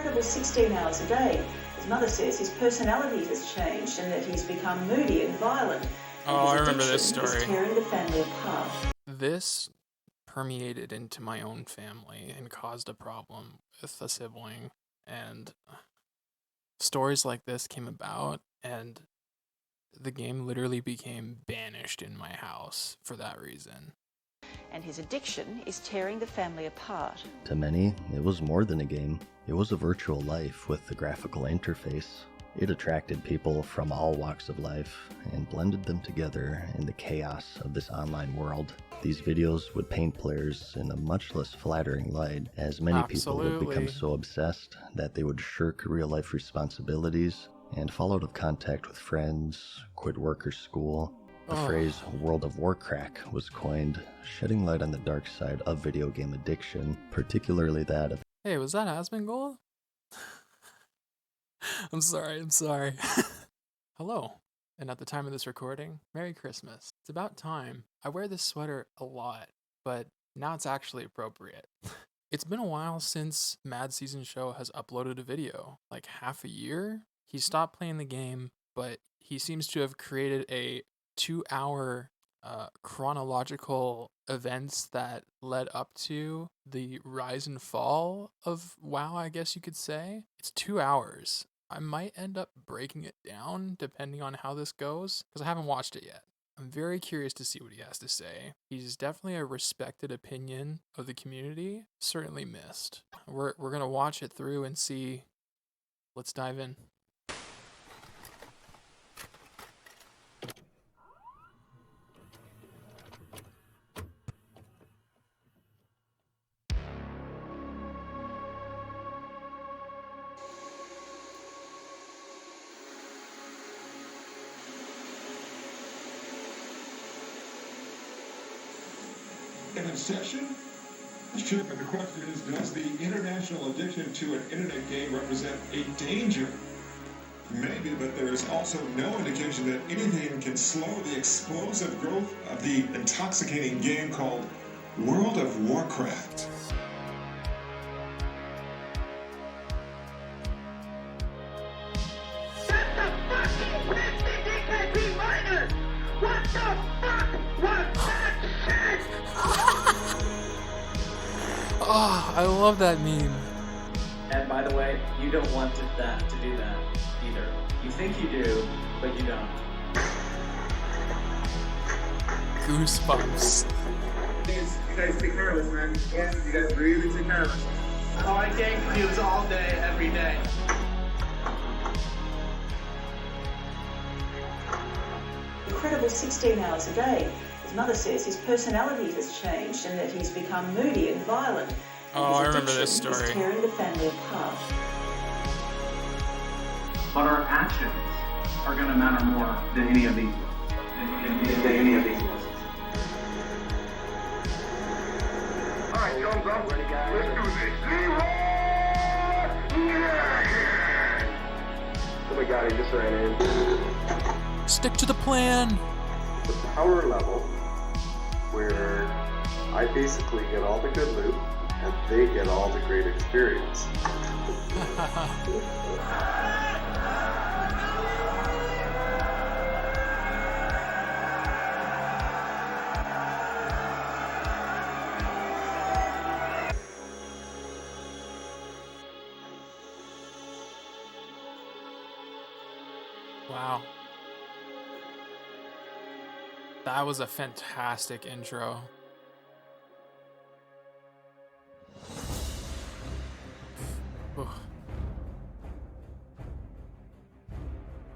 incredible 16 hours a day. His mother says his personality has changed and that he's become moody and violent. Oh, I remember this story. Is tearing the family apart. This permeated into my own family and caused a problem with a sibling, and stories like this came about, and the game literally became banished in my house for that reason. And his addiction is tearing the family apart. To many, it was more than a game. It was a virtual life with the graphical interface. It attracted people from all walks of life and blended them together in the chaos of this online world. These videos would paint players in a much less flattering light, as many people would become so obsessed that they would shirk real-life responsibilities and fall out of contact with friends, quit work or school. The phrase World of Warcraft was coined, shedding light on the dark side of video game addiction, particularly that of... Hey, was that Asmongold? I'm sorry. Hello, and at the time of this recording, Merry Christmas. It's about time. I wear this sweater a lot, but now it's actually appropriate. It's been a while since MadSeasonShow has uploaded a video, like half a year. He stopped playing the game, but he seems to have created a 2-hour chronological events that led up to the rise and fall of WoW, I guess you could say. It's 2 hours. I might end up breaking it down depending on how this goes, because I haven't watched it yet. I'm very curious to see what he has to say. He's definitely a respected opinion of the community, certainly missed. We're gonna watch it through and see. Let's dive in. In session? Sure, but the question is, does the international addiction to an internet game represent a danger? Maybe, but there is also no indication that anything can slow the explosive growth of the intoxicating game called World of Warcraft. What the fuck was that shit? Oh, I love that meme. And by the way, you don't want to do that either. You think you do, but you don't. Goosebumps. You guys take care of us, man. Yeah, you guys really take care of us. All I can do is all day, every day. Incredible 16 hours a day. His mother says his personality has changed and that he's become moody and violent. And I remember this story. Is tearing the family apart. But our actions are going to matter more than any of these lessons. All right, thumbs up. Let's do this. Oh my god, he just ran in. Stick to the plan. The power level where I basically get all the good loot and they get all the great experience. Wow. That was a fantastic intro.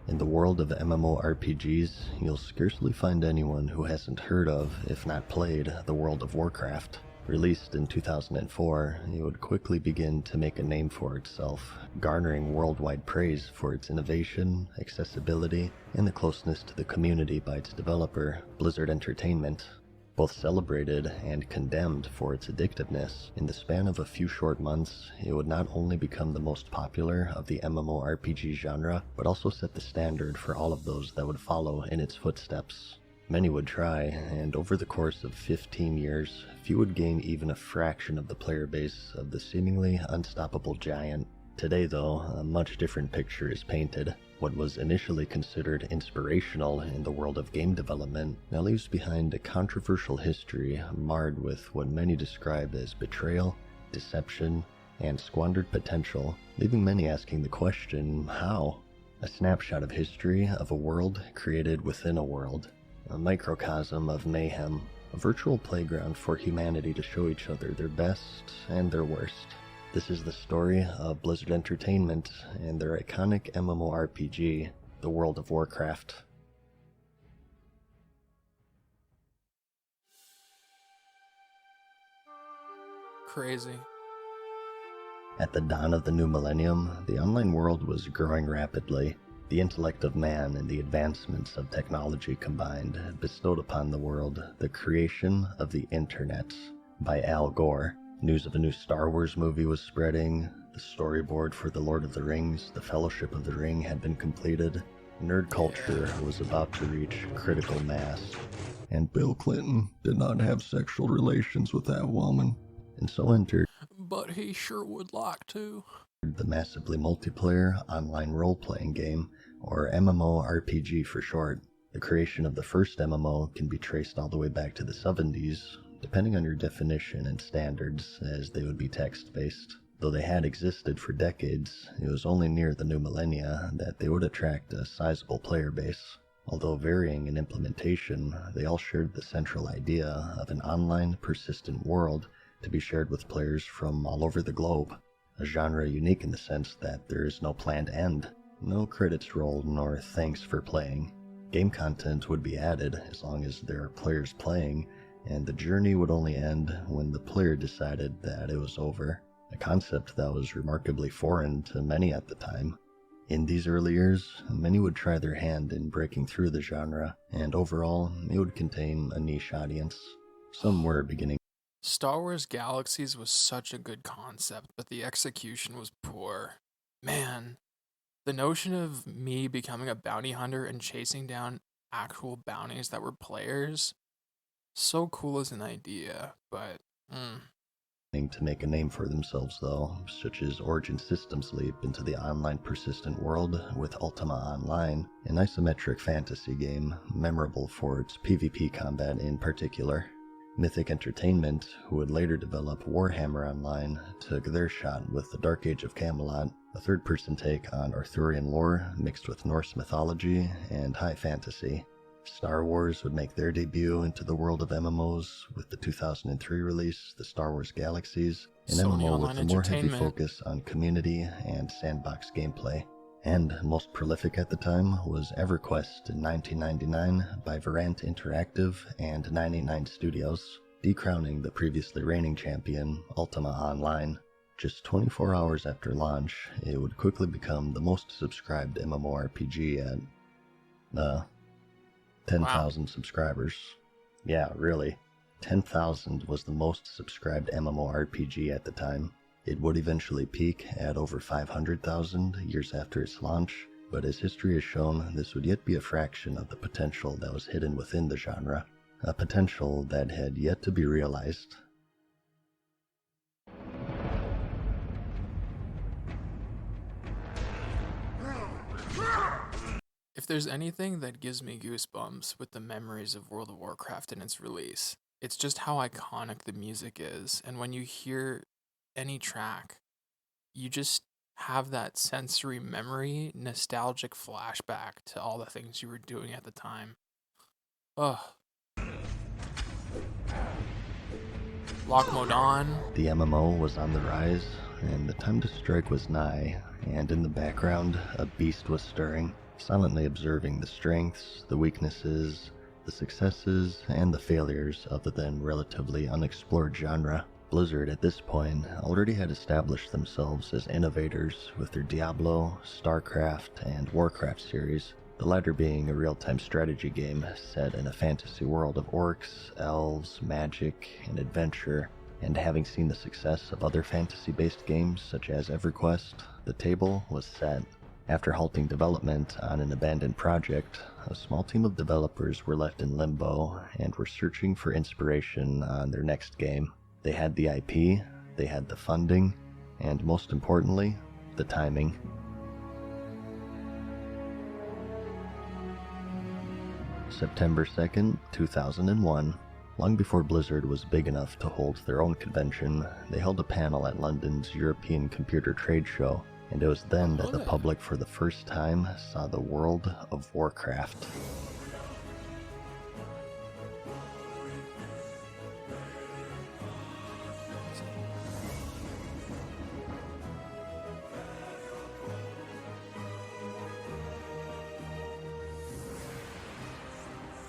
In the world of MMORPGs, you'll scarcely find anyone who hasn't heard of, if not played, the World of Warcraft. Released in 2004, it would quickly begin to make a name for itself, garnering worldwide praise for its innovation, accessibility, and the closeness to the community by its developer, Blizzard Entertainment. Both celebrated and condemned for its addictiveness, in the span of a few short months, it would not only become the most popular of the MMORPG genre, but also set the standard for all of those that would follow in its footsteps. Many would try, and over the course of 15 years, few would gain even a fraction of the player base of the seemingly unstoppable giant. Today, though, a much different picture is painted. What was initially considered inspirational in the world of game development now leaves behind a controversial history marred with what many describe as betrayal, deception, and squandered potential, leaving many asking the question, how? A snapshot of history of a world created within a world, a microcosm of mayhem, a virtual playground for humanity to show each other their best and their worst. This is the story of Blizzard Entertainment and their iconic MMORPG, the World of Warcraft. Crazy. At the dawn of the new millennium, the online world was growing rapidly. The intellect of man and the advancements of technology combined had bestowed upon the world the creation of the Internet by Al Gore. News of a new Star Wars movie was spreading, the storyboard for The Lord of the Rings, The Fellowship of the Ring had been completed, nerd culture was about to reach critical mass, and Bill Clinton did not have sexual relations with that woman. And so entered, but he sure would like to, the massively multiplayer online role-playing game, or MMORPG for short. The creation of the first MMO can be traced all the way back to the 70s, depending on your definition and standards, as they would be text-based. Though they had existed for decades, it was only near the new millennia that they would attract a sizable player base. Although varying in implementation, they all shared the central idea of an online, persistent world to be shared with players from all over the globe. A genre unique in the sense that there is no planned end, no credits rolled, nor thanks for playing. Game content would be added as long as there are players playing, and the journey would only end when the player decided that it was over, a concept that was remarkably foreign to many at the time. In these early years, many would try their hand in breaking through the genre, and overall, it would contain a niche audience. Some were beginning. Star Wars Galaxies was such a good concept, but the execution was poor. Man, the notion of me becoming a bounty hunter and chasing down actual bounties that were players, so cool as an idea, but To make a name for themselves, though, such as Origin Systems' leap into the online persistent world with Ultima Online, an isometric fantasy game memorable for its PvP combat in particular. Mythic Entertainment, who would later develop Warhammer Online, took their shot with the Dark Age of Camelot, a third-person take on Arthurian lore mixed with Norse mythology and high fantasy. Star Wars would make their debut into the world of MMOs with the 2003 release, the Star Wars Galaxies, an Sony MMO Online with a more heavy Entertainment. focus on community and sandbox gameplay. And most prolific at the time was EverQuest in 1999 by Verant Interactive and 989 Studios, decrowning the previously reigning champion, Ultima Online. Just 24 hours after launch, it would quickly become the most subscribed MMORPG at 10,000 subscribers. Yeah, really. 10,000 was the most subscribed MMORPG at the time. It would eventually peak at over 500,000 years after its launch, but as history has shown, this would yet be a fraction of the potential that was hidden within the genre, a potential that had yet to be realized. If there's anything that gives me goosebumps with the memories of World of Warcraft and its release, it's just how iconic the music is, and when you hear any track, you just have that sensory memory, nostalgic flashback to all the things you were doing at the time. Ugh. Lock mode on. The MMO was on the rise, and the time to strike was nigh, and in the background, a beast was stirring, silently observing the strengths, the weaknesses, the successes, and the failures of the then relatively unexplored genre. Blizzard at this point already had established themselves as innovators with their Diablo, StarCraft, and Warcraft series, the latter being a real-time strategy game set in a fantasy world of orcs, elves, magic, and adventure. And having seen the success of other fantasy-based games such as EverQuest, the table was set. After halting development on an abandoned project, a small team of developers were left in limbo and were searching for inspiration on their next game. They had the IP, they had the funding, and most importantly, the timing. September 2nd, 2001. Long before Blizzard was big enough to hold their own convention, they held a panel at London's European Computer Trade Show, and it was then that the public for the first time saw the world of Warcraft.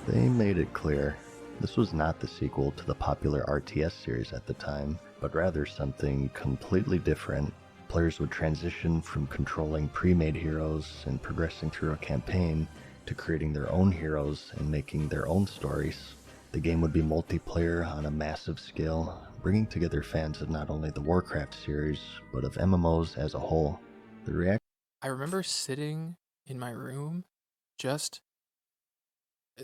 They made it clear. This was not the sequel to the popular RTS series at the time, but rather something completely different. Players would transition from controlling pre-made heroes and progressing through a campaign to creating their own heroes and making their own stories. The game would be multiplayer on a massive scale, bringing together fans of not only the Warcraft series, but of MMOs as a whole. I remember sitting in my room just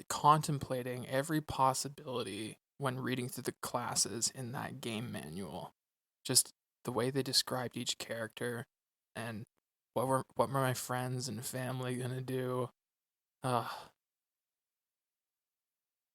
contemplating every possibility when reading through the classes in that game manual. Just the way they described each character and what were my friends and family gonna do.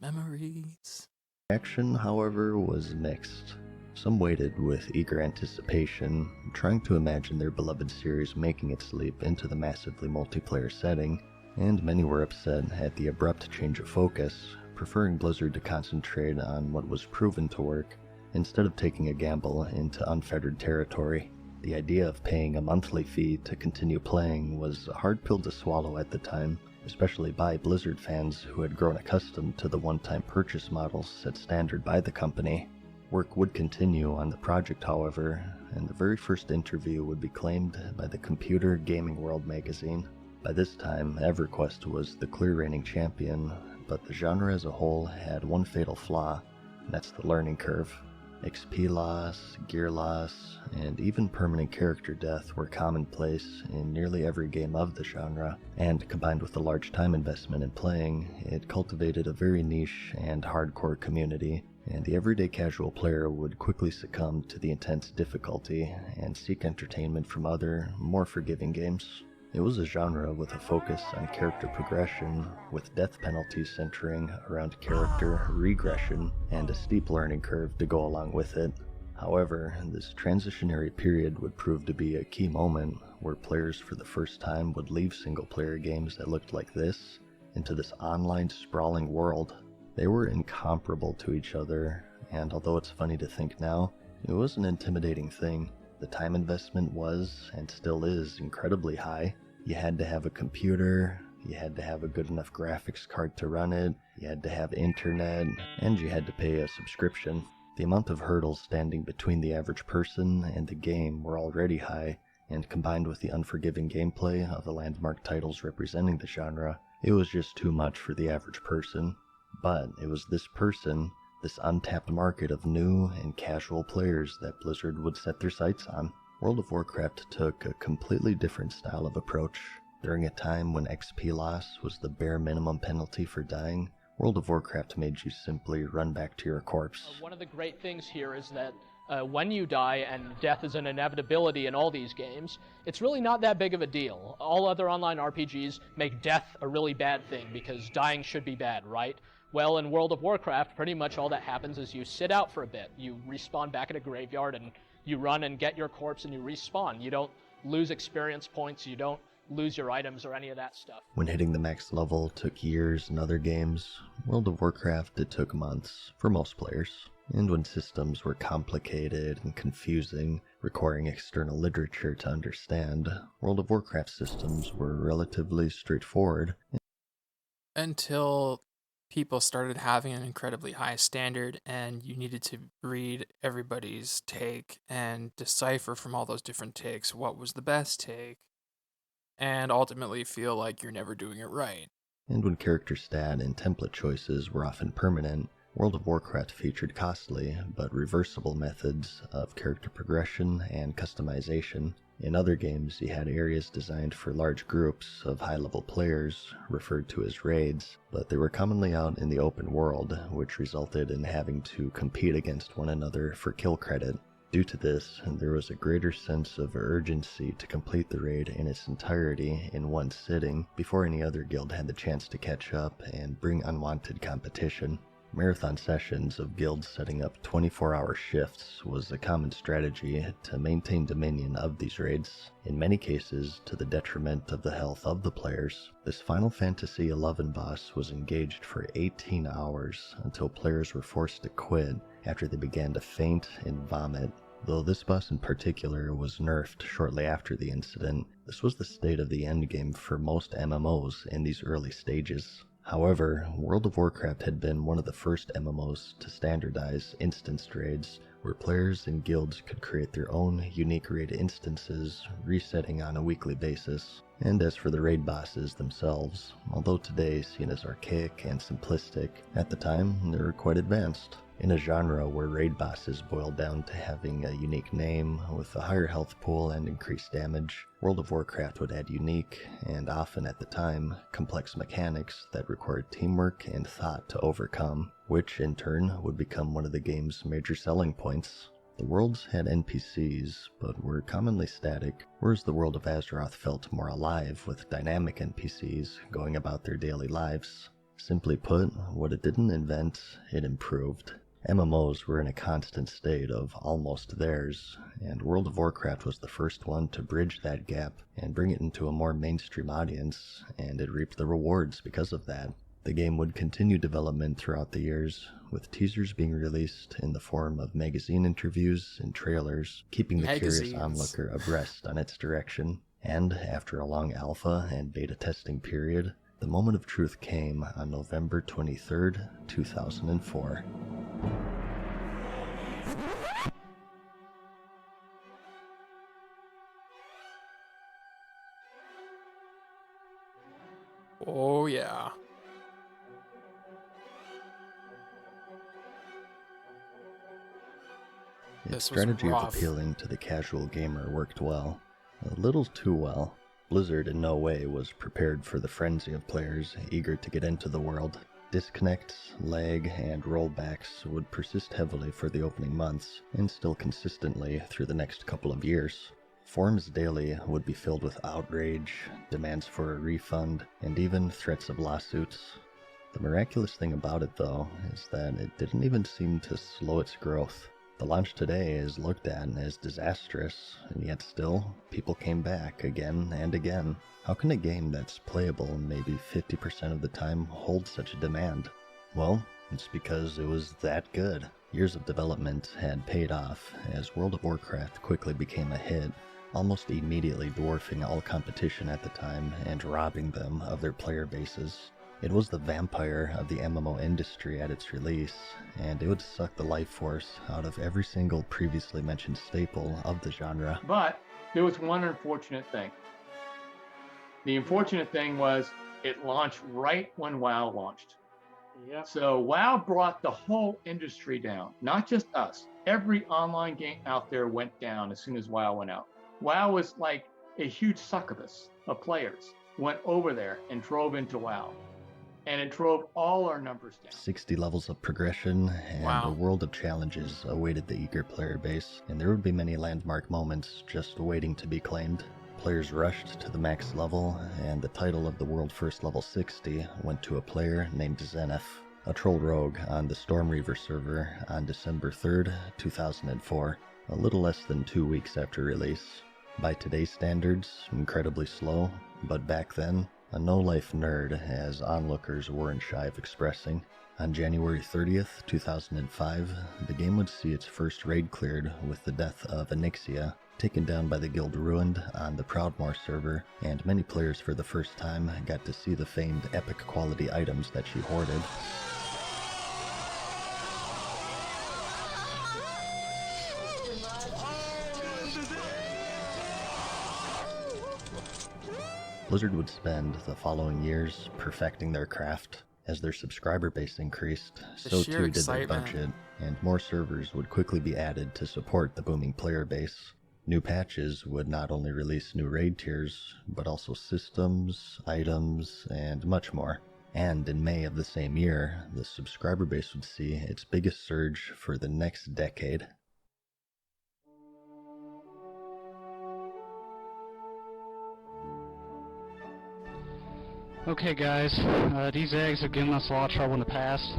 Memories. Reaction, however, was mixed. Some waited with eager anticipation, trying to imagine their beloved series making its leap into the massively multiplayer setting, and many were upset at the abrupt change of focus, preferring Blizzard to concentrate on what was proven to work, instead of taking a gamble into unfettered territory. The idea of paying a monthly fee to continue playing was a hard pill to swallow at the time, especially by Blizzard fans who had grown accustomed to the one-time purchase models set standard by the company. Work would continue on the project, however, and the very first interview would be claimed by the Computer Gaming World magazine. By this time, EverQuest was the clear reigning champion, but the genre as a whole had one fatal flaw, and that's the learning curve. XP loss, gear loss, and even permanent character death were commonplace in nearly every game of the genre, and combined with the large time investment in playing, it cultivated a very niche and hardcore community, and the everyday casual player would quickly succumb to the intense difficulty and seek entertainment from other, more forgiving games. It was a genre with a focus on character progression, with death penalties centering around character regression and a steep learning curve to go along with it. However, this transitionary period would prove to be a key moment where players for the first time would leave single-player games that looked like this into this online sprawling world. They were incomparable to each other, and although it's funny to think now, it was an intimidating thing. The time investment was, and still is, incredibly high. You had to have a computer, you had to have a good enough graphics card to run it, you had to have internet, and you had to pay a subscription. The amount of hurdles standing between the average person and the game were already high, and combined with the unforgiving gameplay of the landmark titles representing the genre, it was just too much for the average person. But it was this person, this untapped market of new and casual players that Blizzard would set their sights on. World of Warcraft took a completely different style of approach. During a time when XP loss was the bare minimum penalty for dying, World of Warcraft made you simply run back to your corpse. One of the great things here is that when you die, and death is an inevitability in all these games, it's really not that big of a deal. All other online RPGs make death a really bad thing because dying should be bad, right? Well, in World of Warcraft, pretty much all that happens is you sit out for a bit. You respawn back at a graveyard and you run and get your corpse and you respawn. You don't lose experience points, you don't lose your items or any of that stuff. When hitting the max level took years in other games, World of Warcraft it took months for most players. And when systems were complicated and confusing, requiring external literature to understand, World of Warcraft systems were relatively straightforward. Until people started having an incredibly high standard and you needed to read everybody's take and decipher from all those different takes what was the best take and ultimately feel like you're never doing it right. And when character stat and template choices were often permanent, World of Warcraft featured costly but reversible methods of character progression and customization. In other games, you had areas designed for large groups of high-level players, referred to as raids, but they were commonly out in the open world, which resulted in having to compete against one another for kill credit. Due to this, there was a greater sense of urgency to complete the raid in its entirety in one sitting before any other guild had the chance to catch up and bring unwanted competition. Marathon sessions of guilds setting up 24-hour shifts was a common strategy to maintain dominion of these raids, in many cases to the detriment of the health of the players. This Final Fantasy XI boss was engaged for 18 hours until players were forced to quit after they began to faint and vomit. Though this boss in particular was nerfed shortly after the incident, this was the state of the endgame for most MMOs in these early stages. However, World of Warcraft had been one of the first MMOs to standardize instanced raids, where players and guilds could create their own unique raid instances, resetting on a weekly basis. And as for the raid bosses themselves, although today seen as archaic and simplistic, at the time they were quite advanced. In a genre where raid bosses boiled down to having a unique name with a higher health pool and increased damage, World of Warcraft would add unique, and often at the time, complex mechanics that required teamwork and thought to overcome, which in turn would become one of the game's major selling points. The worlds had NPCs, but were commonly static, whereas the world of Azeroth felt more alive with dynamic NPCs going about their daily lives. Simply put, what it didn't invent, it improved. MMOs were in a constant state of almost theirs, and World of Warcraft was the first one to bridge that gap and bring it into a more mainstream audience, and it reaped the rewards because of that. The game would continue development throughout the years, with teasers being released in the form of magazine interviews and trailers, keeping the curious onlooker abreast on its direction. And after a long alpha and beta testing period, the moment of truth came on November 23rd, 2004. Oh yeah. Its strategy of appealing to the casual gamer worked well. A little too well. Blizzard in no way was prepared for the frenzy of players eager to get into the world. Disconnects, lag, and rollbacks would persist heavily for the opening months, and still consistently through the next couple of years. Forums daily would be filled with outrage, demands for a refund, and even threats of lawsuits. The miraculous thing about it, though, is that it didn't even seem to slow its growth. The launch today is looked at as disastrous, and yet still, people came back again and again. How can a game that's playable maybe 50% of the time hold such a demand? Well, it's because it was that good. Years of development had paid off, as World of Warcraft quickly became a hit, almost immediately dwarfing all competition at the time and robbing them of their player bases. It was the vampire of the MMO industry at its release, and it would suck the life force out of every single previously mentioned staple of the genre. But there was one unfortunate thing. The unfortunate thing was it launched right when WoW launched. Yep. So WoW brought the whole industry down, not just us. Every online game out there went down as soon as WoW went out. WoW was like a huge succubus of players went over there and drove into WoW. And it drove all our numbers down. 60 levels of progression and a world of challenges awaited the eager player base, and there would be many landmark moments just waiting to be claimed. Players rushed to the max level, and the title of the world first level 60 went to a player named Zenith, a troll rogue on the Stormreaver server on December 3rd, 2004, a little less than 2 weeks after release. By today's standards, incredibly slow, but back then, a no-life nerd, as onlookers weren't shy of expressing. On January 30th, 2005, the game would see its first raid cleared with the death of Onyxia, taken down by the Guild Ruined on the Proudmoore server, and many players for the first time got to see the famed epic quality items that she hoarded. Blizzard would spend the following years perfecting their craft. As their subscriber base increased, so too did their budget, and more servers would quickly be added to support the booming player base. New patches would not only release new raid tiers, but also systems, items, and much more. And in May of the same year, the subscriber base would see its biggest surge for the next decade. Okay guys, these eggs have given us a lot of trouble in the past.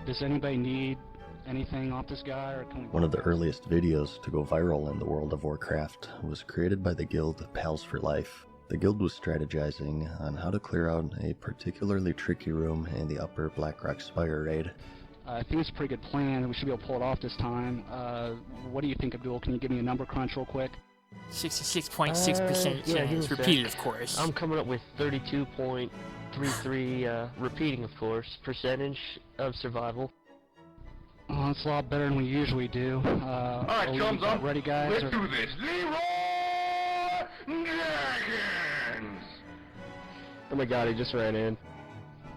Does anybody need anything off this guy, or can we... One of the earliest videos to go viral in the world of Warcraft was created by the guild Pals for Life. The guild was strategizing on how to clear out a particularly tricky room in the upper Blackrock Spire raid. I think it's a pretty good plan. We should be able to pull it off this time. What do you think, Abdul? Can you give me a number crunch real quick? 66.6% chance, repeated of course. I'm coming up with 32.33, repeating of course, percentage of survival. Oh, that's a lot better than we usually do. Alright, thumbs up. Ready, guys? Let's do this. Leroy Dragons! Oh my god, he just ran in.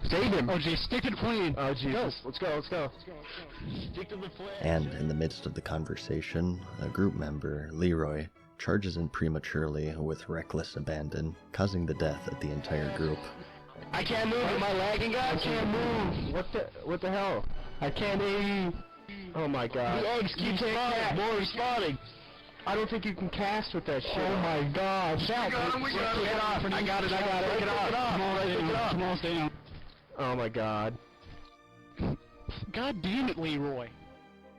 Save him! Oh geez, stick to the plane! Oh Jesus, let's go. Stick to the plane! And in the midst of the conversation, a group member, Leroy, charges in prematurely with reckless abandon, causing the death of the entire group. I can't move, am I lagging, guys? I can't move! What the hell? I can't aim! Oh my god. The eggs keep spawning! More respawning! I don't think you can cast with that shit. Oh my god. We got him. I got it. Take it off. Come on, stay down. Oh my god. God damn it, Leroy.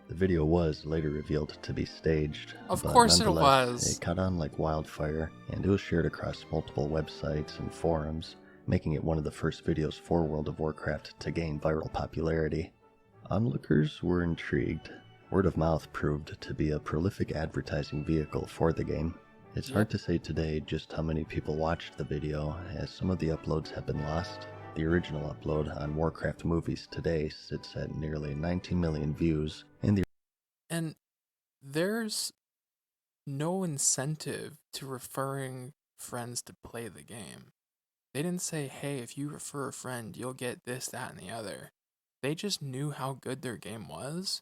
The video was later revealed to be staged. Of but course it nonetheless, was. It caught on like wildfire, and it was shared across multiple websites and forums, making it one of the first videos for World of Warcraft to gain viral popularity. Onlookers were intrigued. Word of mouth proved to be a prolific advertising vehicle for the game. It's hard to say today just how many people watched the video, as some of the uploads have been lost. The original upload on Warcraft Movies today sits at nearly 19 million views, and there's no incentive to referring friends to play the game. They didn't say, hey, if you refer a friend, you'll get this, that, and the other. They just knew how good their game was,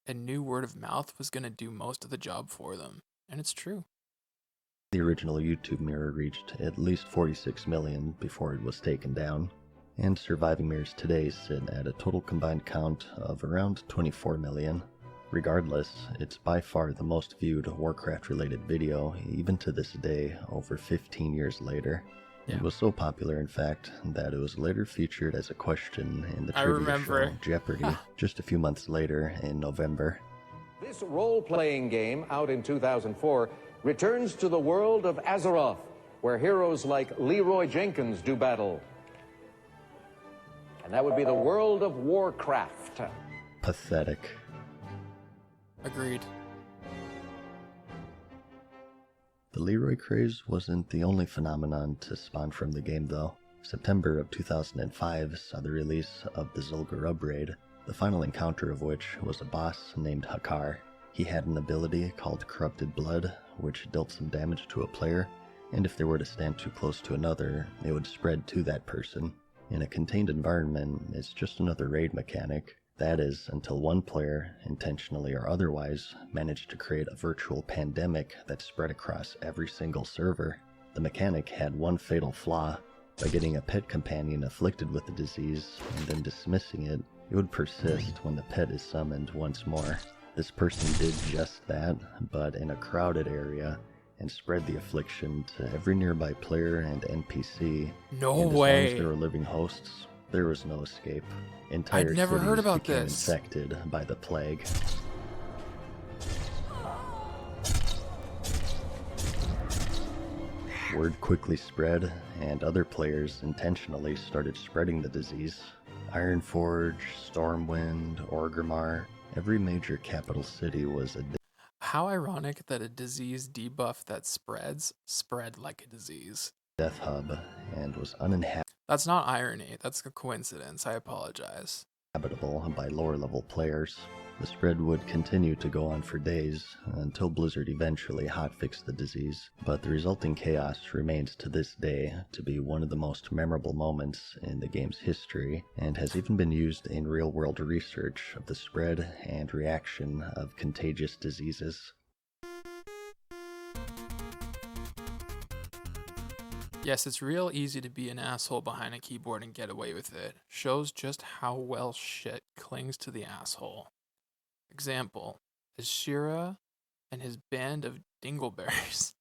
and knew word of mouth was going to do most of the job for them. And it's true. The original YouTube mirror reached at least 46 million before it was taken down, and surviving mirrors today sit at a total combined count of around 24 million. Regardless, it's by far the most viewed Warcraft-related video, even to this day, over 15 years later. It was so popular, in fact, that it was later featured as a question in the trivia show Jeopardy! Just a few months later, in November. This role-playing game, out in 2004, returns to the world of Azeroth, where heroes like Leroy Jenkins do battle. And that would be the world of Warcraft. Pathetic. Agreed. The Leroy craze wasn't the only phenomenon to spawn from the game, though. September of 2005 saw the release of the Zul'Gurub raid, the final encounter of which was a boss named Hakar. He had an ability called Corrupted Blood, which dealt some damage to a player, and if they were to stand too close to another, it would spread to that person. In a contained environment, it's just another raid mechanic. That is, until one player, intentionally or otherwise, managed to create a virtual pandemic that spread across every single server. The mechanic had one fatal flaw. By getting a pet companion afflicted with the disease and then dismissing it, it would persist when the pet is summoned once more. This person did just that, but in a crowded area, and spread the affliction to every nearby player and NPC. No and way. As long as there were living hosts, there was no escape. Entire I'd never heard about became this. Infected by the plague. Word quickly spread, and other players intentionally started spreading the disease. Ironforge, Stormwind, Orgrimmar, every major capital city was How ironic that a disease debuff that spread like a disease. death hub, and was uninhabitable That's not irony, that's a coincidence, I apologize. by lower-level players. The spread would continue to go on for days, until Blizzard eventually hotfixed the disease, but the resulting chaos remains to this day to be one of the most memorable moments in the game's history, and has even been used in real-world research of the spread and reaction of contagious diseases. Yes, it's real easy to be an asshole behind a keyboard and get away with it. Shows just how well shit clings to the asshole. Example, Ashira and his band of dingleberries.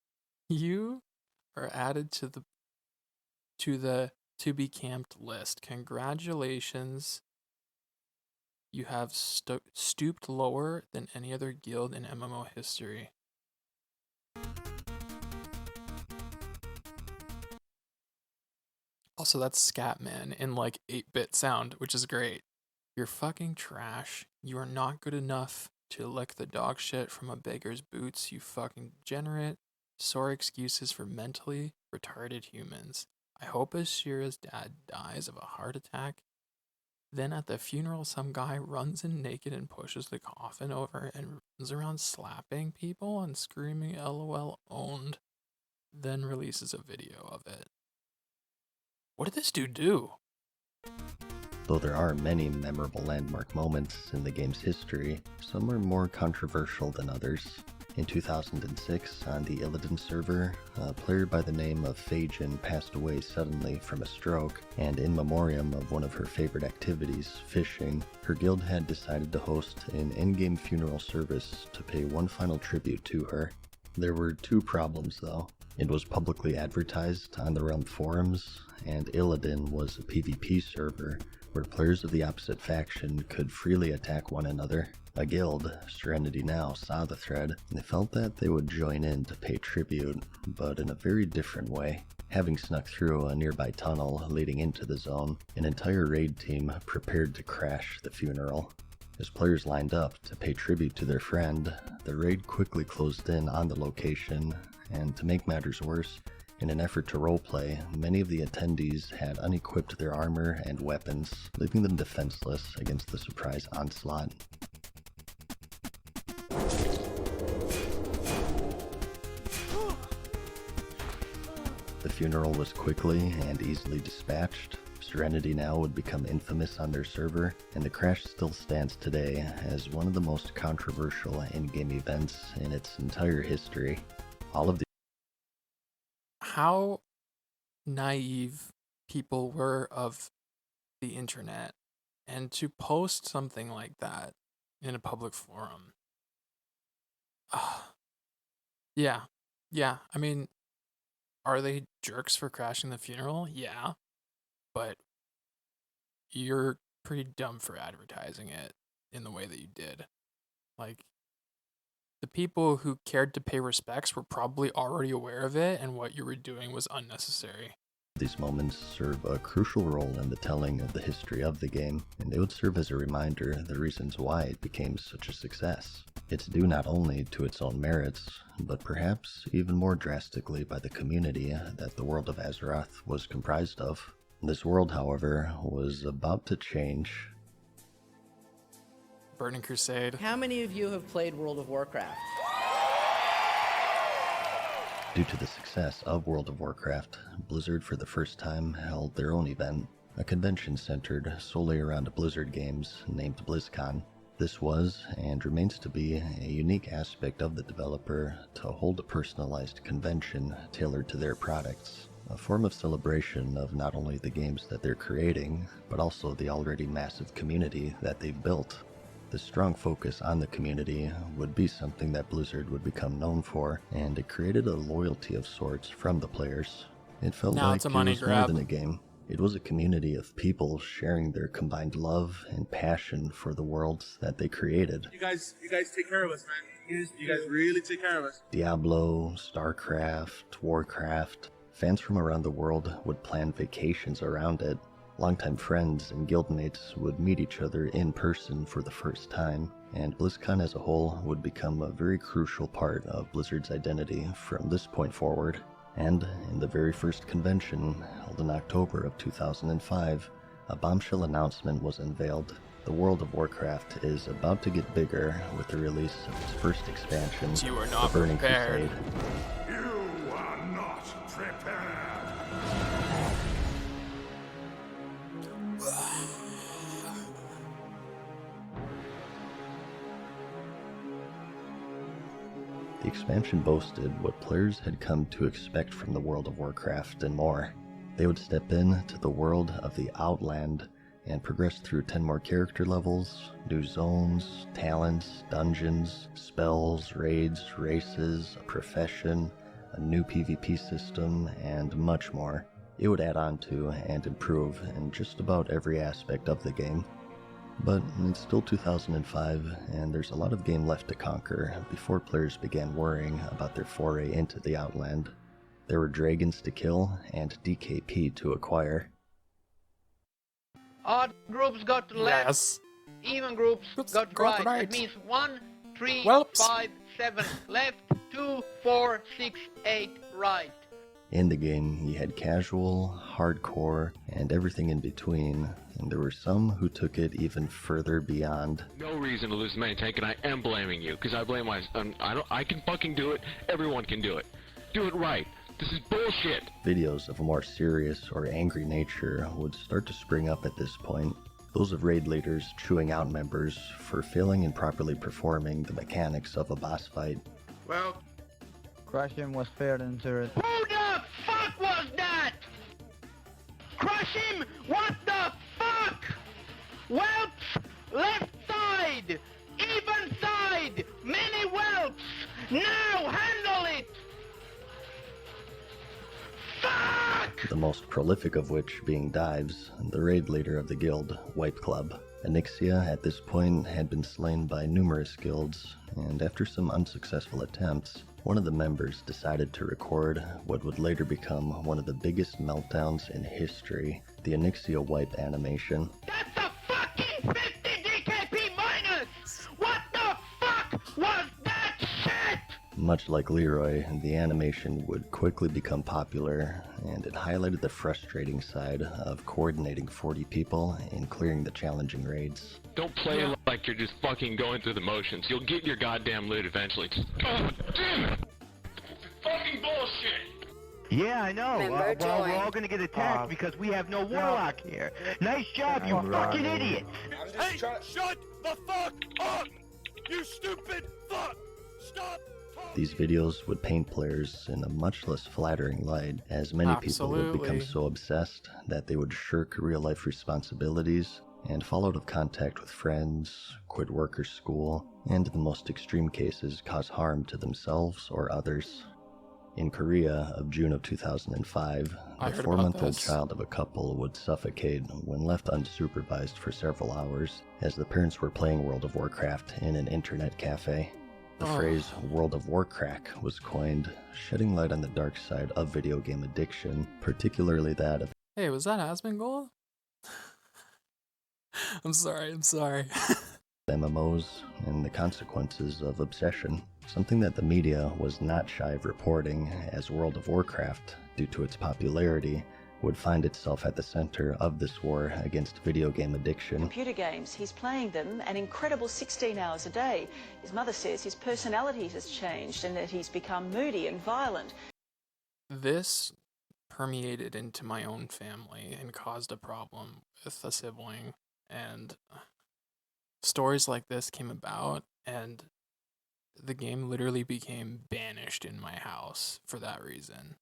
You are added to the to the to be camped list. Congratulations. You have stooped lower than any other guild in MMO history. Also, that's Scatman in like 8-bit sound, which is great. You're fucking trash. You are not good enough to lick the dog shit from a beggar's boots, you fucking degenerate. Sore excuses for mentally retarded humans. I hope Ashira's dad dies of a heart attack. Then at the funeral, some guy runs in naked and pushes the coffin over and runs around slapping people and screaming LOL owned. Then releases a video of it. What did this dude do? Though there are many memorable landmark moments in the game's history, some are more controversial than others. In 2006, on the Illidan server, a player by the name of Phajin passed away suddenly from a stroke, and in memoriam of one of her favorite activities, fishing, her guild had decided to host an in-game funeral service to pay one final tribute to her. There were two problems though. It was publicly advertised on the Realm forums, and Illidan was a PvP server where players of the opposite faction could freely attack one another. A guild, Serenity Now, saw the thread, and they felt that they would join in to pay tribute, but in a very different way. Having snuck through a nearby tunnel leading into the zone, an entire raid team prepared to crash the funeral. As players lined up to pay tribute to their friend, the raid quickly closed in on the location, and to make matters worse, in an effort to roleplay, many of the attendees had unequipped their armor and weapons, leaving them defenseless against the surprise onslaught. The funeral was quickly and easily dispatched. Serenity Now would become infamous on their server, and the crash still stands today as one of the most controversial in-game events in its entire history. All of the How naive people were of the internet, and to post something like that in a public forum. Yeah. I mean, are they jerks for crashing the funeral? Yeah. But you're pretty dumb for advertising it in the way that you did. Like, the people who cared to pay respects were probably already aware of it, and what you were doing was unnecessary. These moments serve a crucial role in the telling of the history of the game, and they would serve as a reminder of the reasons why it became such a success. It's due not only to its own merits, but perhaps even more drastically by the community that the world of Azeroth was comprised of. This world, however, was about to change. Burning Crusade. How many of you have played World of Warcraft? Due to the success of World of Warcraft, Blizzard for the first time held their own event, a convention centered solely around Blizzard games named BlizzCon. This was, and remains to be, a unique aspect of the developer to hold a personalized convention tailored to their products, a form of celebration of not only the games that they're creating, but also the already massive community that they've built. The strong focus on the community would be something that Blizzard would become known for, and it created a loyalty of sorts from the players. It felt like it was more than a game. It was a community of people sharing their combined love and passion for the worlds that they created. You guys take care of us, man. You guys really take care of us. Diablo, StarCraft, Warcraft. Fans from around the world would plan vacations around it. Longtime friends and guildmates would meet each other in person for the first time, and BlizzCon as a whole would become a very crucial part of Blizzard's identity from this point forward. And in the very first convention, held in October of 2005, a bombshell announcement was unveiled. The world of Warcraft is about to get bigger with the release of its first expansion, the Burning Crusade. You are not prepared. The expansion boasted what players had come to expect from the world of Warcraft and more. They would step into the world of the Outland and progress through 10 more character levels, new zones, talents, dungeons, spells, raids, races, a profession, a new PvP system, and much more. It would add on to and improve in just about every aspect of the game. But it's still 2005, and there's a lot of game left to conquer before players began worrying about their foray into the Outland. There were dragons to kill and DKP to acquire. Odd groups got left. Yes. Even groups got right. It means 1, 3, Whelps. 5, 7 left, 2, 4, 6, 8 right. In the game, you had casual, hardcore, and everything in between, and there were some who took it even further beyond. No reason to lose the main tank, and I am blaming you, because I blame myself. I can fucking do it. Everyone can do it. Do it right. This is bullshit. Videos of a more serious or angry nature would start to spring up at this point. Those of raid leaders chewing out members for failing and properly performing the mechanics of a boss fight. Well, Crush him was fair and turret. who the fuck was that? Crush him! What the fuck? Whelps! Left side! Even side! Many whelps! Now handle it! Fuck! The most prolific of which being Dives, the raid leader of the guild, Wipe Club. Onyxia at this point had been slain by numerous guilds, and after some unsuccessful attempts, one of the members decided to record what would later become one of the biggest meltdowns in history, the Onyxia wipe animation. That's a fucking 50 DKP minus! What the fuck was that shit? Much like Leroy, the animation would quickly become popular, and it highlighted the frustrating side of coordinating 40 people and clearing the challenging raids. Don't play like you're just fucking going through the motions. You'll get your goddamn loot eventually. God damn it! Fucking bullshit! Yeah, I know. Well, we're all gonna get attacked because we have no warlock here. Nice job, you fucking idiot! Hey, shut the fuck up! You stupid fuck! Stop! These videos would paint players in a much less flattering light, as many people would become so obsessed that they would shirk real-life responsibilities and fall out of contact with friends, quit work or school, and in the most extreme cases cause harm to themselves or others. In Korea of June of 2005, the 4-month-old child of a couple would suffocate when left unsupervised for several hours as the parents were playing World of Warcraft in an internet cafe. The phrase World of Warcraft was coined, shedding light on the dark side of video game addiction, particularly that of— Hey, was that Asmongold? I'm sorry. MMOs and the consequences of obsession, something that the media was not shy of reporting, as World of Warcraft, due to its popularity, would find itself at the center of this war against video game addiction. Computer games, he's playing them an incredible 16 hours a day. His mother says his personality has changed and that he's become moody and violent. This permeated into my own family and caused a problem with a sibling, and stories like this came about, and the game literally became banished in my house for that reason.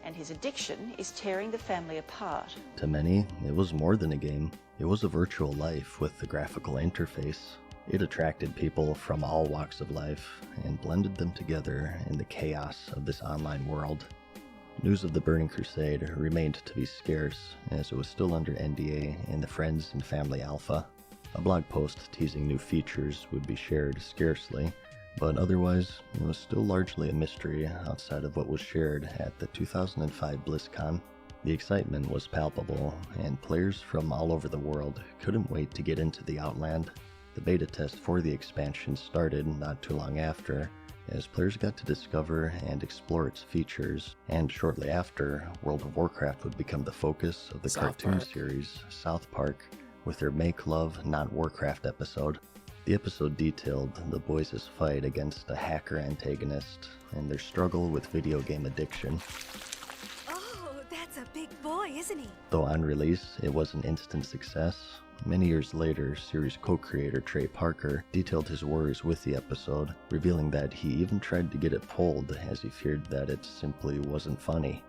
And his addiction is tearing the family apart. To many, it was more than a game. It was a virtual life with the graphical interface. It attracted people from all walks of life and blended them together in the chaos of this online world. News of the Burning Crusade remained to be scarce, as it was still under NDA in the Friends and Family Alpha. A blog post teasing new features would be shared scarcely, but otherwise, it was still largely a mystery outside of what was shared at the 2005 BlizzCon. The excitement was palpable, and players from all over the world couldn't wait to get into the Outland. The beta test for the expansion started not too long after, as players got to discover and explore its features, and shortly after, World of Warcraft would become the focus of the cartoon series South Park, with their Make Love, Not Warcraft episode. The episode detailed the boys' fight against a hacker antagonist and their struggle with video game addiction. Oh, that's a big boy, isn't he? Though on release, it was an instant success. Many years later, series co-creator Trey Parker detailed his worries with the episode, revealing that he even tried to get it pulled as he feared that it simply wasn't funny.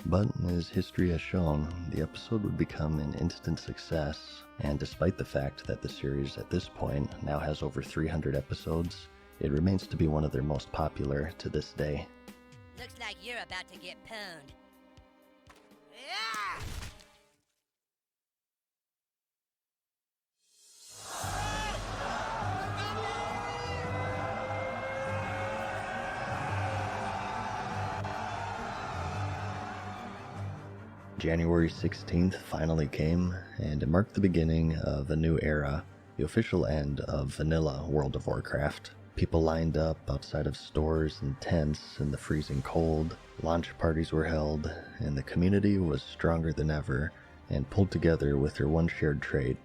But as history has shown, the episode would become an instant success, and despite the fact that the series at this point now has over 300 episodes, it remains to be one of their most popular to this day. Looks like you're about to get pwned. January 16th finally came, and it marked the beginning of a new era, the official end of vanilla World of Warcraft. People lined up outside of stores and tents in the freezing cold, launch parties were held, and the community was stronger than ever and pulled together with their one shared trait,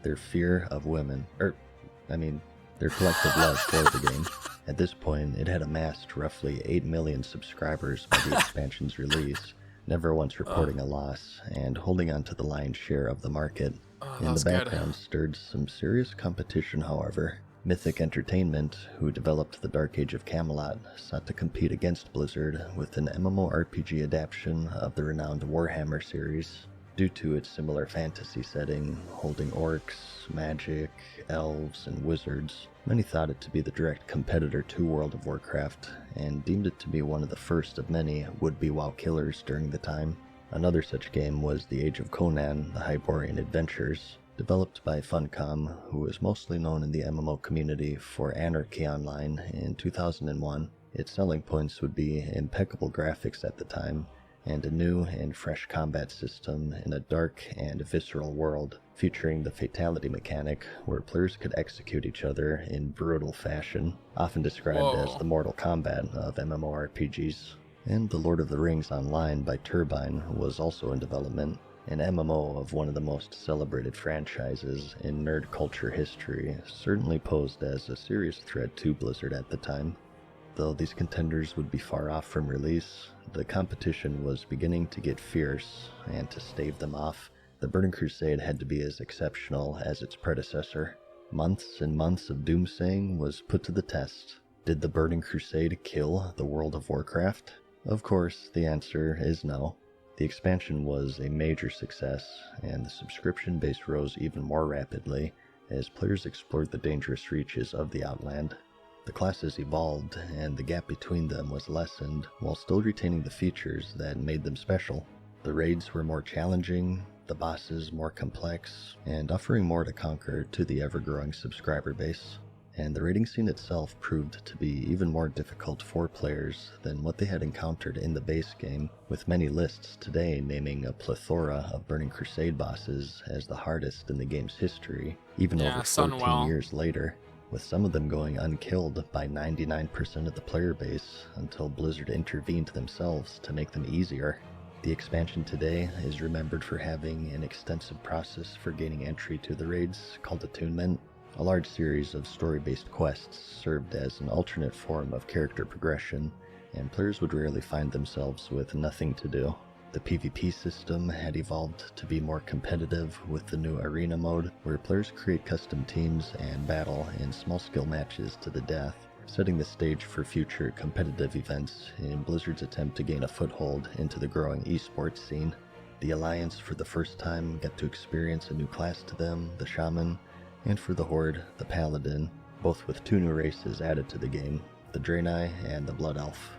their fear of women. Their collective love for the game. At this point, it had amassed roughly 8 million subscribers by the expansion's release, never once reporting a loss, and holding on to the lion's share of the market. In the background stirred some serious competition, however. Mythic Entertainment, who developed the Dark Age of Camelot, sought to compete against Blizzard with an MMORPG adaptation of the renowned Warhammer series. Due to its similar fantasy setting, holding orcs, magic, elves, and wizards, many thought it to be the direct competitor to World of Warcraft, and deemed it to be one of the first of many would-be WoW killers during the time. Another such game was The Age of Conan, the Hyborian Adventures, developed by Funcom, who is mostly known in the MMO community for Anarchy Online in 2001. Its selling points would be impeccable graphics at the time, and a new and fresh combat system in a dark and visceral world, featuring the fatality mechanic, where players could execute each other in brutal fashion, often described as the Mortal Kombat of MMORPGs. And The Lord of the Rings Online by Turbine was also in development, an MMO of one of the most celebrated franchises in nerd culture history, certainly posed as a serious threat to Blizzard at the time. Though these contenders would be far off from release, the competition was beginning to get fierce, and to stave them off, the Burning Crusade had to be as exceptional as its predecessor. Months and months of doomsaying was put to the test. Did the Burning Crusade kill the World of Warcraft? Of course, the answer is no. The expansion was a major success, and the subscription base rose even more rapidly as players explored the dangerous reaches of the Outland. The classes evolved, and the gap between them was lessened, while still retaining the features that made them special. The raids were more challenging, the bosses more complex, and offering more to conquer to the ever-growing subscriber base. And the raiding scene itself proved to be even more difficult for players than what they had encountered in the base game, with many lists today naming a plethora of Burning Crusade bosses as the hardest in the game's history, even over 14 years later, with some of them going unkilled by 99% of the player base until Blizzard intervened themselves to make them easier. The expansion today is remembered for having an extensive process for gaining entry to the raids called Attunement. A large series of story-based quests served as an alternate form of character progression, and players would rarely find themselves with nothing to do. The PvP system had evolved to be more competitive with the new Arena mode, where players create custom teams and battle in small-scale matches to the death, setting the stage for future competitive events in Blizzard's attempt to gain a foothold into the growing esports scene. The Alliance, for the first time, got to experience a new class to them, the Shaman, and for the Horde, the Paladin, both with 2 new races added to the game, the Draenei and the Blood Elf.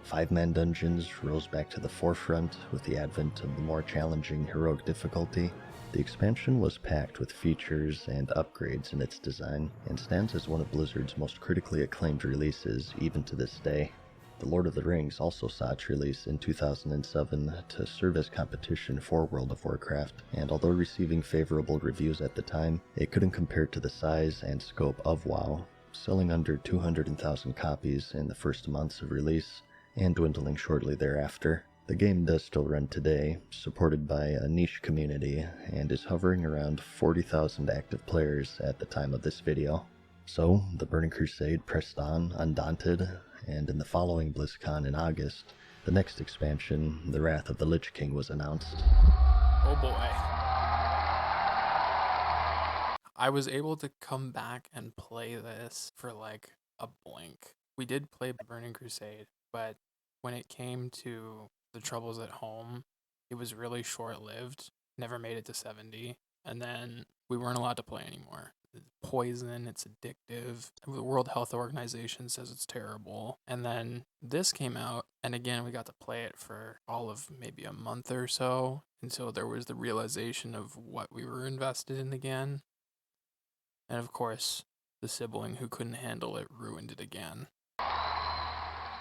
5-man dungeons rose back to the forefront with the advent of the more challenging heroic difficulty. The expansion was packed with features and upgrades in its design, and stands as one of Blizzard's most critically acclaimed releases even to this day. The Lord of the Rings also saw its release in 2007 to serve as competition for World of Warcraft, and although receiving favorable reviews at the time, it couldn't compare to the size and scope of WoW, selling under 200,000 copies in the first months of release, and dwindling shortly thereafter. The game does still run today, supported by a niche community, and is hovering around 40,000 active players at the time of this video. So, the Burning Crusade pressed on, undaunted, and in the following BlizzCon in August, the next expansion, The Wrath of the Lich King, was announced. Oh boy. I was able to come back and play this for like a blink. We did play Burning Crusade, but when it came to the troubles at home, it was really short-lived, never made it to 70, and then we weren't allowed to play anymore. It's poison, it's addictive, the World Health Organization says it's terrible, and then this came out, and again we got to play it for all of maybe a month or so, until there was the realization of what we were invested in again, and of course, the sibling who couldn't handle it ruined it again.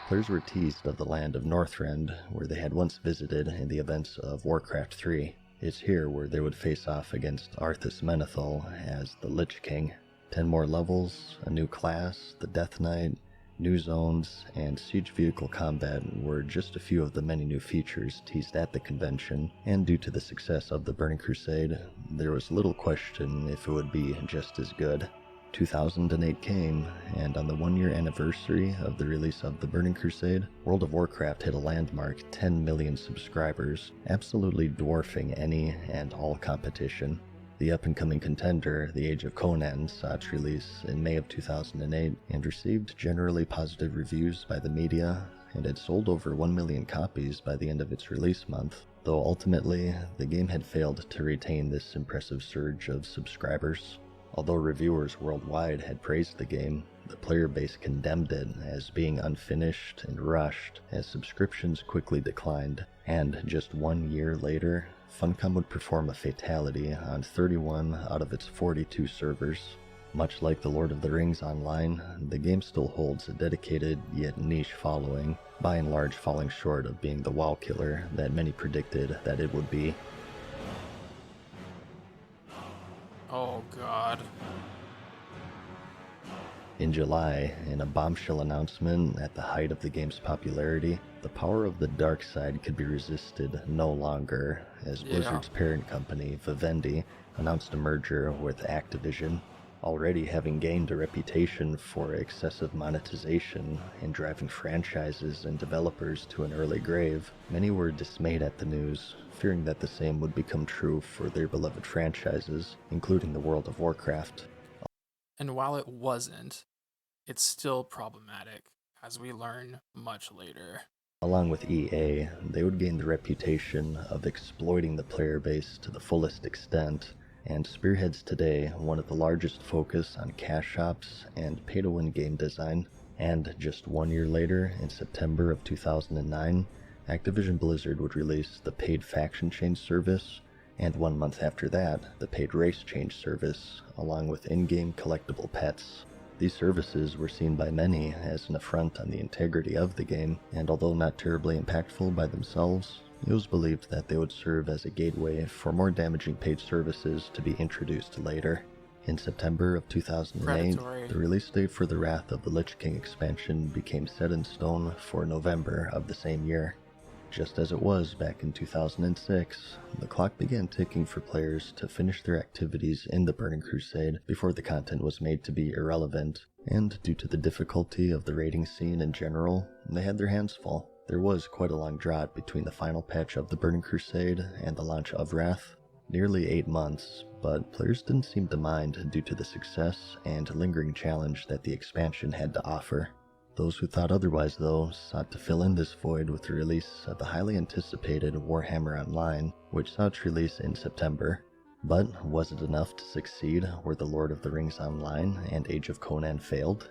Players were teased of the land of Northrend, where they had once visited in the events of Warcraft 3. It's here where they would face off against Arthas Menethil as the Lich King. 10 more levels, a new class, the Death Knight, new zones, and siege vehicle combat were just a few of the many new features teased at the convention, and due to the success of the Burning Crusade, there was little question if it would be just as good. 2008 came, and on the 1-year anniversary of the release of the Burning Crusade, World of Warcraft hit a landmark 10 million subscribers, absolutely dwarfing any and all competition. The up-and-coming contender, The Age of Conan, saw its release in May of 2008 and received generally positive reviews by the media, and had sold over 1 million copies by the end of its release month, though ultimately, the game had failed to retain this impressive surge of subscribers. Although reviewers worldwide had praised the game, the player base condemned it as being unfinished and rushed, as subscriptions quickly declined, and just 1 year later, Funcom would perform a fatality on 31 out of its 42 servers. Much like The Lord of the Rings Online, the game still holds a dedicated yet niche following, by and large falling short of being the WoW killer that many predicted that it would be. Oh god. In July, in a bombshell announcement at the height of the game's popularity, the power of the dark side could be resisted no longer, as Blizzard's parent company, Vivendi, announced a merger with Activision. Already having gained a reputation for excessive monetization and driving franchises and developers to an early grave, many were dismayed at the news, fearing that the same would become true for their beloved franchises, including the World of Warcraft. And while it wasn't, it's still problematic, as we learn much later. Along with EA, they would gain the reputation of exploiting the player base to the fullest extent, and spearheads today one of the largest focus on cash shops and pay-to-win game design. And just 1 year later, in September of 2009, Activision Blizzard would release the paid faction change service, and 1 month after that, the paid race change service, along with in-game collectible pets. These services were seen by many as an affront on the integrity of the game, and although not terribly impactful by themselves, it was believed that they would serve as a gateway for more damaging paid services to be introduced later. In September of 2008, the release date for the Wrath of the Lich King expansion became set in stone for November of the same year. Just as it was back in 2006, the clock began ticking for players to finish their activities in the Burning Crusade before the content was made to be irrelevant, and due to the difficulty of the raiding scene in general, they had their hands full. There was quite a long drought between the final patch of the Burning Crusade and the launch of Wrath, nearly 8 months, but players didn't seem to mind due to the success and lingering challenge that the expansion had to offer. Those who thought otherwise, though, sought to fill in this void with the release of the highly anticipated Warhammer Online, which saw its release in September. But was it enough to succeed where The Lord of the Rings Online and Age of Conan failed?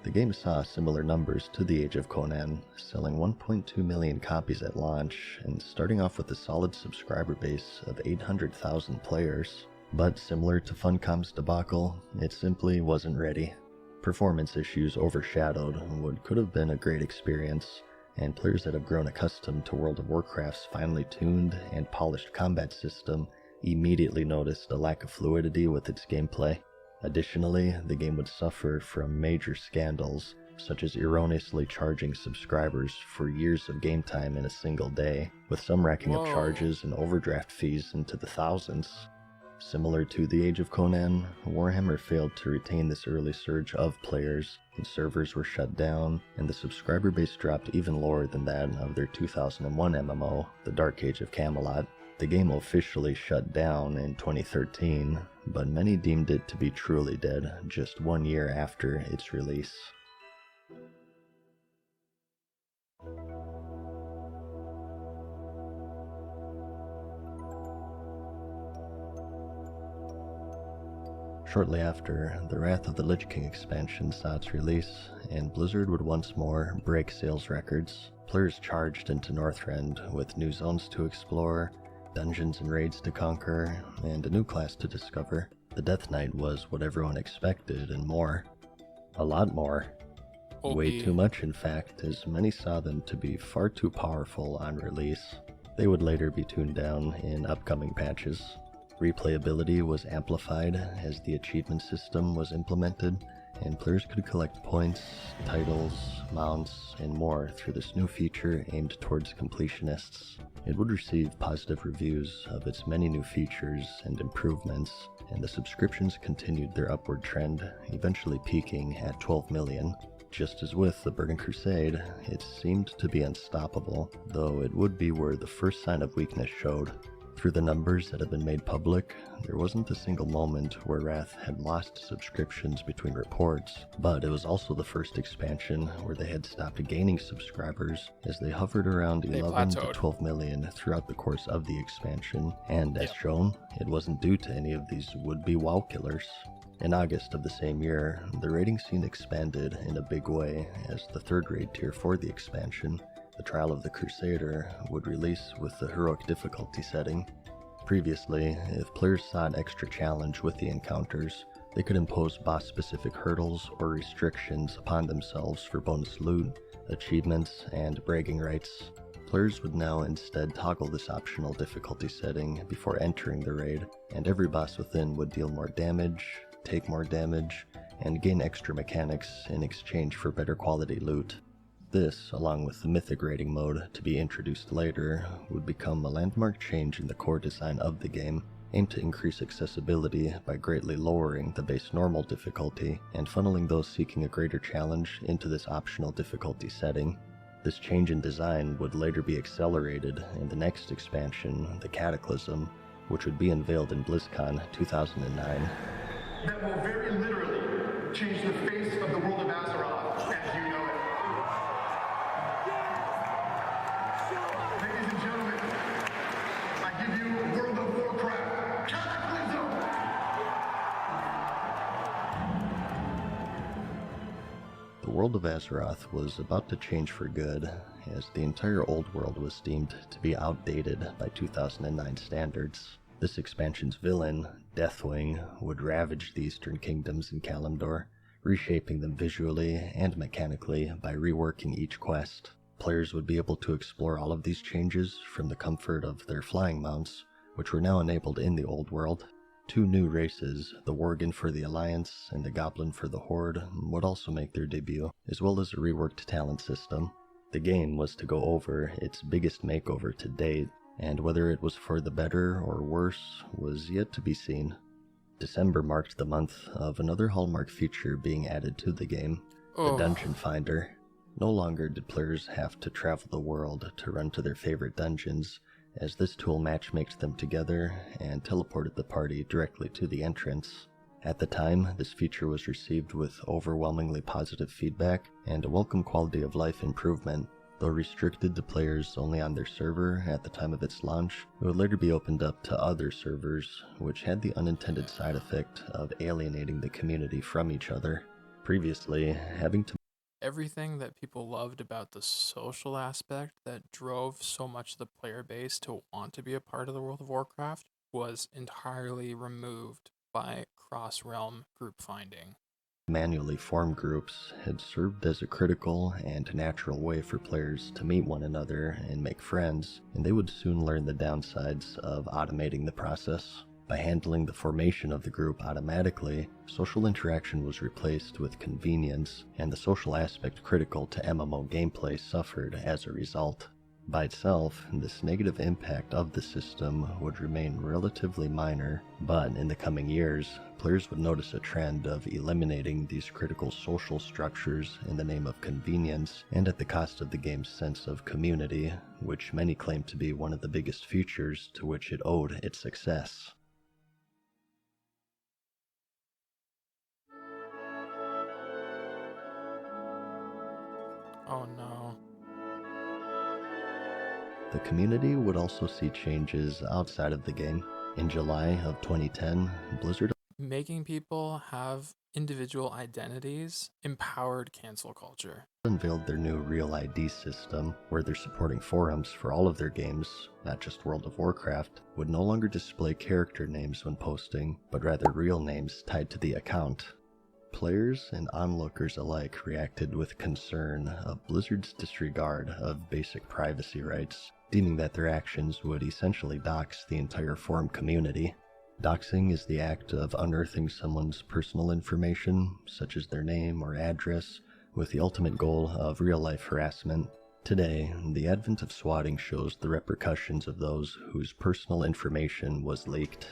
The game saw similar numbers to the Age of Conan, selling 1.2 million copies at launch and starting off with a solid subscriber base of 800,000 players. But similar to Funcom's debacle, it simply wasn't ready. Performance issues overshadowed what could have been a great experience, and players that have grown accustomed to World of Warcraft's finely tuned and polished combat system immediately noticed a lack of fluidity with its gameplay. Additionally, the game would suffer from major scandals, such as erroneously charging subscribers for years of game time in a single day, with some racking up charges and overdraft fees into the thousands. Similar to the Age of Conan, Warhammer failed to retain this early surge of players, and servers were shut down, and the subscriber base dropped even lower than that of their 2001 MMO, The Dark Age of Camelot. The game officially shut down in 2013, but many deemed it to be truly dead just 1 year after its release. Shortly after, the Wrath of the Lich King expansion saw its release, and Blizzard would once more break sales records. Players charged into Northrend with new zones to explore, dungeons and raids to conquer, and a new class to discover. The Death Knight was what everyone expected and more. A lot more. OP. Way too much, in fact, as many saw them to be far too powerful on release. They would later be tuned down in upcoming patches. Replayability was amplified as the achievement system was implemented, and players could collect points, titles, mounts, and more through this new feature aimed towards completionists. It would receive positive reviews of its many new features and improvements, and the subscriptions continued their upward trend, eventually peaking at 12 million. Just as with the Burning Crusade, it seemed to be unstoppable, though it would be where the first sign of weakness showed. Through the numbers that have been made public, there wasn't a single moment where Wrath had lost subscriptions between reports, but it was also the first expansion where they had stopped gaining subscribers, as they hovered around 11 to 12 million throughout the course of the expansion, and as shown, it wasn't due to any of these would-be WoW killers. In August of the same year, the raiding scene expanded in a big way as the third raid tier for the expansion, the Trial of the Crusader, would release with the heroic difficulty setting. Previously, if players saw an extra challenge with the encounters, they could impose boss-specific hurdles or restrictions upon themselves for bonus loot, achievements, and bragging rights. Players would now instead toggle this optional difficulty setting before entering the raid, and every boss within would deal more damage, take more damage, and gain extra mechanics in exchange for better quality loot. This, along with the Mythic raiding mode to be introduced later, would become a landmark change in the core design of the game, aimed to increase accessibility by greatly lowering the base normal difficulty and funneling those seeking a greater challenge into this optional difficulty setting. This change in design would later be accelerated in the next expansion, the Cataclysm, which would be unveiled in BlizzCon 2009. That will very literally change the face of the world of Azeroth as you know it. Ladies and gentlemen, I give you World of Warcraft Cataclysm! The world of Azeroth was about to change for good, as the entire old world was deemed to be outdated by 2009 standards. This expansion's villain, Deathwing, would ravage the Eastern Kingdoms in Kalimdor, reshaping them visually and mechanically by reworking each quest. Players would be able to explore all of these changes from the comfort of their flying mounts, which were now enabled in the old world. Two new races, the Worgen for the Alliance and the Goblin for the Horde, would also make their debut, as well as a reworked talent system. The game was to go over its biggest makeover to date, and whether it was for the better or worse was yet to be seen. December marked the month of another hallmark feature being added to the game, the Dungeon Finder. No longer did players have to travel the world to run to their favorite dungeons, as this tool matchmaked them together and teleported the party directly to the entrance. At the time, this feature was received with overwhelmingly positive feedback and a welcome quality of life improvement. Though restricted to players only on their server at the time of its launch, it would later be opened up to other servers, which had the unintended side effect of alienating the community from each other. Previously, having to Everything that people loved about the social aspect that drove so much of the player base to want to be a part of the World of Warcraft was entirely removed by cross-realm group finding. Manually form groups had served as a critical and natural way for players to meet one another and make friends, and they would soon learn the downsides of automating the process. By handling the formation of the group automatically, social interaction was replaced with convenience, and the social aspect critical to MMO gameplay suffered as a result. By itself, this negative impact of the system would remain relatively minor, but in the coming years, players would notice a trend of eliminating these critical social structures in the name of convenience and at the cost of the game's sense of community, which many claim to be one of the biggest features to which it owed its success. Oh no. The community would also see changes outside of the game. In July of 2010, Blizzard Making people have individual identities empowered cancel culture. Unveiled their new Real ID system, where they're supporting forums for all of their games, not just World of Warcraft, would no longer display character names when posting, but rather real names tied to the account. players and onlookers alike reacted with concern of Blizzard's disregard of basic privacy rights, deeming that their actions would essentially dox the entire forum community. Doxing is the act of unearthing someone's personal information, such as their name or address, with the ultimate goal of real-life harassment. Today, the advent of swatting shows the repercussions of those whose personal information was leaked.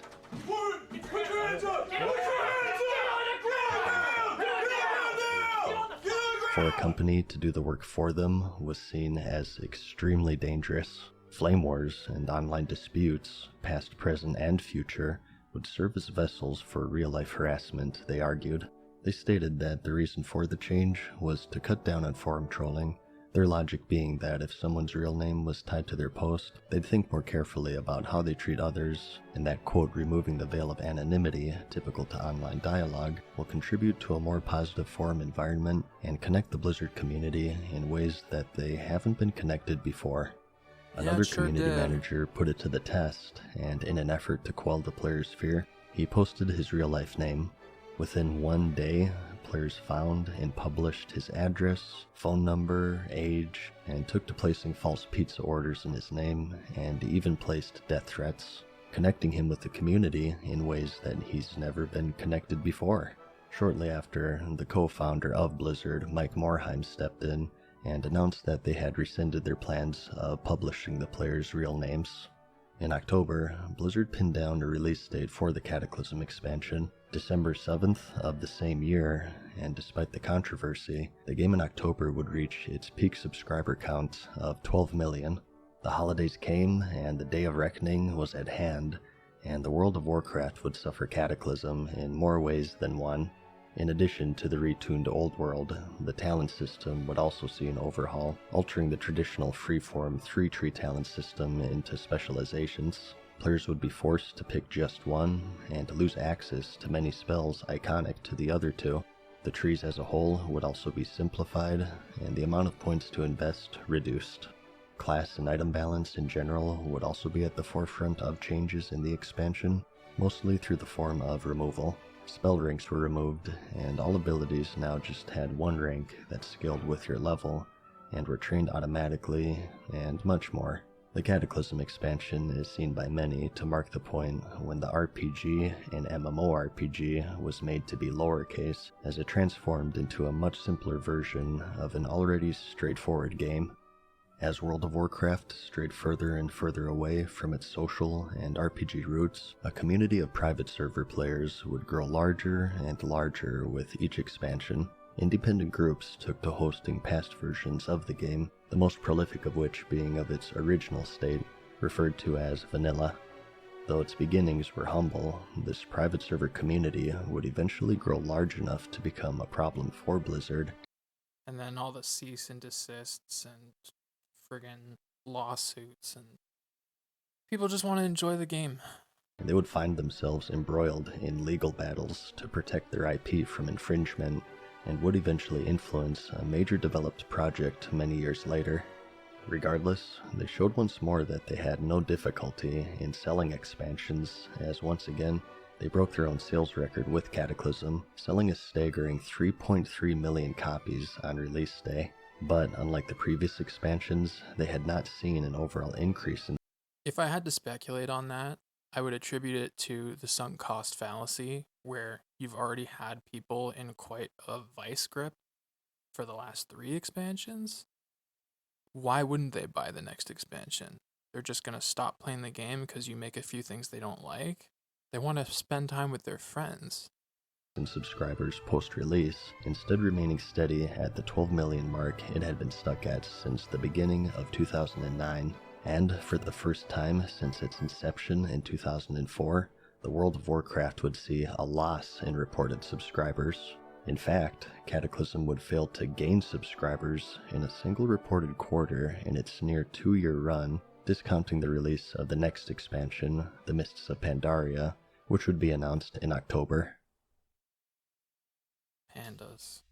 For a company to do the work for them was seen as extremely dangerous. Flame wars and online disputes, past, present, and future, would serve as vessels for real-life harassment, they argued. They stated that the reason for the change was to cut down on forum trolling, their logic being that if someone's real name was tied to their post, they'd think more carefully about how they treat others, and that, quote, removing the veil of anonymity typical to online dialogue will contribute to a more positive forum environment and connect the Blizzard community in ways that they haven't been connected before. Another community manager put it to the test, and in an effort to quell the players' fear, he posted his real-life name. Within 1 day, players found and published his address, phone number, age, and took to placing false pizza orders in his name, and even placed death threats, connecting him with the community in ways that he's never been connected before. Shortly after, the co-founder of Blizzard, Mike Morhaime, stepped in and announced that they had rescinded their plans of publishing the players' real names. In October, Blizzard pinned down a release date for the Cataclysm expansion, December 7th of the same year, and despite the controversy, the game in October would reach its peak subscriber count of 12 million. The holidays came, and the Day of Reckoning was at hand, and the world of Warcraft would suffer Cataclysm in more ways than one. In addition to the retuned Old World, the talent system would also see an overhaul, altering the traditional freeform 3-tree talent system into specializations. Players would be forced to pick just one, and lose access to many spells iconic to the other two. The trees as a whole would also be simplified, and the amount of points to invest reduced. Class and item balance in general would also be at the forefront of changes in the expansion, mostly through the form of removal. Spell ranks were removed, and all abilities now just had one rank that scaled with your level, and were trained automatically, and much more. The Cataclysm expansion is seen by many to mark the point when the RPG and MMORPG was made to be lowercase, as it transformed into a much simpler version of an already straightforward game. As World of Warcraft strayed further and further away from its social and RPG roots, a community of private server players would grow larger and larger with each expansion. Independent groups took to hosting past versions of the game, the most prolific of which being of its original state, referred to as vanilla. Though its beginnings were humble, this private server community would eventually grow large enough to become a problem for Blizzard. And then all the cease and desists and friggin' lawsuits, and people just want to enjoy the game. They would find themselves embroiled in legal battles to protect their IP from infringement, and would eventually influence a major developed project many years later. Regardless, they showed once more that they had no difficulty in selling expansions, as once again, they broke their own sales record with Cataclysm, selling a staggering 3.3 million copies on release day. But unlike the previous expansions, they had not seen an overall increase in... If I had to speculate on that, I would attribute it to the sunk cost fallacy, where you've already had people in quite a vice grip for the last 3 expansions. Why wouldn't they buy the next expansion? They're just going to stop playing the game because you make a few things they don't like? They want to spend time with their friends. Subscribers post-release, instead remaining steady at the 12 million mark it had been stuck at since the beginning of 2009, and for the first time since its inception in 2004, the World of Warcraft would see a loss in reported subscribers. In fact, Cataclysm would fail to gain subscribers in a single reported quarter in its near 2-year run, discounting the release of the next expansion, The Mists of Pandora, which would be announced in October. Pandas.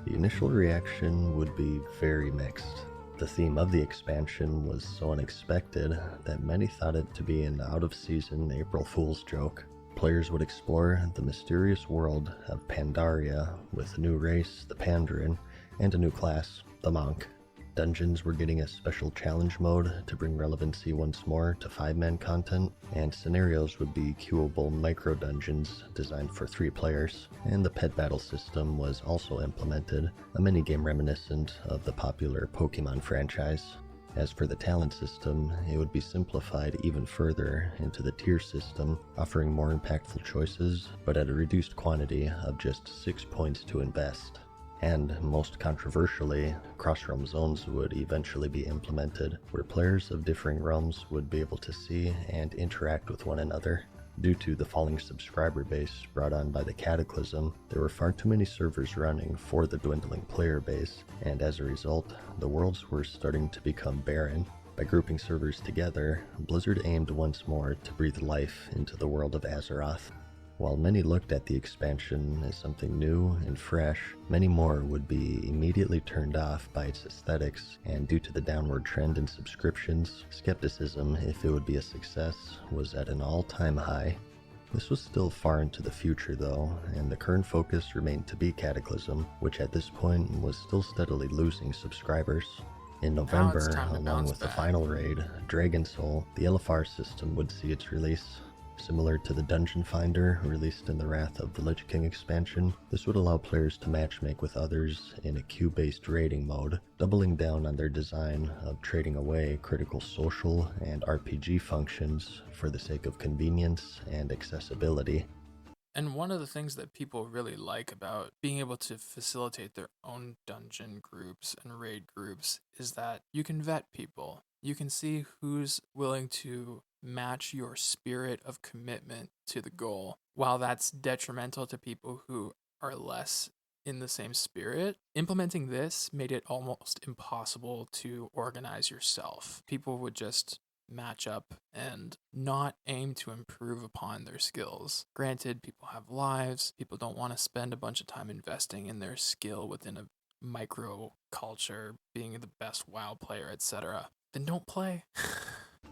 The initial reaction would be very mixed. The theme of the expansion was so unexpected that many thought it to be an out-of-season April Fool's joke. Players would explore the mysterious world of Pandora with a new race, the Pandarin, and a new class, the Monk. Dungeons were getting a special challenge mode to bring relevancy once more to 5-man content, and scenarios would be queuable micro-dungeons designed for 3 players, and the pet battle system was also implemented, a minigame reminiscent of the popular Pokemon franchise. As for the talent system, it would be simplified even further into the tier system, offering more impactful choices, but at a reduced quantity of just 6 points to invest. And, most controversially, cross-realm zones would eventually be implemented, where players of differing realms would be able to see and interact with one another. Due to the falling subscriber base brought on by the Cataclysm, there were far too many servers running for the dwindling player base, and as a result, the worlds were starting to become barren. By grouping servers together, Blizzard aimed once more to breathe life into the world of Azeroth. While many looked at the expansion as something new and fresh, many more would be immediately turned off by its aesthetics, and due to the downward trend in subscriptions, skepticism if it would be a success was at an all-time high. This was still far into the future though, and the current focus remained to be Cataclysm, which at this point was still steadily losing subscribers. In November, along with the final raid, Dragon Soul, the LFR system would see its release. Similar to the Dungeon Finder released in the Wrath of the Lich King expansion, this would allow players to matchmake with others in a queue-based raiding mode, doubling down on their design of trading away critical social and RPG functions for the sake of convenience and accessibility. And one of the things that people really like about being able to facilitate their own dungeon groups and raid groups is that you can vet people. You can see who's willing to match your spirit of commitment to the goal. While that's detrimental to people who are less in the same spirit, implementing this made it almost impossible to organize yourself. People would just match up and not aim to improve upon their skills. Granted, people have lives, people don't want to spend a bunch of time investing in their skill within a micro culture, being the best WoW player, etc. Then don't play.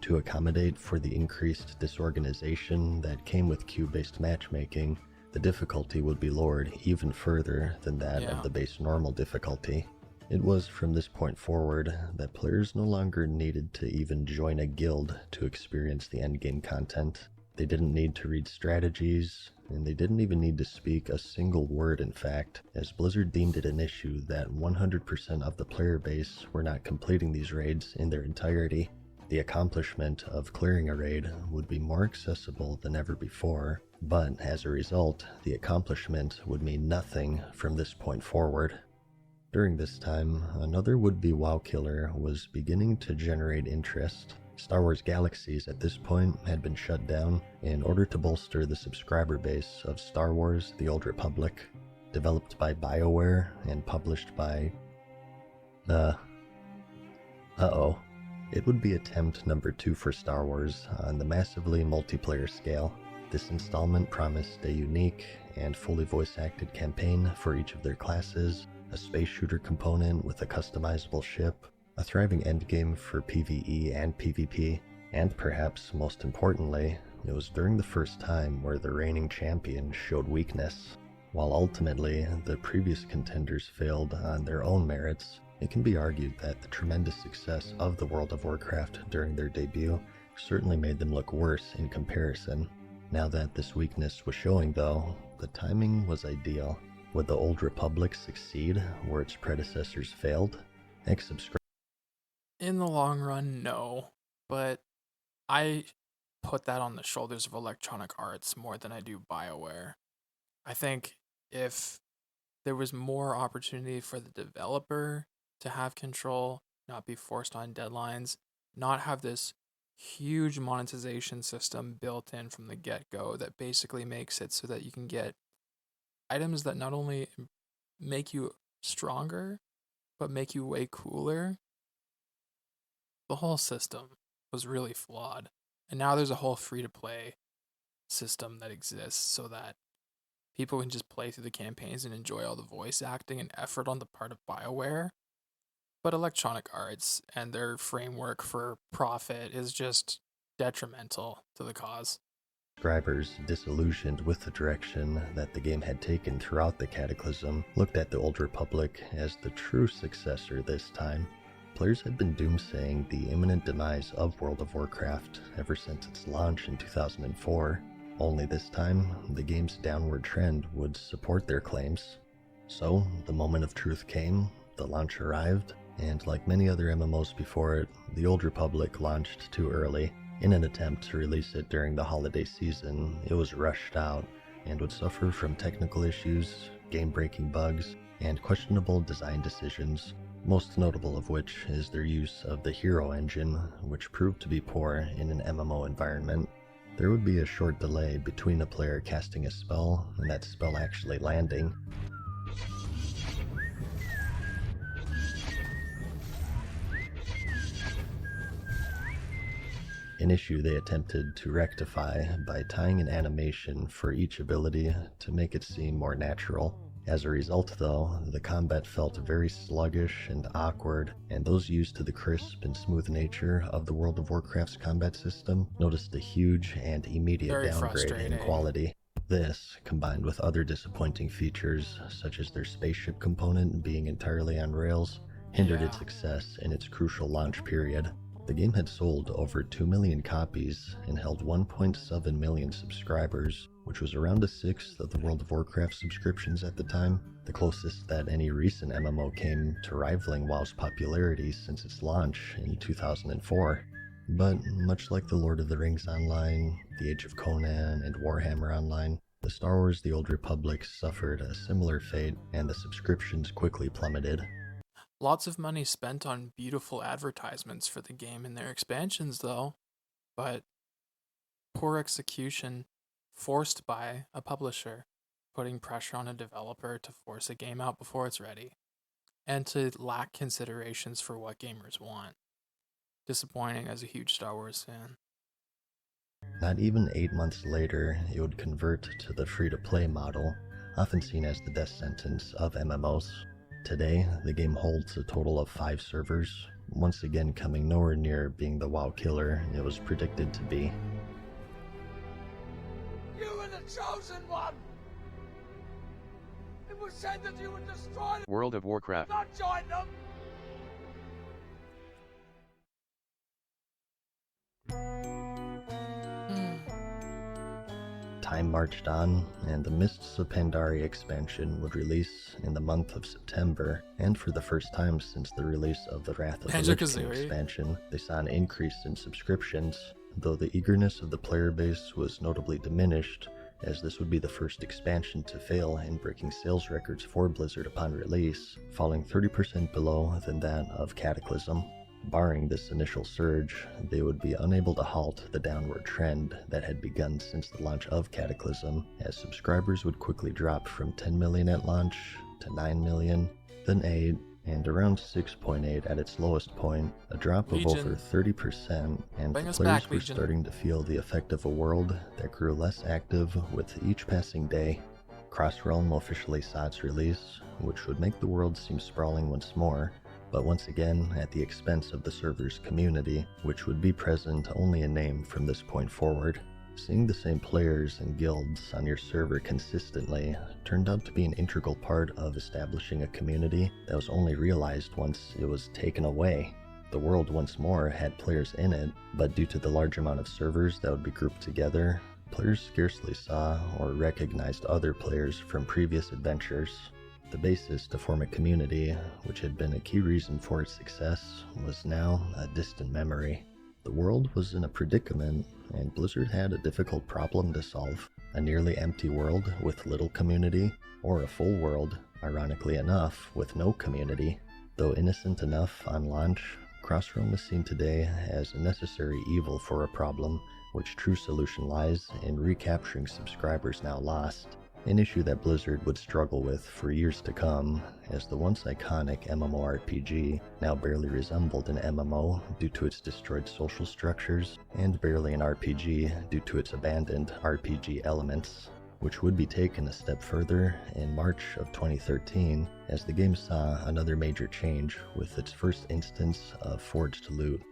To accommodate for the increased disorganization that came with queue-based matchmaking, the difficulty would be lowered even further than that of the base normal difficulty. It was from this point forward that players no longer needed to even join a guild to experience the endgame content. They didn't need to read strategies, and they didn't even need to speak a single word in fact, as Blizzard deemed it an issue that 100% of the player base were not completing these raids in their entirety. The accomplishment of clearing a raid would be more accessible than ever before, but as a result, the accomplishment would mean nothing from this point forward. During this time, another would-be WoW killer was beginning to generate interest. Star Wars Galaxies at this point had been shut down in order to bolster the subscriber base of Star Wars: The Old Republic. Developed by BioWare and published by... It would be attempt number 2 for Star Wars on the massively multiplayer scale. This installment promised a unique and fully voice-acted campaign for each of their classes, a space shooter component with a customizable ship, a thriving endgame for PvE and PvP, and perhaps most importantly, it was during the first time where the reigning champion showed weakness. While ultimately the previous contenders failed on their own merits, it can be argued that the tremendous success of the World of Warcraft during their debut certainly made them look worse in comparison. Now that this weakness was showing though, the timing was ideal. Would the Old Republic succeed where its predecessors failed? In the long run, no. But I put that on the shoulders of Electronic Arts more than I do BioWare. I think if there was more opportunity for the developer to have control, not be forced on deadlines, not have this huge monetization system built in from the get-go that basically makes it so that you can get items that not only make you stronger, but make you way cooler. The whole system was really flawed. And now there's a whole free-to-play system that exists so that people can just play through the campaigns and enjoy all the voice acting and effort on the part of BioWare. But Electronic Arts and their framework for profit is just detrimental to the cause. Subscribers, disillusioned with the direction that the game had taken throughout the Cataclysm, looked at the Old Republic as the true successor this time. Players had been doomsaying the imminent demise of World of Warcraft ever since its launch in 2004, only this time, the game's downward trend would support their claims. So, the moment of truth came, the launch arrived, and like many other MMOs before it, the Old Republic launched too early. In an attempt to release it during the holiday season, it was rushed out and would suffer from technical issues, game-breaking bugs, and questionable design decisions, most notable of which is their use of the hero engine, which proved to be poor in an MMO environment. There would be a short delay between a player casting a spell and that spell actually landing. An issue they attempted to rectify by tying an animation for each ability to make it seem more natural. As a result, though, the combat felt very sluggish and awkward, and those used to the crisp and smooth nature of the World of Warcraft's combat system noticed a huge and immediate downgrade in quality. This, combined with other disappointing features, such as their spaceship component being entirely on rails, hindered its success in its crucial launch period. The game had sold over 2 million copies and held 1.7 million subscribers, which was around a sixth of the World of Warcraft subscriptions at the time, the closest that any recent MMO came to rivaling WoW's popularity since its launch in 2004. But much like the Lord of the Rings Online, the Age of Conan, and Warhammer Online, the Star Wars The Old Republic suffered a similar fate, and the subscriptions quickly plummeted. Lots of money spent on beautiful advertisements for the game and their expansions, though, but poor execution forced by a publisher, putting pressure on a developer to force a game out before it's ready, and to lack considerations for what gamers want. Disappointing as a huge Star Wars fan. Not even 8 months later, it would convert to the free-to-play model, often seen as the death sentence of MMOs. Today, the game holds a total of 5 servers, once again coming nowhere near being the WoW killer it was predicted to be. You were the chosen one! It was said that you would destroy them! World of Warcraft. Not join them! Time marched on, and the Mists of Pandaria expansion would release in the month of September, and for the first time since the release of the Wrath of the Lich King expansion, they saw an increase in subscriptions, though the eagerness of the player base was notably diminished, as this would be the first expansion to fail in breaking sales records for Blizzard upon release, falling 30% below than that of Cataclysm. Barring this initial surge, they would be unable to halt the downward trend that had begun since the launch of Cataclysm, as subscribers would quickly drop from 10 million at launch to 9 million, then 8, and around 6.8 at its lowest point, a drop of over 30%, and players were starting to feel the effect of a world that grew less active with each passing day. Crossrealm officially saw its release, which would make the world seem sprawling once more, but once again at the expense of the server's community, which would be present only in name from this point forward. Seeing the same players and guilds on your server consistently turned out to be an integral part of establishing a community that was only realized once it was taken away. The world once more had players in it, but due to the large amount of servers that would be grouped together, players scarcely saw or recognized other players from previous adventures. The basis to form a community, which had been a key reason for its success, was now a distant memory. The world was in a predicament, and Blizzard had a difficult problem to solve. A nearly empty world with little community, or a full world, ironically enough, with no community. Though innocent enough on launch, Crossrealm is seen today as a necessary evil for a problem, which true solution lies in recapturing subscribers now lost. An issue that Blizzard would struggle with for years to come, as the once iconic MMORPG now barely resembled an MMO due to its destroyed social structures, and barely an RPG due to its abandoned RPG elements. which would be taken a step further in March of 2013 as the game saw another major change with its first instance of forged loot.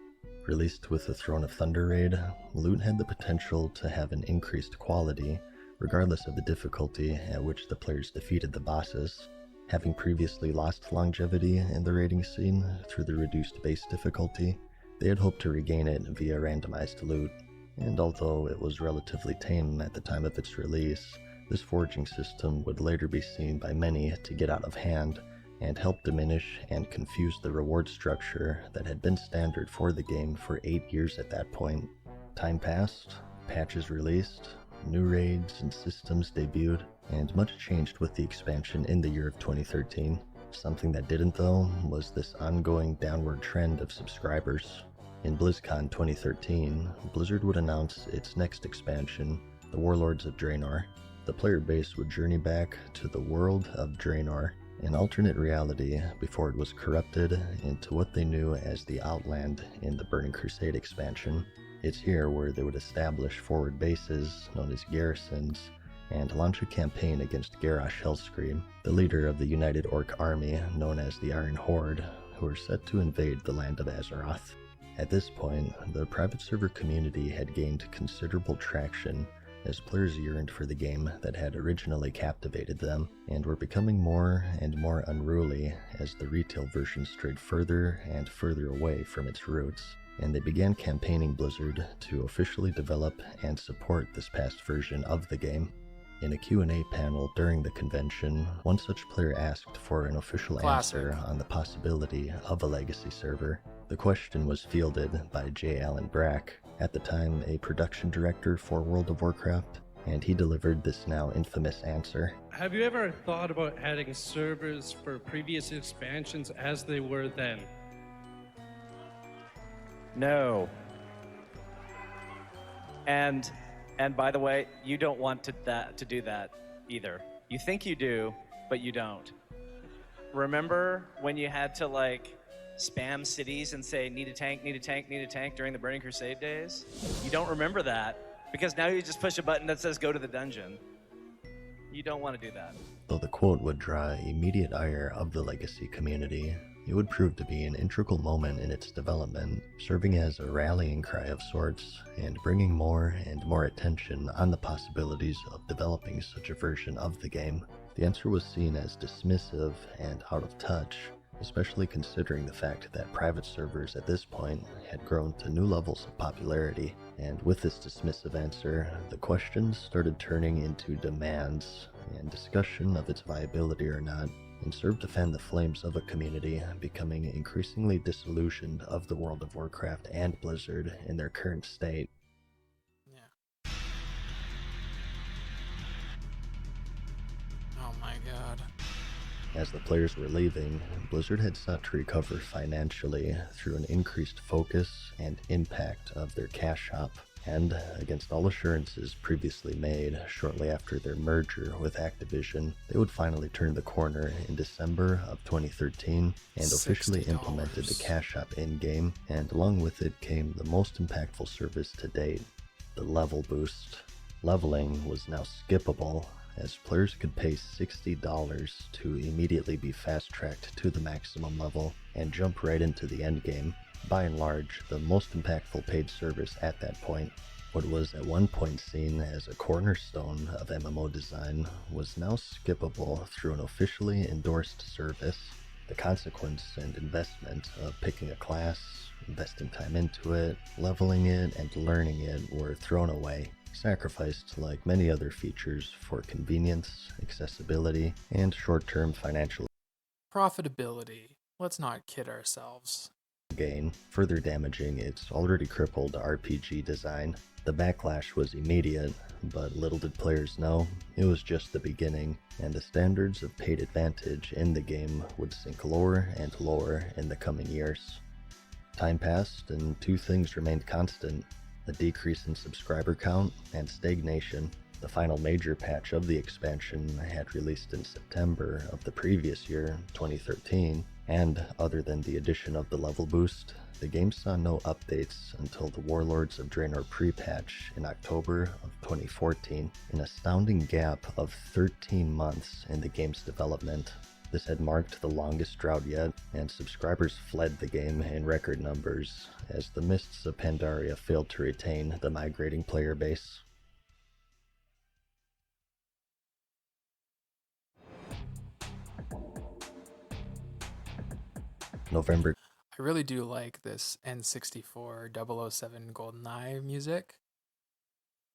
Released with the Throne of Thunder raid, loot had the potential to have an increased quality regardless of the difficulty at which the players defeated the bosses. Having previously lost longevity in the raiding scene through the reduced base difficulty, they had hoped to regain it via randomized loot. And although it was relatively tame at the time of its release, this forging system would later be seen by many to get out of hand and help diminish and confuse the reward structure that had been standard for the game for 8 years at that point. Time passed, patches released, new raids and systems debuted, and much changed with the expansion in the year of 2013. Something that didn't though was this ongoing downward trend of subscribers. In BlizzCon 2013, Blizzard would announce its next expansion, the Warlords of Draenor. The player base would journey back to the world of Draenor, an alternate reality before it was corrupted into what they knew as the Outland in the Burning Crusade expansion. It's here where they would establish forward bases known as garrisons and launch a campaign against Garrosh Hellscream, the leader of the United Orc army known as the Iron Horde, who were set to invade the land of Azeroth. At this point, the private server community had gained considerable traction as players yearned for the game that had originally captivated them, and were becoming more and more unruly as the retail version strayed further and further away from its roots, and they began campaigning Blizzard to officially develop and support this past version of the game. In a Q&A panel during the convention, one such player asked for an official answer on the possibility of a legacy server. The question was fielded by J. Allen Brack, at the time a production director for World of Warcraft, and he delivered this now infamous answer. Have you ever thought about adding servers for previous expansions as they were then? No. And by the way, you don't want to do that either. You think you do, but you don't. Remember when you had to spam cities and say, need a tank, need a tank, need a tank during the Burning Crusade days? You don't remember that because now you just push a button that says go to the dungeon. You don't want to do that. Though the quote would draw immediate ire of the legacy community, it would prove to be an integral moment in its development, serving as a rallying cry of sorts and bringing more and more attention on the possibilities of developing such a version of the game. The answer was seen as dismissive and out of touch, especially considering the fact that private servers at this point had grown to new levels of popularity. And with this dismissive answer, the questions started turning into demands and discussion of its viability or not, and served to fan the flames of a community becoming increasingly disillusioned of the World of Warcraft and Blizzard in their current state. Yeah. Oh my god. As the players were leaving, Blizzard had sought to recover financially through an increased focus and impact of their cash shop, and against all assurances previously made shortly after their merger with Activision, they would finally turn the corner in December of 2013 and officially implemented the cash shop in-game, and along with it came the most impactful service to date, the level boost. Leveling was now skippable, as players could pay $60 to immediately be fast-tracked to the maximum level and jump right into the endgame. By and large, the most impactful paid service at that point. What was at one point seen as a cornerstone of MMO design was now skippable through an officially endorsed service. The consequence and investment of picking a class, investing time into it, leveling it, and learning it were thrown away, sacrificed like many other features for convenience, accessibility, and short-term financial profitability. Let's not kid ourselves. Gain, further damaging its already crippled RPG design. The backlash was immediate, but little did players know, it was just the beginning, and the standards of paid advantage in the game would sink lower and lower in the coming years. Time passed, and two things remained constant: a decrease in subscriber count and stagnation. The final major patch of the expansion had released in September of the previous year, 2013, and other than the addition of the level boost, the game saw no updates until the Warlords of Draenor pre-patch in October of 2014, an astounding gap of 13 months in the game's development. This had marked the longest drought yet, and subscribers fled the game in record numbers, as the Mists of Pandora failed to retain the migrating player base. November. I really do like this N64 007 GoldenEye music.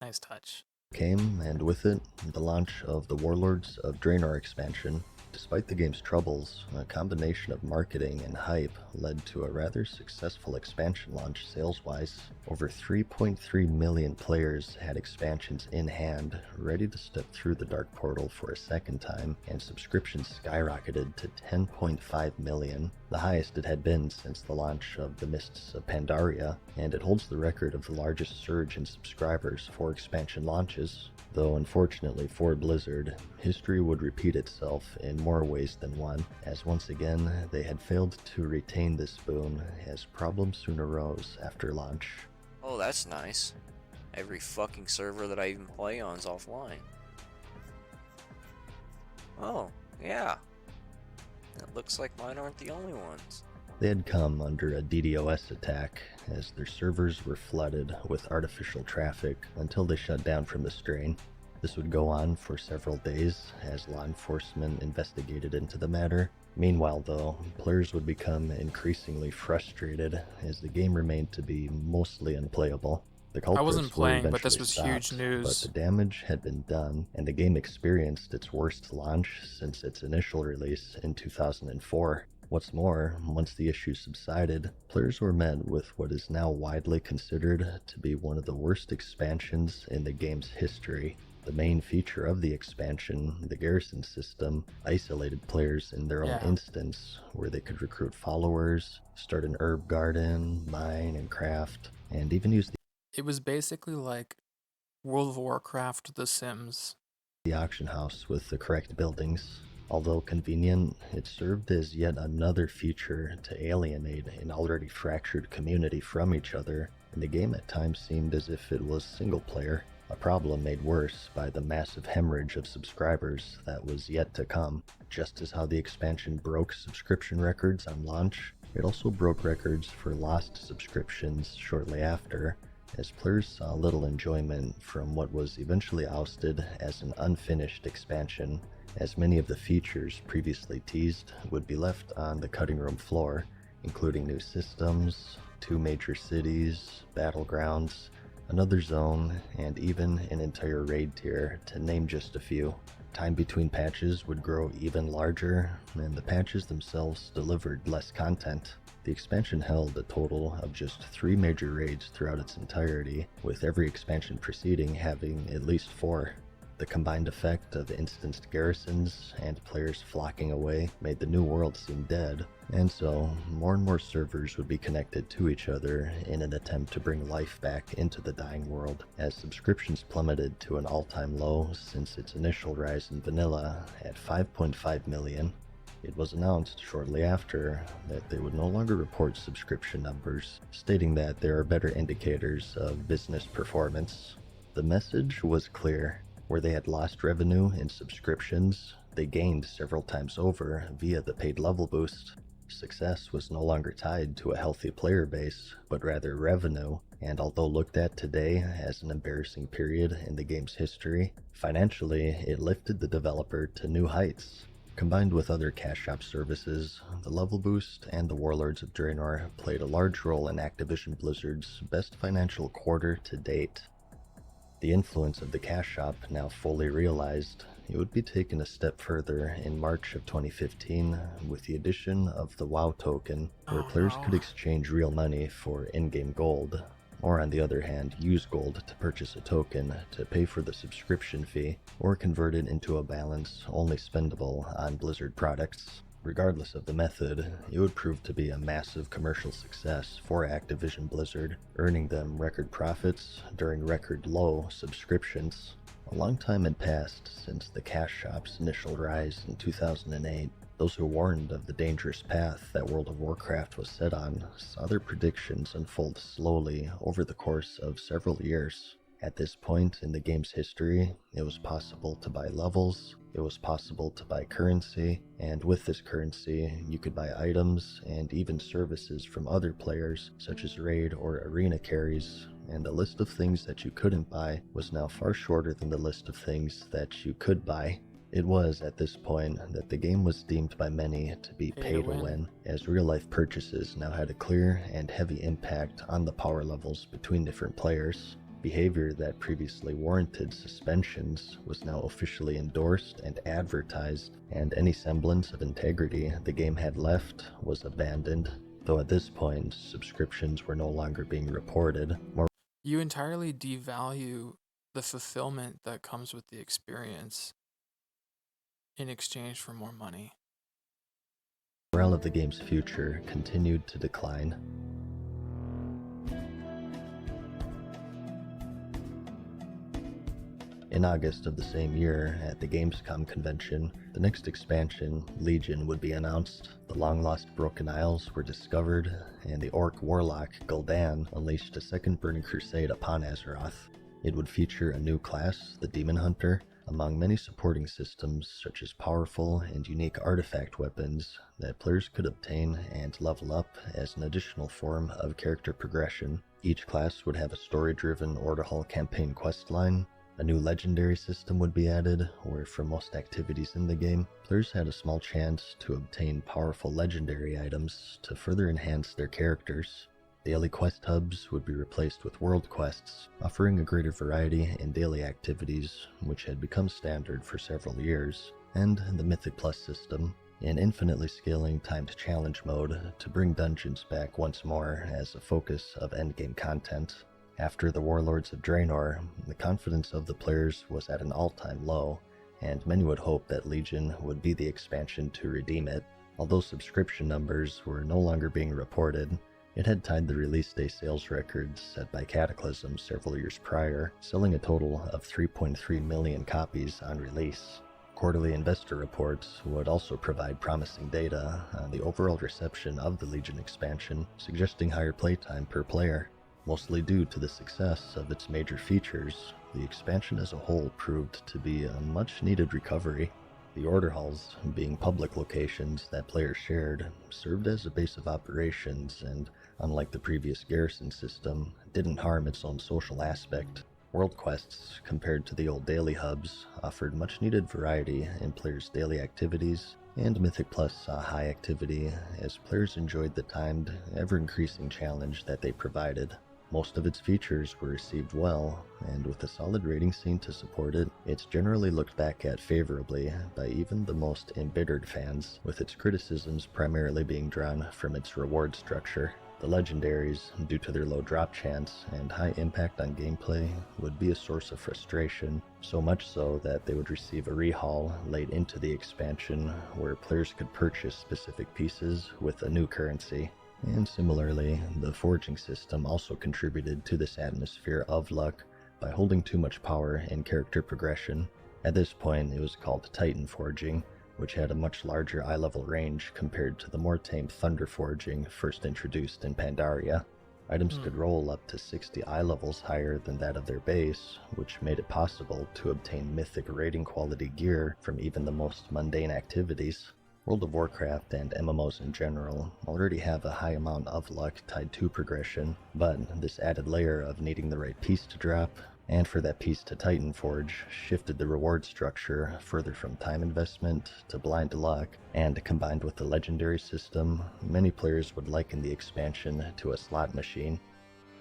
Nice touch. Came, and with it, the launch of the Warlords of Draenor expansion. Despite the game's troubles, a combination of marketing and hype led to a rather successful expansion launch sales-wise. Over 3.3 million players had expansions in hand, ready to step through the Dark Portal for a second time, and subscriptions skyrocketed to 10.5 million, the highest it had been since the launch of the Mists of Pandora, and it holds the record of the largest surge in subscribers for expansion launches. Though unfortunately for Blizzard, history would repeat itself in more ways than one, as once again they had failed to retain this boon as problems soon arose after launch. Oh, that's nice. Every fucking server that I even play on is offline. Oh, yeah. It looks like mine aren't the only ones. They had come under a DDoS attack, as their servers were flooded with artificial traffic until they shut down from the strain. This would go on for several days as law enforcement investigated into the matter. Meanwhile, though, players would become increasingly frustrated as the game remained to be mostly unplayable. The culprits I wasn't playing, but this were was stopped, huge news. But the damage had been done, and the game experienced its worst launch since its initial release in 2004. What's more, once the issue subsided, players were met with what is now widely considered to be one of the worst expansions in the game's history. The main feature of the expansion, the garrison system, isolated players in their own instance, where they could recruit followers, start an herb garden, mine and craft, and even use It was basically like World of Warcraft The Sims. the auction house with the correct buildings. Although convenient, it served as yet another feature to alienate an already fractured community from each other, and the game at times seemed as if it was single player, a problem made worse by the massive hemorrhage of subscribers that was yet to come. Just as how the expansion broke subscription records on launch, it also broke records for lost subscriptions shortly after, as players saw little enjoyment from what was eventually ousted as an unfinished expansion, as many of the features previously teased would be left on the cutting room floor, including new systems, 2 major cities, battlegrounds, another zone, and even an entire raid tier, to name just a few. Time between patches would grow even larger, and the patches themselves delivered less content. The expansion held a total of just 3 major raids throughout its entirety, with every expansion preceding having at least 4. The combined effect of instanced garrisons and players flocking away made the new world seem dead, and so more and more servers would be connected to each other in an attempt to bring life back into the dying world, as subscriptions plummeted to an all-time low since its initial rise in vanilla at 5.5 million. It was announced shortly after that they would no longer report subscription numbers, stating that there are better indicators of business performance. The message was clear. Where they had lost revenue in subscriptions, they gained several times over via the paid level boost. Success was no longer tied to a healthy player base, but rather revenue, and although looked at today as an embarrassing period in the game's history, financially it lifted the developer to new heights. Combined with other cash shop services, the level boost and the Warlords of Draenor played a large role in Activision Blizzard's best financial quarter to date. The influence of the cash shop now fully realized, it would be taken a step further in March of 2015 with the addition of the WoW token, where players could exchange real money for in-game gold, or on the other hand use gold to purchase a token to pay for the subscription fee, or convert it into a balance only spendable on Blizzard products. Regardless of the method, it would prove to be a massive commercial success for Activision Blizzard, earning them record profits during record low subscriptions. A long time had passed since the cash shop's initial rise in 2008, Those who warned of the dangerous path that World of Warcraft was set on saw their predictions unfold slowly over the course of several years. At this point in the game's history, it was possible to buy levels, it was possible to buy currency, and with this currency, you could buy items and even services from other players, such as raid or arena carries, and the list of things that you couldn't buy was now far shorter than the list of things that you could buy. It was at this point that the game was deemed by many to be pay to win, as real-life purchases now had a clear and heavy impact on the power levels between different players. Behavior that previously warranted suspensions was now officially endorsed and advertised, and any semblance of integrity the game had left was abandoned, though at this point subscriptions were no longer being reported. You entirely devalue the fulfillment that comes with the experience in exchange for more money. Morale of the game's future continued to decline. In August of the same year, at the Gamescom convention, the next expansion, Legion, would be announced. The long-lost Broken Isles were discovered, and the Orc Warlock Gul'dan unleashed a second Burning Crusade upon Azeroth. It would feature a new class, the Demon Hunter, among many supporting systems such as powerful and unique artifact weapons that players could obtain and level up as an additional form of character progression. Each class would have a story-driven Order Hall campaign questline. A new legendary system would be added, where for most activities in the game, players had a small chance to obtain powerful legendary items to further enhance their characters. Daily quest hubs would be replaced with world quests, offering a greater variety in daily activities, which had become standard for several years, and the Mythic Plus system, an infinitely scaling timed challenge mode to bring dungeons back once more as a focus of endgame content. After the Warlords of Draenor, the confidence of the players was at an all-time low, and many would hope that Legion would be the expansion to redeem it. Although subscription numbers were no longer being reported, it had tied the release day sales records set by Cataclysm several years prior, selling a total of 3.3 million copies on release. Quarterly investor reports would also provide promising data on the overall reception of the Legion expansion, suggesting higher playtime per player. Mostly due to the success of its major features, the expansion as a whole proved to be a much-needed recovery. The Order Halls, being public locations that players shared, served as a base of operations and, unlike the previous garrison system, didn't harm its own social aspect. World quests, compared to the old daily hubs, offered much-needed variety in players' daily activities, and Mythic Plus saw high activity as players enjoyed the timed, ever-increasing challenge that they provided. Most of its features were received well, and with a solid rating scene to support it, it's generally looked back at favorably by even the most embittered fans, with its criticisms primarily being drawn from its reward structure. The legendaries, due to their low drop chance and high impact on gameplay, would be a source of frustration, so much so that they would receive a rehaul late into the expansion where players could purchase specific pieces with a new currency. And similarly, the forging system also contributed to this atmosphere of luck by holding too much power in character progression. At this point, it was called Titan Forging, which had a much larger eye-level range compared to the more tame Thunder Forging first introduced in Pandora. Items could roll up to 60 eye levels higher than that of their base, which made it possible to obtain mythic rating quality gear from even the most mundane activities. World of Warcraft and MMOs in general already have a high amount of luck tied to progression, but this added layer of needing the right piece to drop, and for that piece to Titan Forge, shifted the reward structure further from time investment to blind luck, and combined with the legendary system, many players would liken the expansion to a slot machine.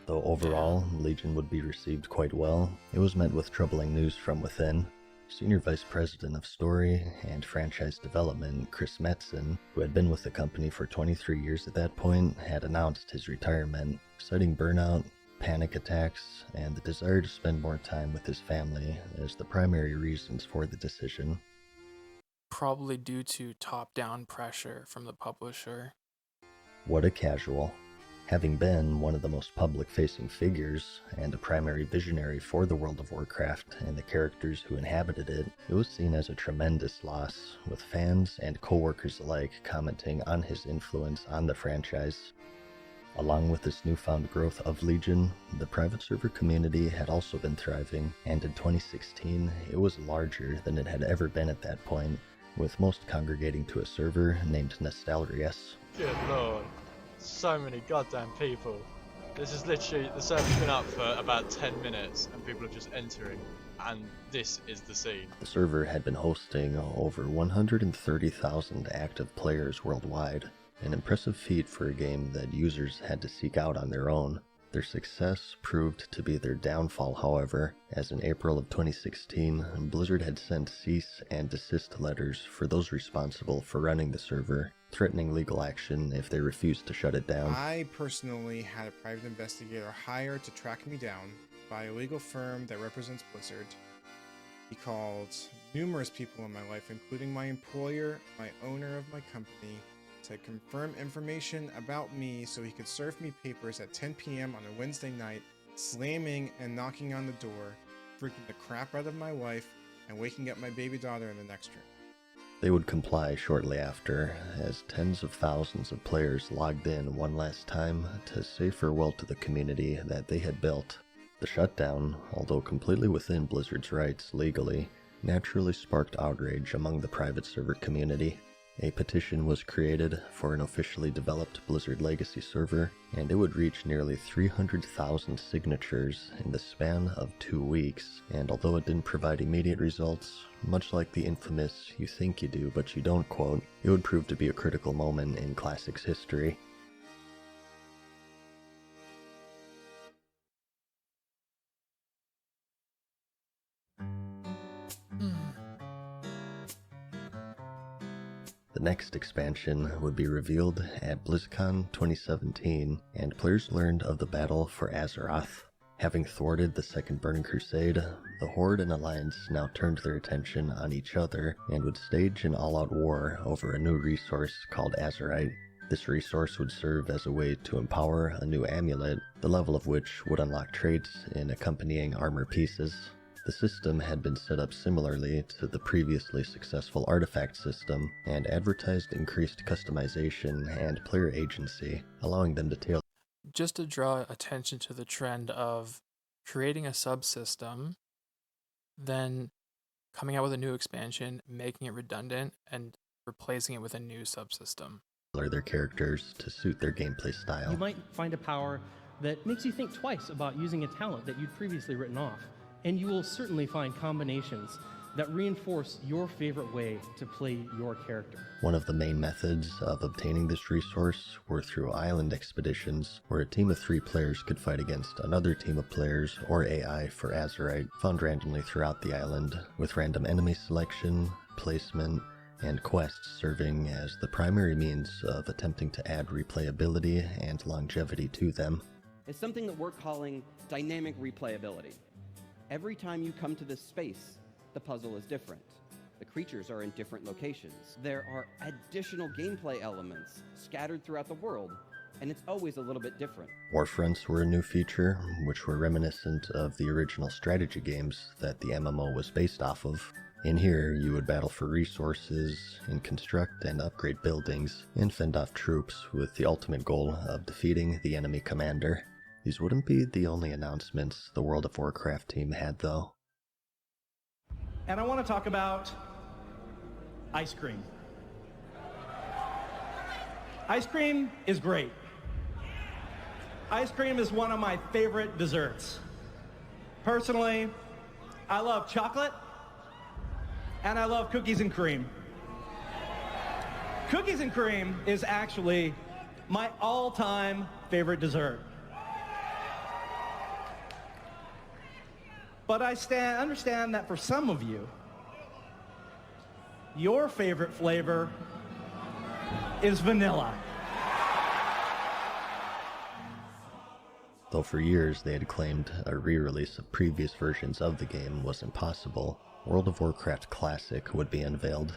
Though overall, Legion would be received quite well, it was met with troubling news from within. Senior Vice President of Story and Franchise Development, Chris Metzen, who had been with the company for 23 years at that point, had announced his retirement, citing burnout, panic attacks, and the desire to spend more time with his family as the primary reasons for the decision. Probably due to top-down pressure from the publisher. What a casual. Having been one of the most public-facing figures and a primary visionary for the World of Warcraft and the characters who inhabited it, it was seen as a tremendous loss, with fans and co-workers alike commenting on his influence on the franchise. Along with this newfound growth of Legion, the private server community had also been thriving, and in 2016, it was larger than it had ever been at that point, with most congregating to a server named Nostalrius. Good lord. So many goddamn people. This is literally, the server's been up for about 10 minutes and people are just entering, and this is the scene. The server had been hosting over 130,000 active players worldwide, an impressive feat for a game that users had to seek out on their own. Their success proved to be their downfall, however, as in April of 2016, Blizzard had sent cease and desist letters for those responsible for running the server, threatening legal action if they refused to shut it down. I personally had a private investigator hired to track me down by a legal firm that represents Blizzard. He called numerous people in my life, including my employer, my owner of my company, to confirm information about me so he could serve me papers at 10 p.m. on a Wednesday night, slamming and knocking on the door, freaking the crap out of my wife, and waking up my baby daughter in the next room. They would comply shortly after, as tens of thousands of players logged in one last time to say farewell to the community that they had built. The shutdown, although completely within Blizzard's rights legally, naturally sparked outrage among the private server community. A petition was created for an officially developed Blizzard Legacy server, and it would reach nearly 300,000 signatures in the span of 2 weeks, and although it didn't provide immediate results, much like the infamous "you think you do but you don't" quote, it would prove to be a critical moment in Classic's history. The next expansion would be revealed at BlizzCon 2017, and players learned of the battle for Azeroth. Having thwarted the Second Burning Crusade, the Horde and Alliance now turned their attention on each other and would stage an all-out war over a new resource called Azerite. This resource would serve as a way to empower a new amulet, the level of which would unlock traits in accompanying armor pieces. The system had been set up similarly to the previously successful artifact system, and advertised increased customization and player agency, allowing them to tailor. Just to draw attention to the trend of creating a subsystem, then coming out with a new expansion, making it redundant, and replacing it with a new subsystem. Their characters to suit their gameplay style. You might find a power that makes you think twice about using a talent that you'd previously written off. And you will certainly find combinations that reinforce your favorite way to play your character. One of the main methods of obtaining this resource were through island expeditions, where a team of 3 players could fight against another team of players or AI for Azerite, found randomly throughout the island, with random enemy selection, placement, and quests serving as the primary means of attempting to add replayability and longevity to them. It's something that we're calling dynamic replayability. Every time you come to this space, the puzzle is different. The creatures are in different locations. There are additional gameplay elements scattered throughout the world, and it's always a little bit different. Warfronts were a new feature, which were reminiscent of the original strategy games that the MMO was based off of. In here, you would battle for resources, and construct and upgrade buildings, and fend off troops with the ultimate goal of defeating the enemy commander. These wouldn't be the only announcements the World of Warcraft team had, though. And I want to talk about ice cream. Ice cream is great. Ice cream is one of my favorite desserts. Personally, I love chocolate, and I love cookies and cream. Cookies and cream is actually my all-time favorite dessert. But I understand that for some of you, your favorite flavor is vanilla. Though for years they had claimed a re-release of previous versions of the game was impossible, World of Warcraft Classic would be unveiled.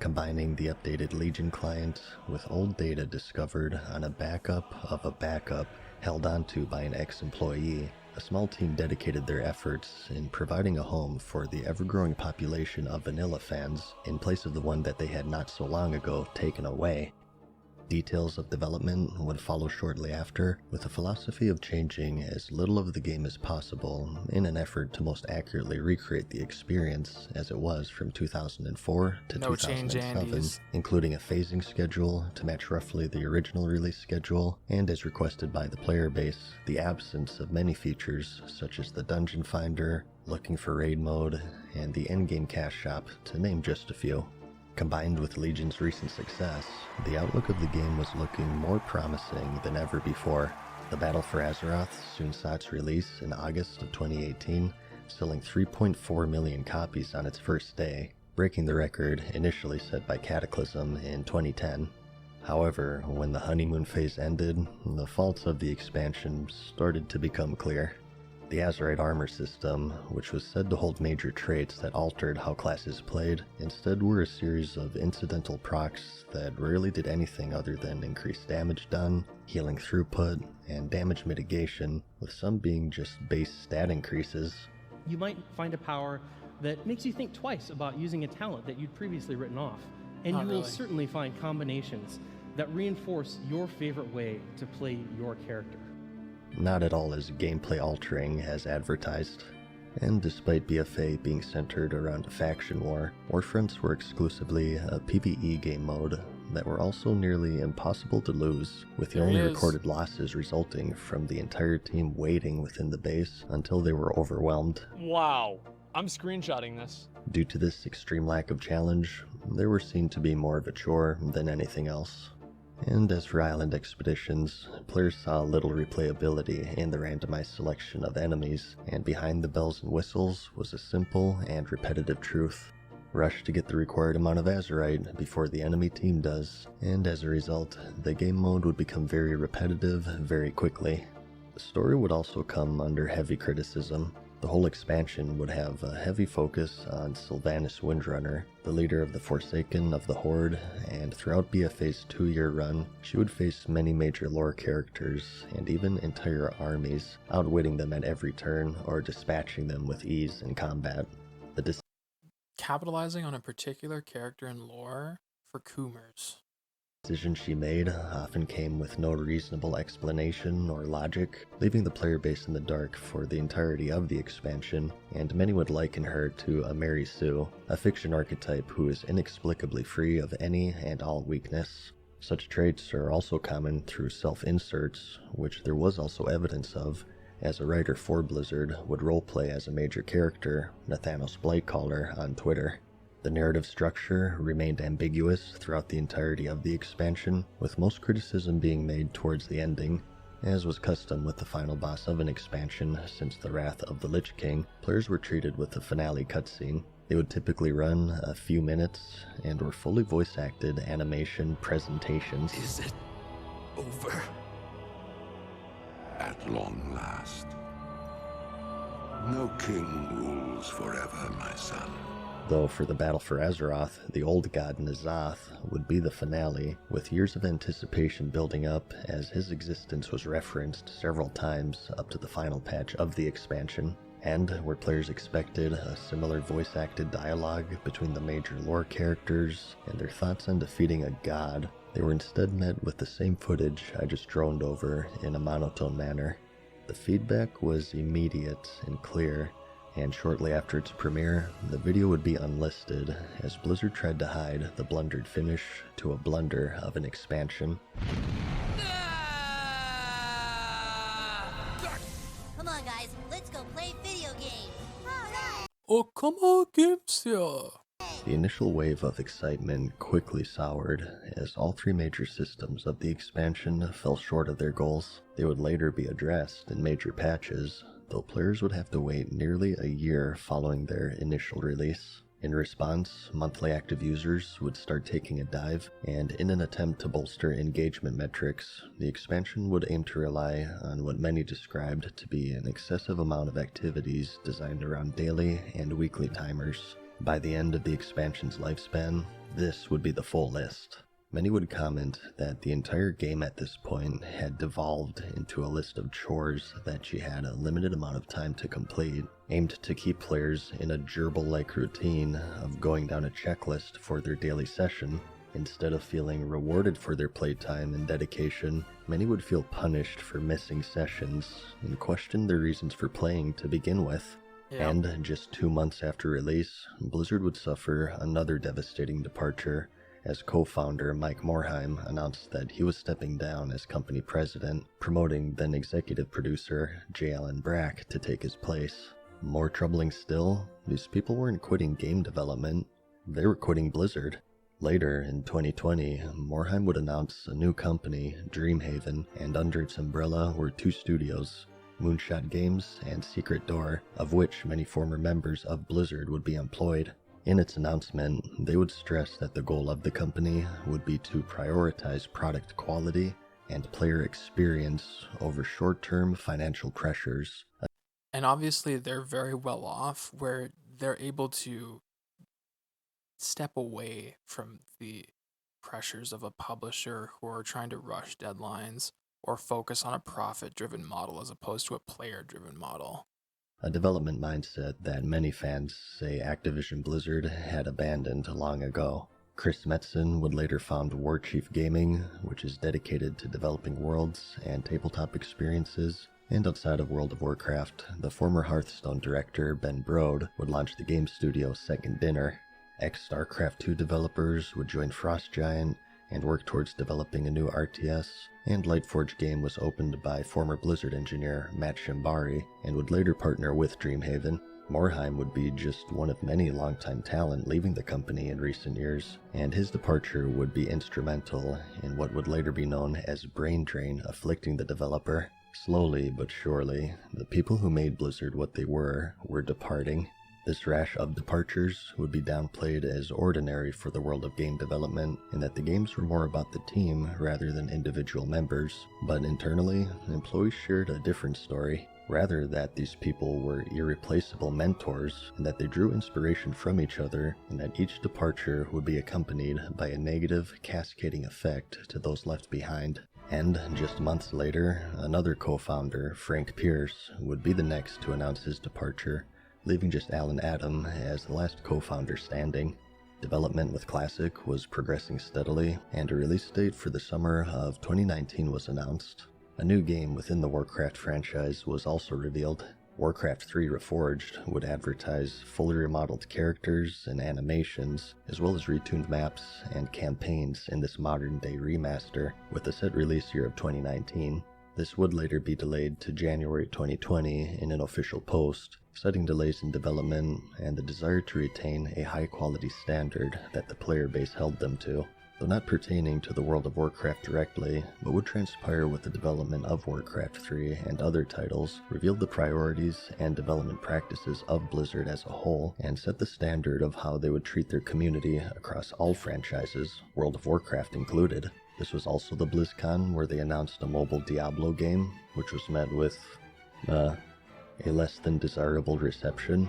combining the updated Legion client with old data discovered on a backup of a backup held onto by an ex-employee. A small team dedicated their efforts in providing a home for the ever-growing population of vanilla fans in place of the one that they had not so long ago taken away. Details of development would follow shortly after, with a philosophy of changing as little of the game as possible in an effort to most accurately recreate the experience as it was from 2004 to No change, 2007, Andes. including a phasing schedule to match roughly the original release schedule, and as requested by the player base, the absence of many features such as the dungeon finder, looking for raid mode, and the endgame cash shop, to name just a few. Combined with Legion's recent success, the outlook of the game was looking more promising than ever before. The Battle for Azeroth soon saw its release in August of 2018, selling 3.4 million copies on its first day, breaking the record initially set by Cataclysm in 2010. However, when the honeymoon phase ended, the faults of the expansion started to become clear. The Azerite armor system, which was said to hold major traits that altered how classes played, instead were a series of incidental procs that rarely did anything other than increase damage done, healing throughput, and damage mitigation, with some being just base stat increases. You might find a power that makes you think twice about using a talent that you'd previously written off, and you will certainly find combinations that reinforce your favorite way to play your character. Not at all as gameplay altering as advertised. And despite BFA being centered around a faction war, Warfronts were exclusively a PvE game mode that were also nearly impossible to lose, with the only recorded losses resulting from the entire team waiting within the base until they were overwhelmed. Wow, I'm screenshotting this. Due to this extreme lack of challenge, they were seen to be more of a chore than anything else. And as for island expeditions, players saw little replayability in the randomized selection of enemies, and behind the bells and whistles was a simple and repetitive truth. Rush to get the required amount of Azerite before the enemy team does, and as a result, the game mode would become very repetitive very quickly. The story would also come under heavy criticism. The whole expansion would have a heavy focus on Sylvanas Windrunner, the leader of the Forsaken of the Horde, and throughout BFA's 2-year run, she would face many major lore characters and even entire armies, outwitting them at every turn or dispatching them with ease in combat. Capitalizing on a particular character in lore for Coomers. Decisions she made often came with no reasonable explanation or logic, leaving the player base in the dark for the entirety of the expansion, and many would liken her to a Mary Sue, a fiction archetype who is inexplicably free of any and all weakness. Such traits are also common through self-inserts, which there was also evidence of, as a writer for Blizzard would roleplay as a major character, Nathanos Blightcaller, on Twitter. The narrative structure remained ambiguous throughout the entirety of the expansion, with most criticism being made towards the ending. As was custom with the final boss of an expansion since the Wrath of the Lich King, players were treated with a finale cutscene. They would typically run a few minutes and were fully voice-acted animation presentations. Is it over? At long last. No king rules forever, my son. Though for the Battle for Azeroth, the old god N'Zoth would be the finale, with years of anticipation building up as his existence was referenced several times up to the final patch of the expansion. And where players expected a similar voice-acted dialogue between the major lore characters and their thoughts on defeating a god, they were instead met with the same footage I just droned over in a monotone manner. The feedback was immediate and clear, and shortly after its premiere, the video would be unlisted as Blizzard tried to hide the blundered finish to a blunder of an expansion. Come on guys, let's go play video games. Oh, come on, games here. The initial wave of excitement quickly soured as all 3 major systems of the expansion fell short of their goals. They would later be addressed in major patches, though players would have to wait nearly a year following their initial release. In response, monthly active users would start taking a dive, and in an attempt to bolster engagement metrics, the expansion would aim to rely on what many described to be an excessive amount of activities designed around daily and weekly timers. By the end of the expansion's lifespan, This would be the full list. Many would comment that the entire game at this point had devolved into a list of chores that she had a limited amount of time to complete, aimed to keep players in a gerbil-like routine of going down a checklist for their daily session. Instead of feeling rewarded for their playtime and dedication, many would feel punished for missing sessions and question their reasons for playing to begin with. Yeah. And just 2 months after release, Blizzard would suffer another devastating departure, as co-founder Mike Morhaime announced that he was stepping down as company president, promoting then executive producer J. Allen Brack to take his place. More troubling still, these people weren't quitting game development, they were quitting Blizzard. Later, in 2020, Morhaime would announce a new company, Dreamhaven, and under its umbrella were 2 studios, Moonshot Games and Secret Door, of which many former members of Blizzard would be employed. In its announcement, they would stress that the goal of the company would be to prioritize product quality and player experience over short-term financial pressures. And obviously they're very well off where they're able to step away from the pressures of a publisher who are trying to rush deadlines or focus on a profit-driven model as opposed to a player-driven model. A development mindset that many fans say Activision Blizzard had abandoned long ago. Chris Metzen would later found Warchief Gaming, which is dedicated to developing worlds and tabletop experiences. And outside of World of Warcraft, the former Hearthstone director Ben Brode would launch the game studio Second Dinner. Ex-StarCraft II developers would join Frost Giant and work towards developing a new RTS, and Lightforge game was opened by former Blizzard engineer Matt Shimbari and would later partner with Dreamhaven. Morhaime would be just one of many longtime talent leaving the company in recent years, and his departure would be instrumental in what would later be known as brain drain afflicting the developer. Slowly but surely, the people who made Blizzard what they were departing. This rash of departures would be downplayed as ordinary for the world of game development, in that the games were more about the team rather than individual members. But internally, employees shared a different story. Rather that these people were irreplaceable mentors, and that they drew inspiration from each other, and that each departure would be accompanied by a negative, cascading effect to those left behind. And just months later, another co-founder, Frank Pierce, would be the next to announce his departure, leaving just Alan Adam as the last co-founder standing. Development with Classic was progressing steadily, and a release date for the summer of 2019 was announced. A new game within the Warcraft franchise was also revealed. Warcraft 3 Reforged would advertise fully remodeled characters and animations, as well as retuned maps and campaigns in this modern-day remaster, with a set release year of 2019. This would later be delayed to January 2020 in an official post, citing delays in development and the desire to retain a high-quality standard that the player base held them to. Though not pertaining to the World of Warcraft directly, what would transpire with the development of Warcraft 3 and other titles revealed the priorities and development practices of Blizzard as a whole, and set the standard of how they would treat their community across all franchises, World of Warcraft included. This was also the BlizzCon where they announced a mobile Diablo game, which was met with, a less than desirable reception.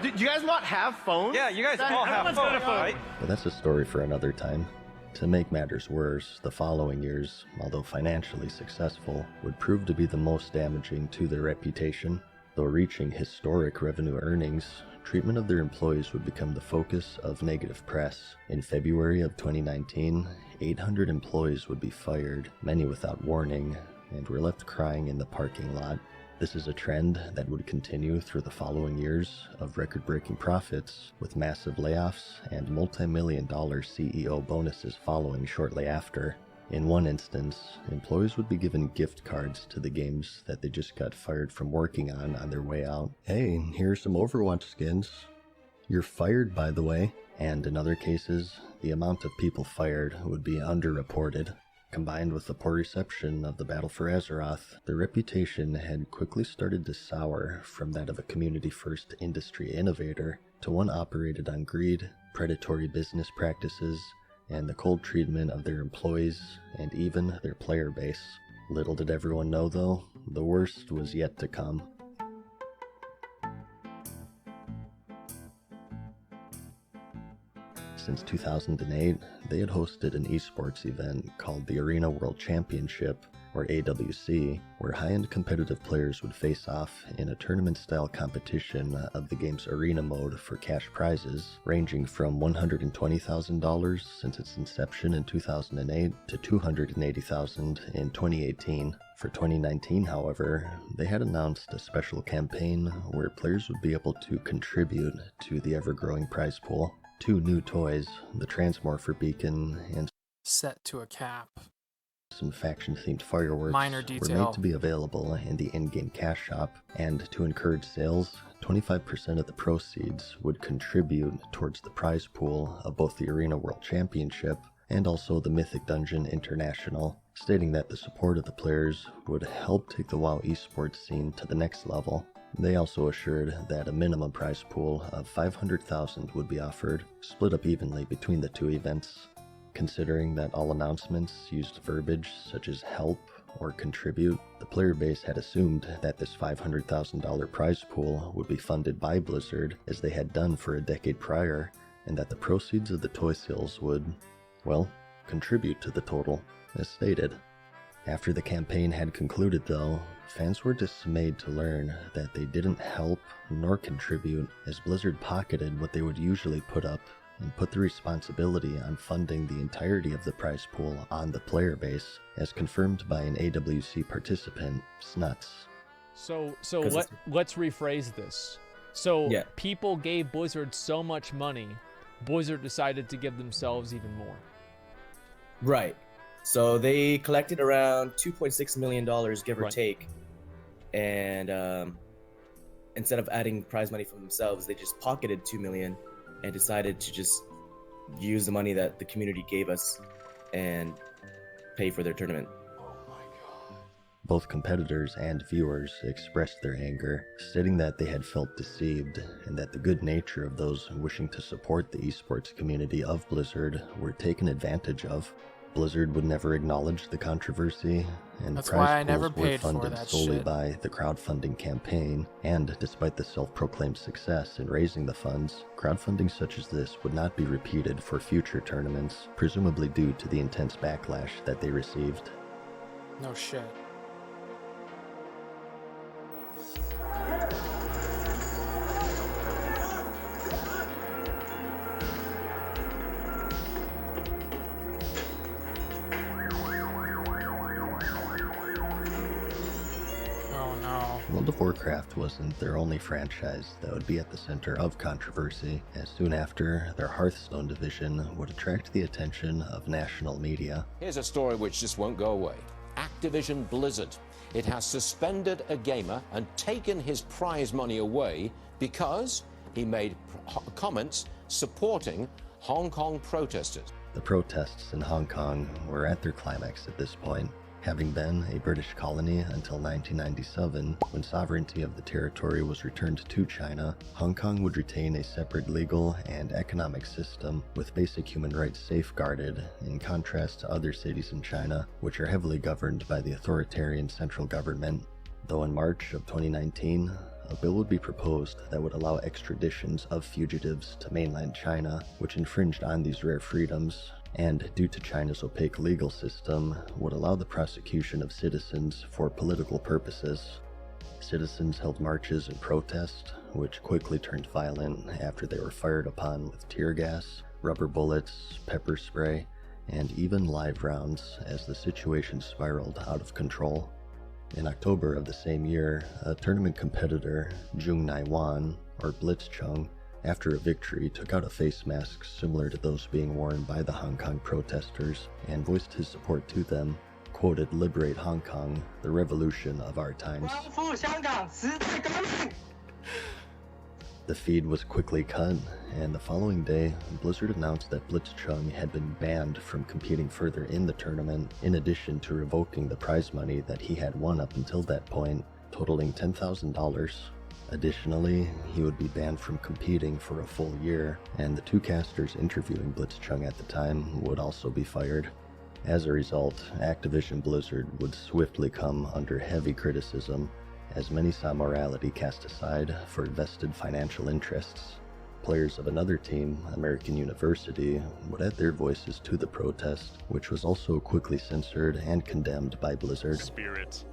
Do you guys not have phones? Yeah, you guys all have phones, right? But that's a story for another time. To make matters worse, the following years, although financially successful, would prove to be the most damaging to their reputation. Though reaching historic revenue earnings, treatment of their employees would become the focus of negative press. In February of 2019, 800 employees would be fired, many without warning, and were left crying in the parking lot. This is a trend that would continue through the following years of record-breaking profits, with massive layoffs and multi-million-dollar CEO bonuses following shortly after. In one instance, employees would be given gift cards to the games that they just got fired from working on their way out. Hey, here's some Overwatch skins. You're fired, by the way. And in other cases, the amount of people fired would be underreported. Combined with the poor reception of the Battle for Azeroth, their reputation had quickly started to sour from that of a community-first industry innovator to one operated on greed, predatory business practices, and the cold treatment of their employees and even their player base. Little did everyone know, though, the worst was yet to come. Since 2008, they had hosted an esports event called the Arena World Championship, or AWC, where high-end competitive players would face off in a tournament-style competition of the game's arena mode for cash prizes, ranging from $120,000 since its inception in 2008 to $280,000 in 2018. For 2019, however, they had announced a special campaign where players would be able to contribute to the ever-growing prize pool. 2 new toys, the Transmorpher Beacon and Set to a cap. some faction-themed fireworks Minor were detail. made to be available in the in-game cash shop, and to encourage sales, 25% of the proceeds would contribute towards the prize pool of both the Arena World Championship and also the Mythic Dungeon International, stating that the support of the players would help take the WoW esports scene to the next level. They also assured that a minimum prize pool of $500,000 would be offered, split up evenly between the 2 events. Considering that all announcements used verbiage such as help or contribute, the player base had assumed that this $500,000 prize pool would be funded by Blizzard as they had done for a decade prior, and that the proceeds of the toy sales would, well, contribute to the total, as stated. After the campaign had concluded though, fans were dismayed to learn that they didn't help nor contribute, as Blizzard pocketed what they would usually put up and put the responsibility on funding the entirety of the prize pool on the player base, as confirmed by an AWC participant, Snuts. So let's rephrase this. So people gave Blizzard so much money, Blizzard decided to give themselves even more. Right. So they collected around $2.6 million, give or take. And instead of adding prize money for themselves, they just pocketed $2 million and decided to just use the money that the community gave us and pay for their tournament. Both competitors and viewers expressed their anger, stating that they had felt deceived and that the good nature of those wishing to support the esports community of Blizzard were taken advantage of. Blizzard would never acknowledge the controversy, and That's prize why I pools never were paid for funded that solely shit. by the crowdfunding campaign, and despite the self-proclaimed success in raising the funds, crowdfunding such as this would not be repeated for future tournaments, presumably due to the intense backlash that they received. No shit. World of Warcraft wasn't their only franchise that would be at the center of controversy, as soon after their Hearthstone division would attract the attention of national media. Here's a story which just won't go away. Activision Blizzard. It has suspended a gamer and taken his prize money away because he made comments supporting Hong Kong protesters. The protests in Hong Kong were at their climax at this point. Having been a British colony until 1997, when sovereignty of the territory was returned to China, Hong Kong would retain a separate legal and economic system with basic human rights safeguarded, in contrast to other cities in China, which are heavily governed by the authoritarian central government. Though in March of 2019, a bill would be proposed that would allow extraditions of fugitives to mainland China, which infringed on these rare freedoms, and due to China's opaque legal system, would allow the prosecution of citizens for political purposes. Citizens held marches and protest, which quickly turned violent after they were fired upon with tear gas, rubber bullets, pepper spray, and even live rounds as the situation spiraled out of control. In October of the same year, a tournament competitor, Jung Nai-wan, or Blitzchung, after a victory took out a face mask similar to those being worn by the Hong Kong protesters and voiced his support to them, quoted "Liberate Hong Kong, the revolution of our times." The feed was quickly cut, and the following day, Blizzard announced that Blitzchung had been banned from competing further in the tournament, in addition to revoking the prize money that he had won up until that point, totaling $10,000. Additionally, he would be banned from competing for a full year, and the 2 casters interviewing Blitzchung at the time would also be fired. As a result, Activision Blizzard would swiftly come under heavy criticism, as many saw morality cast aside for vested financial interests. Players of another team, American University, would add their voices to the protest, which was also quickly censored and condemned by Blizzard. Spirit.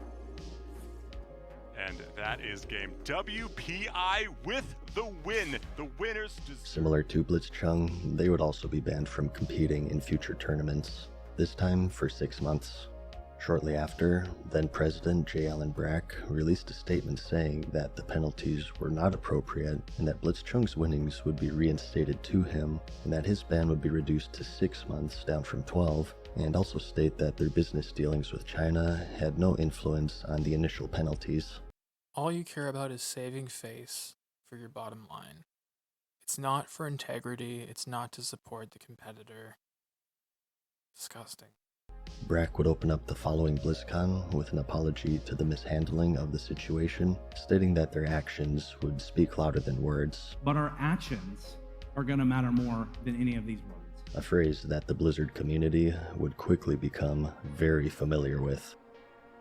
And that is game WPI with the win. The winners Similar to Blitzchung, they would also be banned from competing in future tournaments, this time for 6 months. Shortly after, then-President J. Allen Brack released a statement saying that the penalties were not appropriate and that Blitzchung's winnings would be reinstated to him and that his ban would be reduced to 6 months, down from 12, and also state that their business dealings with China had no influence on the initial penalties. All you care about is saving face for your bottom line. It's not for integrity, it's not to support the competitor. Disgusting. Brack would open up the following BlizzCon with an apology to the mishandling of the situation, stating that their actions would speak louder than words. But our actions are going to matter more than any of these words. A phrase that the Blizzard community would quickly become very familiar with.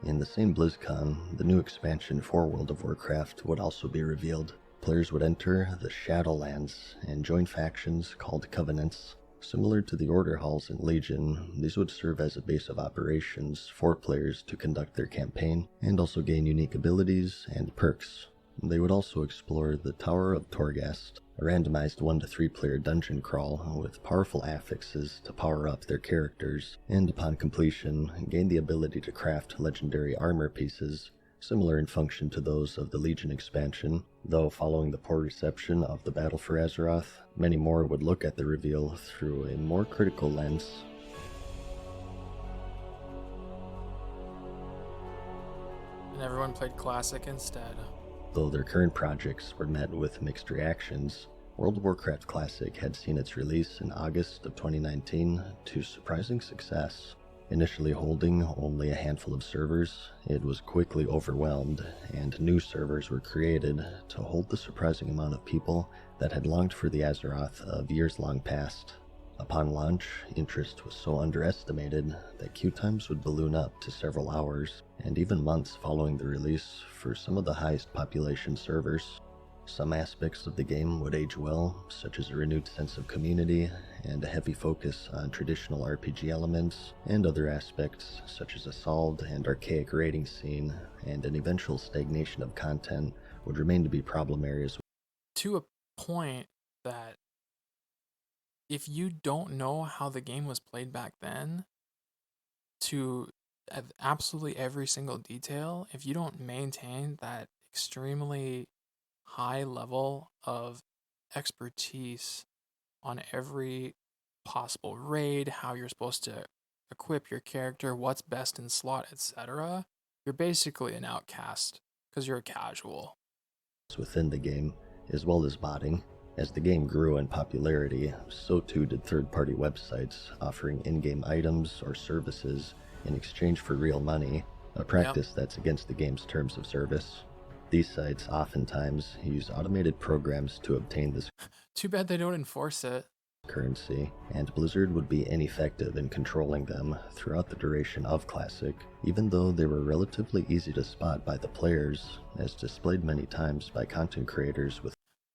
In the same BlizzCon, the new expansion for World of Warcraft would also be revealed. Players would enter the Shadowlands and join factions called Covenants. Similar to the Order Halls in Legion, these would serve as a base of operations for players to conduct their campaign and also gain unique abilities and perks. They would also explore the Tower of Torghast, a randomized 1 to 3 player dungeon crawl with powerful affixes to power up their characters, and upon completion, gain the ability to craft legendary armor pieces, similar in function to those of the Legion expansion, though following the poor reception of the Battle for Azeroth, many more would look at the reveal through a more critical lens. And everyone played Classic instead. Though their current projects were met with mixed reactions, World of Warcraft Classic had seen its release in August of 2019 to surprising success. Initially holding only a handful of servers, it was quickly overwhelmed, and new servers were created to hold the surprising amount of people that had longed for the Azeroth of years long past. Upon launch, interest was so underestimated that queue times would balloon up to several hours, and even months following the release for some of the highest population servers. Some aspects of the game would age well, such as a renewed sense of community and a heavy focus on traditional RPG elements, and other aspects such as a solid and archaic raiding scene and an eventual stagnation of content would remain to be problem areas. To a point that if you don't know how the game was played back then, to absolutely every single detail, if you don't maintain that extremely high level of expertise on every possible raid, how you're supposed to equip your character, what's best in slot, etc., you're basically an outcast because you're a casual. Within the game, as well as botting. As the game grew in popularity, so too did third-party websites offering in-game items or services in exchange for real money, a practice that's against the game's terms of service. These sites oftentimes use automated programs to obtain this Too bad they don't enforce it. currency, and Blizzard would be ineffective in controlling them throughout the duration of Classic, even though they were relatively easy to spot by the players, as displayed many times by content creators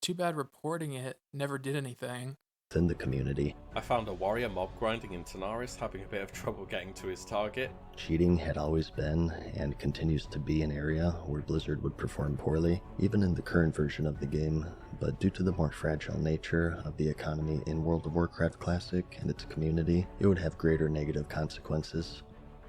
Too bad reporting it never did anything. within the community. I found a warrior mob grinding in Tanaris having a bit of trouble getting to his target. Cheating had always been, and continues to be, an area where Blizzard would perform poorly, even in the current version of the game, but due to the more fragile nature of the economy in World of Warcraft Classic and its community, it would have greater negative consequences.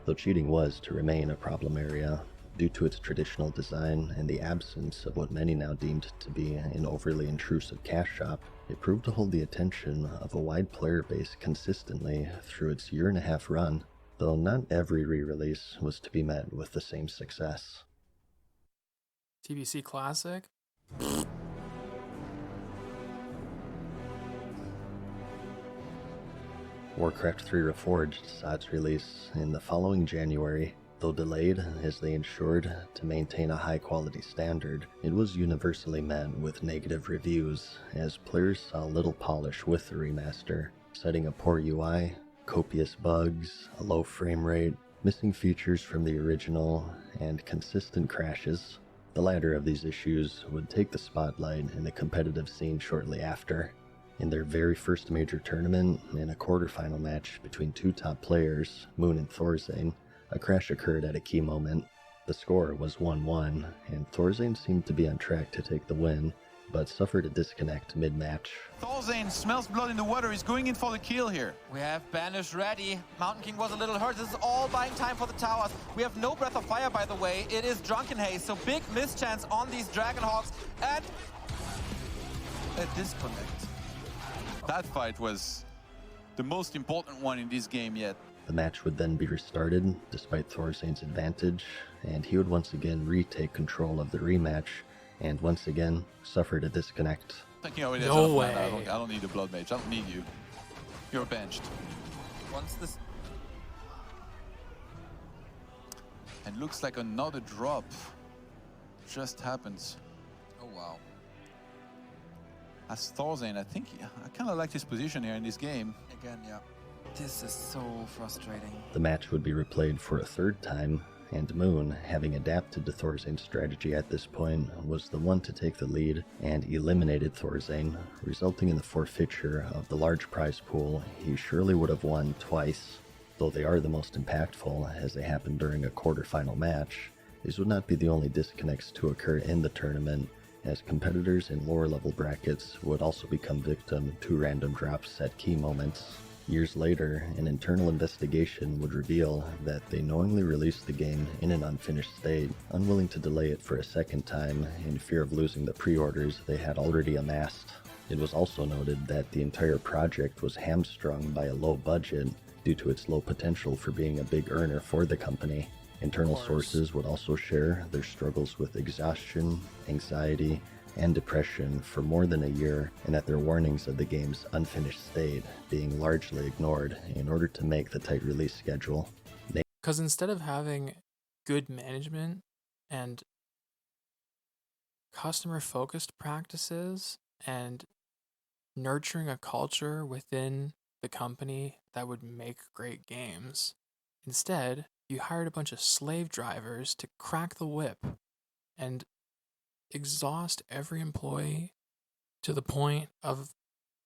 Though cheating was to remain a problem area, due to its traditional design and the absence of what many now deemed to be an overly intrusive cash shop, it proved to hold the attention of a wide player base consistently through its year-and-a-half run, though not every re-release was to be met with the same success. TBC Classic? Warcraft 3 Reforged saw its release in the following January. Though delayed as they ensured to maintain a high-quality standard, it was universally met with negative reviews, as players saw little polish with the remaster, citing a poor UI, copious bugs, a low frame rate, missing features from the original, and consistent crashes. The latter of these issues would take the spotlight in the competitive scene shortly after. In their very first major tournament, in a quarterfinal match between two top players, Moon and Thorzane, a crash occurred at a key moment. The score was 1-1, and Thorzane seemed to be on track to take the win, but suffered a disconnect mid-match. Thorzane smells blood in the water. He's going in for the kill here. We have Banish ready. Mountain King was a little hurt. This is all buying time for the towers. We have no Breath of Fire, by the way. It is Drunken Haze, so big mischance on these Dragonhawks, and a disconnect. That fight was the most important one in this game yet. The match would then be restarted, despite Thorzane's advantage, and he would once again retake control of the rematch, and once again suffered a disconnect. No way. I don't need a Blood Mage. I don't need you. You're benched. Once this... And looks like another drop just happens. Oh wow. As Thorzane, I think I kind of like his position here in this game. Again, yeah. This is so frustrating. The match would be replayed for a third time, and Moon, having adapted to Thorzane's strategy at this point, was the one to take the lead and eliminated Thorzane, resulting in the forfeiture of the large prize pool he surely would have won twice. Though they are the most impactful, as they happened during a quarterfinal match, these would not be the only disconnects to occur in the tournament, as competitors in lower level brackets would also become victim to random drops at key moments. Years later, an internal investigation would reveal that they knowingly released the game in an unfinished state, unwilling to delay it for a second time in fear of losing the pre-orders they had already amassed. It was also noted that the entire project was hamstrung by a low budget due to its low potential for being a big earner for the company. Internal sources would also share their struggles with exhaustion, anxiety, and depression for more than a year, and that their warnings of the game's unfinished state being largely ignored in order to make the tight release schedule. Because instead of having good management and customer-focused practices and nurturing a culture within the company that would make great games, instead, you hired a bunch of slave drivers to crack the whip and exhaust every employee to the point of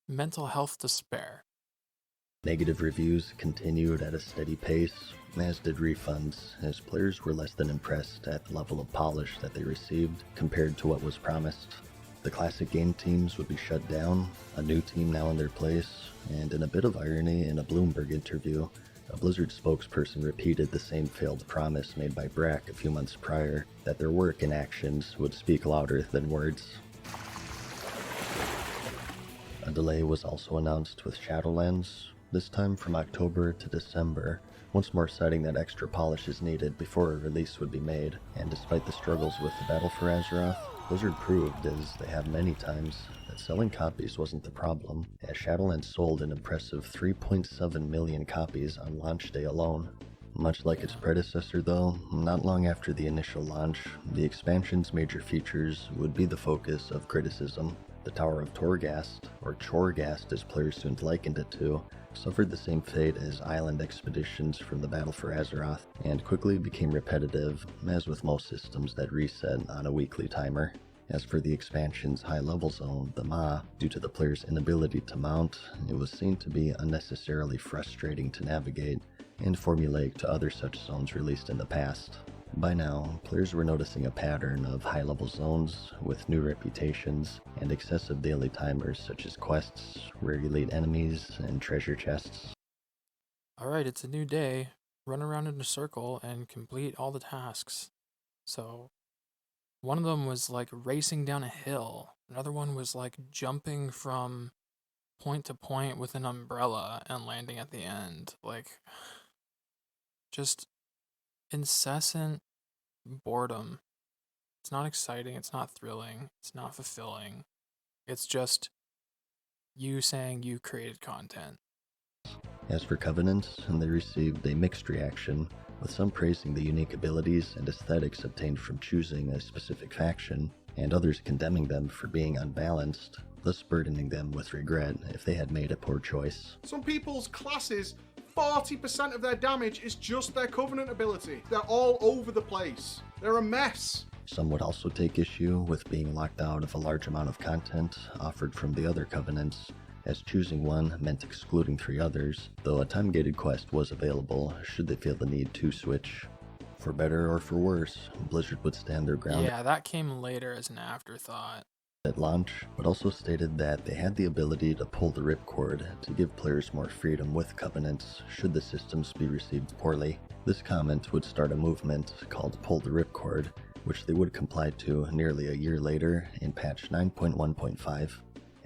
mental health despair. Negative reviews continued at a steady pace, as did refunds, as players were less than impressed at the level of polish that they received compared to what was promised. The classic game teams would be shut down, a new team now in their place, and in a bit of irony in a Bloomberg interview, a Blizzard spokesperson repeated the same failed promise made by Brack a few months prior, that their work and actions would speak louder than words. A delay was also announced with Shadowlands, this time from October to December, once more citing that extra polish is needed before a release would be made, and despite the struggles with the Battle for Azeroth, Blizzard proved, as they have many times, that selling copies wasn't the problem, as Shadowlands sold an impressive 3.7 million copies on launch day alone. Much like its predecessor though, not long after the initial launch, the expansion's major features would be the focus of criticism. The Tower of Torghast, or Chorghast as players soon likened it to, suffered the same fate as island expeditions from the Battle for Azeroth, and quickly became repetitive, as with most systems that reset on a weekly timer. As for the expansion's high-level zone, the Maw, due to the player's inability to mount, it was seen to be unnecessarily frustrating to navigate, and formulaic to other such zones released in the past. By now, players were noticing a pattern of high-level zones with new reputations and excessive daily timers such as quests, rare elite enemies, and treasure chests. Alright, it's a new day. Run around in a circle and complete all the tasks. So, one of them was like racing down a hill. Another one was like jumping from point to point with an umbrella and landing at the end. Like, just incessant boredom. It's not exciting, it's not thrilling, it's not fulfilling. It's just you saying you created content. As for Covenants, they received a mixed reaction, with some praising the unique abilities and aesthetics obtained from choosing a specific faction, and others condemning them for being unbalanced, thus burdening them with regret if they had made a poor choice. Some people's classes, 40% of their damage is just their Covenant ability. They're all over the place. They're a mess. Some would also take issue with being locked out of a large amount of content offered from the other covenants, as choosing one meant excluding 3 others, though a time-gated quest was available should they feel the need to switch. For better or for worse, Blizzard would stand their ground. Yeah, that came later as an afterthought. At launch, but also stated that they had the ability to pull the ripcord to give players more freedom with covenants should the systems be received poorly. This comment would start a movement called Pull the Ripcord, which they would comply to nearly a year later in patch 9.1.5.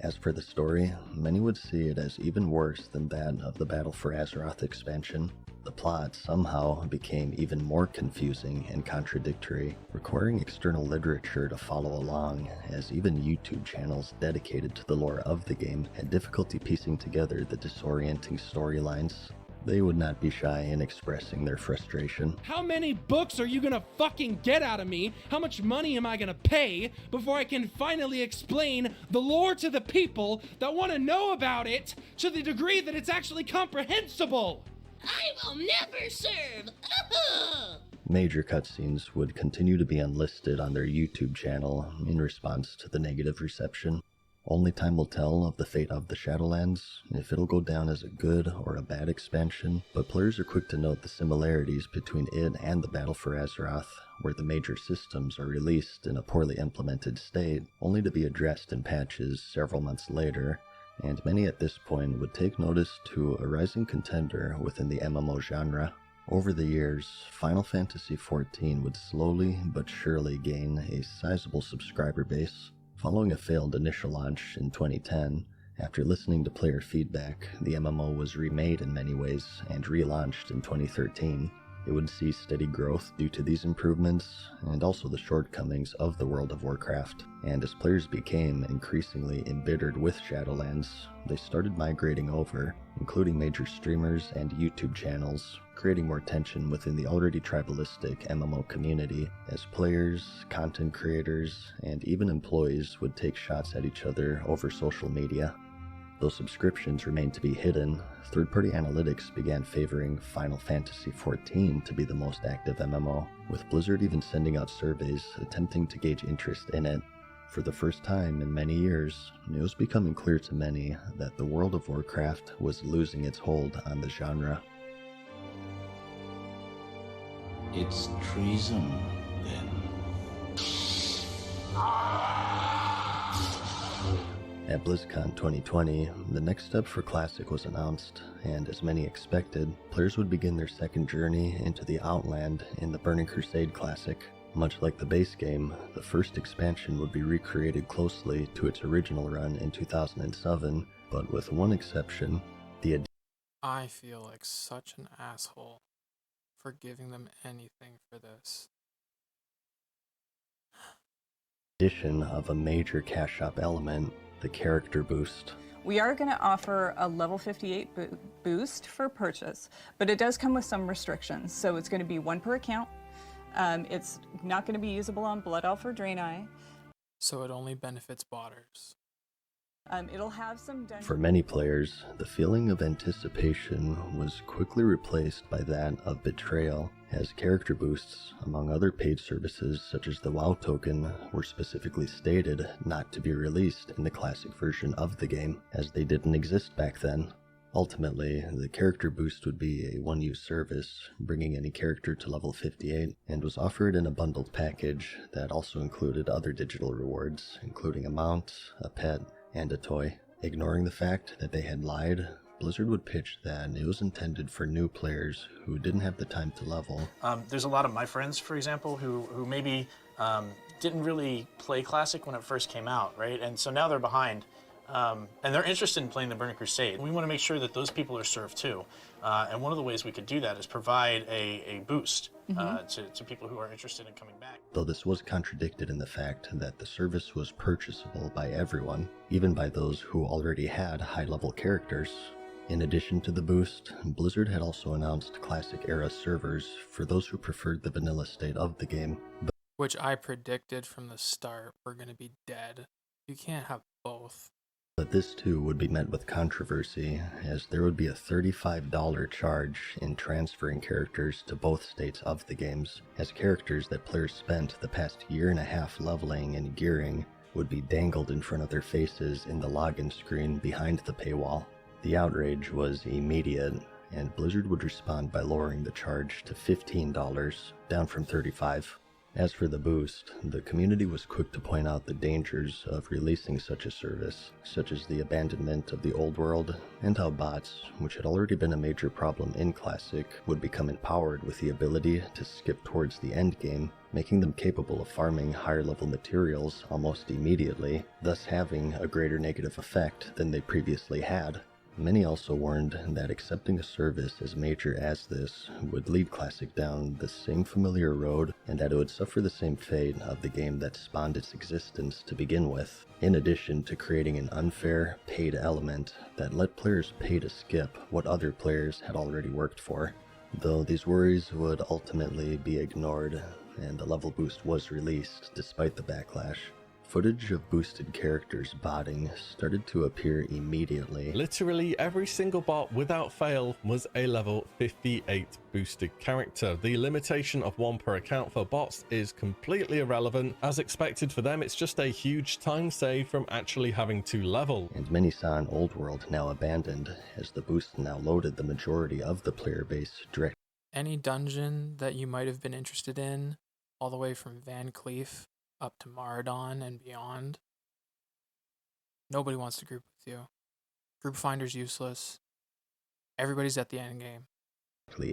As for the story, many would see it as even worse than that of the Battle for Azeroth expansion. The plot somehow became even more confusing and contradictory, requiring external literature to follow along, as even YouTube channels dedicated to the lore of the game had difficulty piecing together the disorienting storylines. They would not be shy in expressing their frustration. How many books are you gonna fucking get out of me? How much money am I gonna pay before I can finally explain the lore to the people that want to know about it to the degree that it's actually comprehensible? I will never serve! Major cutscenes would continue to be unlisted on their YouTube channel in response to the negative reception. Only time will tell of the fate of the Shadowlands, if it'll go down as a good or a bad expansion, but players are quick to note the similarities between it and the Battle for Azeroth, where the major systems are released in a poorly implemented state, only to be addressed in patches several months later, and many at this point would take notice to a rising contender within the MMO genre. Over the years, Final Fantasy XIV would slowly but surely gain a sizable subscriber base. Following a failed initial launch in 2010, after listening to player feedback, the MMO was remade in many ways and relaunched in 2013. It would see steady growth due to these improvements, and also the shortcomings of the World of Warcraft. And as players became increasingly embittered with Shadowlands, they started migrating over, including major streamers and YouTube channels, creating more tension within the already tribalistic MMO community, as players, content creators, and even employees would take shots at each other over social media. Though subscriptions remained to be hidden, third-party analytics began favoring Final Fantasy XIV to be the most active MMO, with Blizzard even sending out surveys attempting to gauge interest in it. For the first time in many years, it was becoming clear to many that the World of Warcraft was losing its hold on the genre. It's treason, then. At BlizzCon 2020, the next step for Classic was announced, and as many expected, players would begin their second journey into the Outland in the Burning Crusade Classic. Much like the base game, the first expansion would be recreated closely to its original run in 2007, but with one exception, the I feel like such an asshole for giving them anything for this. addition of a major cash shop element, the character boost. We are going to offer a level 58 boost for purchase, but it does come with some restrictions. So it's going to be one per account. It's not going to be usable on Blood Elf or Draenei. So it only benefits botters. It'll have some dungeons. For many players, the feeling of anticipation was quickly replaced by that of betrayal, as character boosts, among other paid services such as the WoW token, were specifically stated not to be released in the classic version of the game, as they didn't exist back then. Ultimately, the character boost would be a one-use service, bringing any character to level 58, and was offered in a bundled package that also included other digital rewards, including a mount, a pet, and a toy. Ignoring the fact that they had lied, Blizzard would pitch that it was intended for new players who didn't have the time to level. There's a lot of my friends, for example, who maybe didn't really play Classic when it first came out, right? And so now they're behind. And they're interested in playing the Burning Crusade. We want to make sure that those people are served too. And one of the ways we could do that is provide a boost to people who are interested in coming back. Though this was contradicted in the fact that the service was purchasable by everyone, even by those who already had high-level characters. In addition to the boost, Blizzard had also announced Classic-era servers for those who preferred the vanilla state of the game. Which I predicted from the start were going to be dead. You can't have both. But this too would be met with controversy, as there would be a $35 charge in transferring characters to both states of the games, as characters that players spent the past year and a half leveling and gearing would be dangled in front of their faces in the login screen behind the paywall. The outrage was immediate, and Blizzard would respond by lowering the charge to $15, down from $35. As for the boost, the community was quick to point out the dangers of releasing such a service, such as the abandonment of the old world, and how bots, which had already been a major problem in Classic, would become empowered with the ability to skip towards the end game, making them capable of farming higher level materials almost immediately, thus having a greater negative effect than they previously had. Many also warned that accepting a service as major as this would lead Classic down the same familiar road, and that it would suffer the same fate of the game that spawned its existence to begin with, in addition to creating an unfair, paid element that let players pay to skip what other players had already worked for. Though these worries would ultimately be ignored, and the level boost was released despite the backlash. Footage of boosted characters botting started to appear immediately. Literally every single bot without fail was a level 58 boosted character. The limitation of 1 per account for bots is completely irrelevant. As expected for them, it's just a huge time save from actually having to level. And many saw an old world now abandoned, as the boost now loaded the majority of the player base direct. Any dungeon that you might have been interested in, all the way from Van Cleef up to Maradon and beyond, nobody wants to group with you. Group Finder's useless. Everybody's at the end game.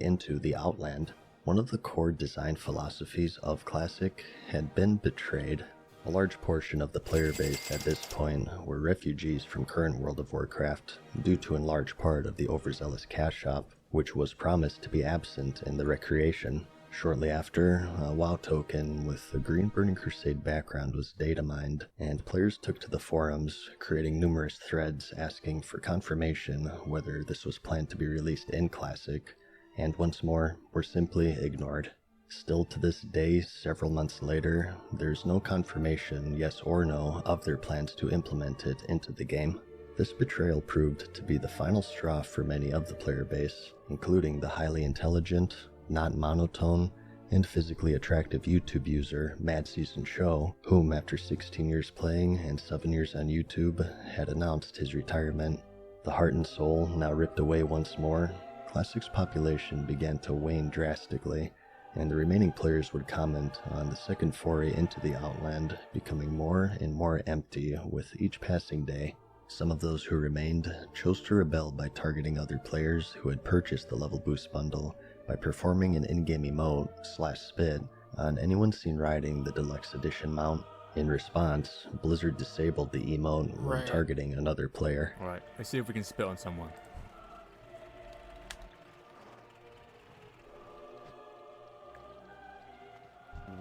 Into the Outland, one of the core design philosophies of Classic had been betrayed. A large portion of the player base at this point were refugees from current World of Warcraft, due to in large part of the overzealous cash shop, which was promised to be absent in the recreation. Shortly after, a WoW token with the Green Burning Crusade background was data mined, and players took to the forums, creating numerous threads asking for confirmation whether this was planned to be released in Classic, and once more, were simply ignored. Still to this day, several months later, there's no confirmation, yes or no, of their plans to implement it into the game. This betrayal proved to be the final straw for many of the player base, including the highly intelligent, not monotone, and physically attractive YouTube user MadSeasonShow, whom after 16 years playing and 7 years on YouTube had announced his retirement. The heart and soul now ripped away once more, Classic's population began to wane drastically, and the remaining players would comment on the second foray into the Outland becoming more and more empty with each passing day. Some of those who remained chose to rebel by targeting other players who had purchased the level boost bundle by performing an in-game emote /spit on anyone seen riding the deluxe edition mount. In response, Blizzard disabled the emote when targeting another player. Alright, let's see if we can spit on someone.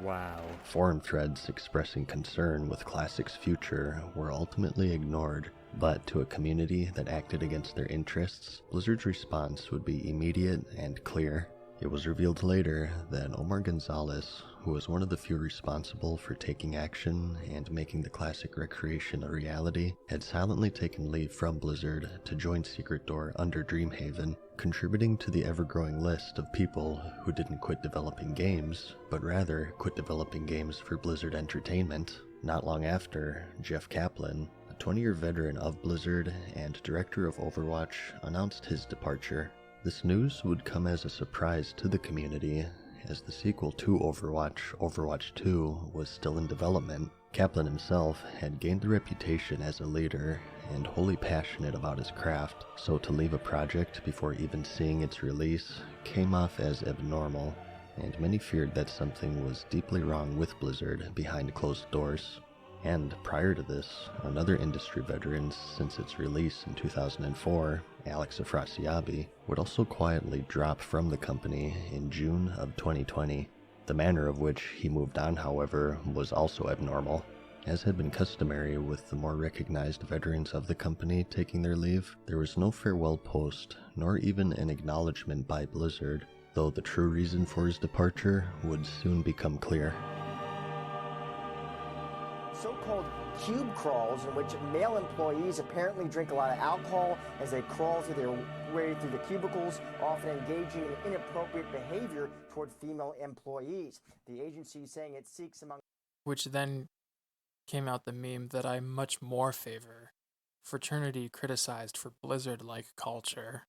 Wow. Forum threads expressing concern with Classic's future were ultimately ignored, but to a community that acted against their interests, Blizzard's response would be immediate and clear. It was revealed later that Omar Gonzalez, who was one of the few responsible for taking action and making the Classic recreation a reality, had silently taken leave from Blizzard to join Secret Door under Dreamhaven, contributing to the ever-growing list of people who didn't quit developing games, but rather quit developing games for Blizzard Entertainment. Not long after, Jeff Kaplan, a 20-year veteran of Blizzard and director of Overwatch, announced his departure. This news would come as a surprise to the community, as the sequel to Overwatch, Overwatch 2, was still in development. Kaplan himself had gained the reputation as a leader and wholly passionate about his craft, so to leave a project before even seeing its release came off as abnormal, and many feared that something was deeply wrong with Blizzard behind closed doors. And prior to this, another industry veteran since its release in 2004, Alex Afrasiabi, would also quietly drop from the company in June of 2020. The manner of which he moved on, however, was also abnormal. As had been customary with the more recognized veterans of the company taking their leave, there was no farewell post, nor even an acknowledgement by Blizzard, though the true reason for his departure would soon become clear. So-called cube crawls, in which male employees apparently drink a lot of alcohol as they crawl through their way through the cubicles, often engaging in inappropriate behavior toward female employees. The agency saying it seeks among... Which then came out the meme that I much more favor. Fraternity criticized for Blizzard-like culture.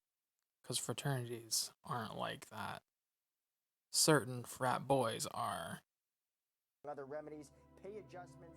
Because fraternities aren't like that. Certain frat boys are. Other remedies, pay adjustments.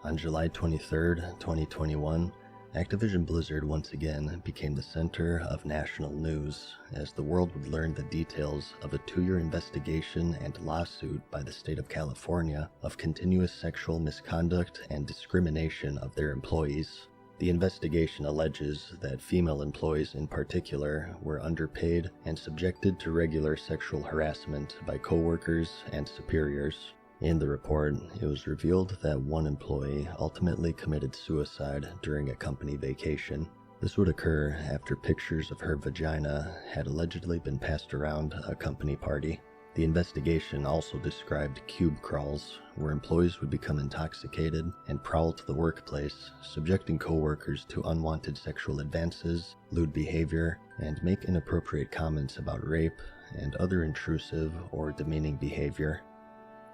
On July 23rd, 2021, Activision Blizzard once again became the center of national news as the world would learn the details of a 2-year investigation and lawsuit by the state of California of continuous sexual misconduct and discrimination of their employees. The investigation alleges that female employees in particular were underpaid and subjected to regular sexual harassment by coworkers and superiors. In the report, it was revealed that one employee ultimately committed suicide during a company vacation. This would occur after pictures of her vagina had allegedly been passed around a company party. The investigation also described cube crawls, where employees would become intoxicated and prowl to the workplace, subjecting coworkers to unwanted sexual advances, lewd behavior, and make inappropriate comments about rape and other intrusive or demeaning behavior.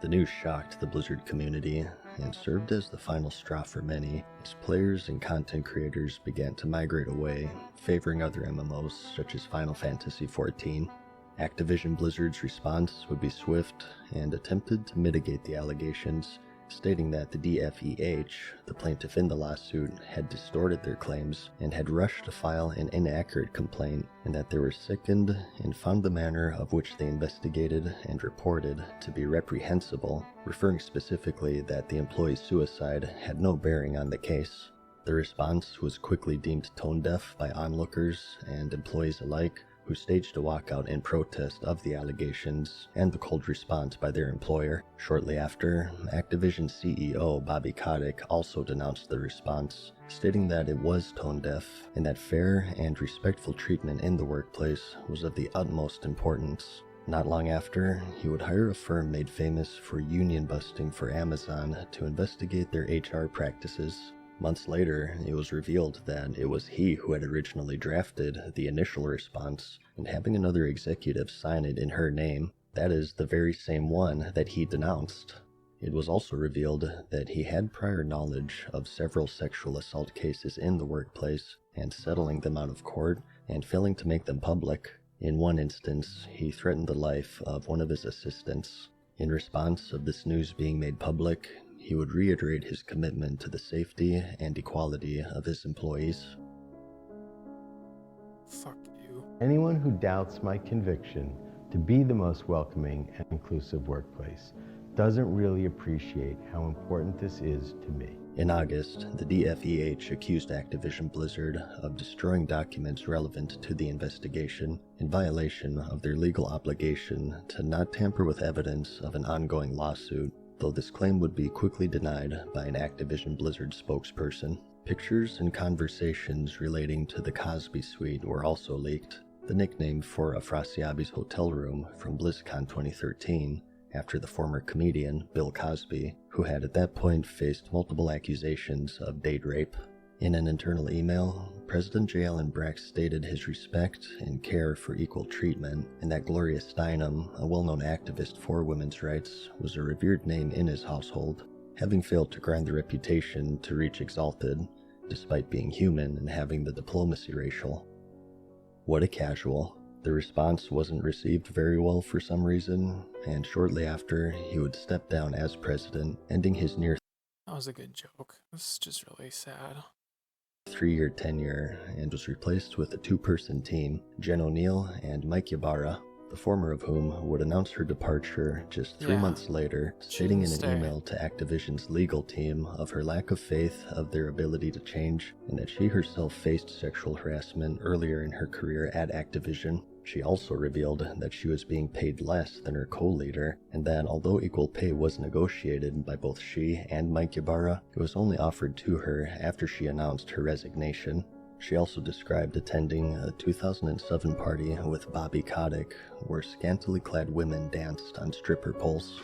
The news shocked the Blizzard community and served as the final straw for many as players and content creators began to migrate away, favoring other MMOs such as Final Fantasy XIV. Activision Blizzard's response would be swift and attempted to mitigate the allegations, stating that the DFEH, the plaintiff in the lawsuit, had distorted their claims and had rushed to file an inaccurate complaint, and that they were sickened and found the manner of which they investigated and reported to be reprehensible, referring specifically that the employee's suicide had no bearing on the case. The response was quickly deemed tone-deaf by onlookers and employees alike, who staged a walkout in protest of the allegations and the cold response by their employer. Shortly after, Activision CEO Bobby Kotick also denounced the response, stating that it was tone-deaf and that fair and respectful treatment in the workplace was of the utmost importance. Not long after, he would hire a firm made famous for union busting for Amazon to investigate their HR practices. Months later, it was revealed that it was he who had originally drafted the initial response, and having another executive sign it in her name, that is the very same one that he denounced. It was also revealed that he had prior knowledge of several sexual assault cases in the workplace, and settling them out of court, and failing to make them public. In one instance, he threatened the life of one of his assistants. In response of this news being made public, he would reiterate his commitment to the safety and equality of his employees. Fuck you. Anyone who doubts my conviction to be the most welcoming and inclusive workplace doesn't really appreciate how important this is to me. In August, the DFEH accused Activision Blizzard of destroying documents relevant to the investigation in violation of their legal obligation to not tamper with evidence of an ongoing lawsuit, though this claim would be quickly denied by an Activision Blizzard spokesperson. Pictures and conversations relating to the Cosby Suite were also leaked, the nickname for Afrasiabi's hotel room from BlizzCon 2013, after the former comedian Bill Cosby, who had at that point faced multiple accusations of date rape. In an internal email, President J. Allen Brack stated his respect and care for equal treatment, and that Gloria Steinem, a well-known activist for women's rights, was a revered name in his household, having failed to grind the reputation to reach exalted, despite being human and having the diplomacy racial. What a casual. The response wasn't received very well for some reason, and shortly after, he would step down as president, ending his near That was a good joke. This is just really sad. 3-year tenure, and was replaced with a 2-person team, Jen O'Neill and Mike Ybarra, the former of whom would announce her departure just 3 months later, stating in an email to Activision's legal team of her lack of faith of their ability to change, and that she herself faced sexual harassment earlier in her career at Activision. She also revealed that she was being paid less than her co-leader, and that although equal pay was negotiated by both she and Mike Ybarra, it was only offered to her after she announced her resignation. She also described attending a 2007 party with Bobby Kotick, where scantily clad women danced on stripper poles.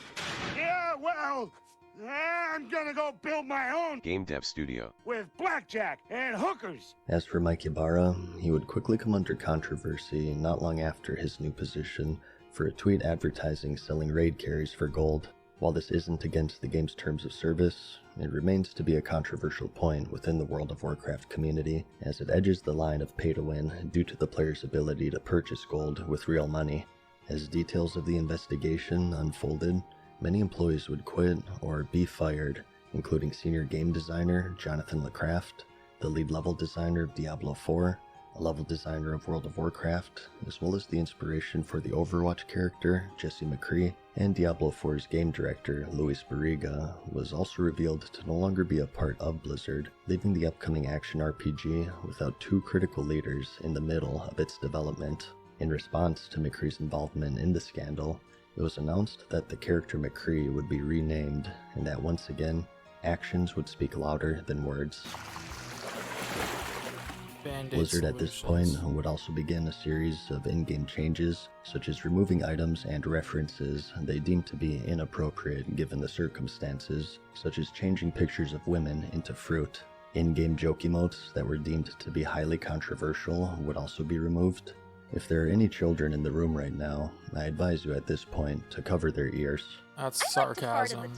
Yeah, well, I'm gonna go build my own game dev studio with blackjack and hookers. As for Mike Ybarra, he would quickly come under controversy not long after his new position for a tweet advertising selling raid carries for gold. While this isn't against the game's terms of service, it remains to be a controversial point within the World of Warcraft community, as it edges the line of pay-to-win due to the player's ability to purchase gold with real money. As details of the investigation unfolded, many employees would quit or be fired, including senior game designer Jonathan LeCraft, the lead level designer of Diablo 4, a level designer of World of Warcraft, as well as the inspiration for the Overwatch character Jesse McCree, and Diablo 4's game director Luis Barriga was also revealed to no longer be a part of Blizzard, leaving the upcoming action RPG without two critical leaders in the middle of its development. In response to McCree's involvement in the scandal, it was announced that the character McCree would be renamed, and that once again, actions would speak louder than words. Blizzard at this point would also begin a series of in-game changes, such as removing items and references they deemed to be inappropriate given the circumstances, such as changing pictures of women into fruit. In-game joke emotes that were deemed to be highly controversial would also be removed. If there are any children in the room right now, I advise you at this point to cover their ears. That's sarcasm.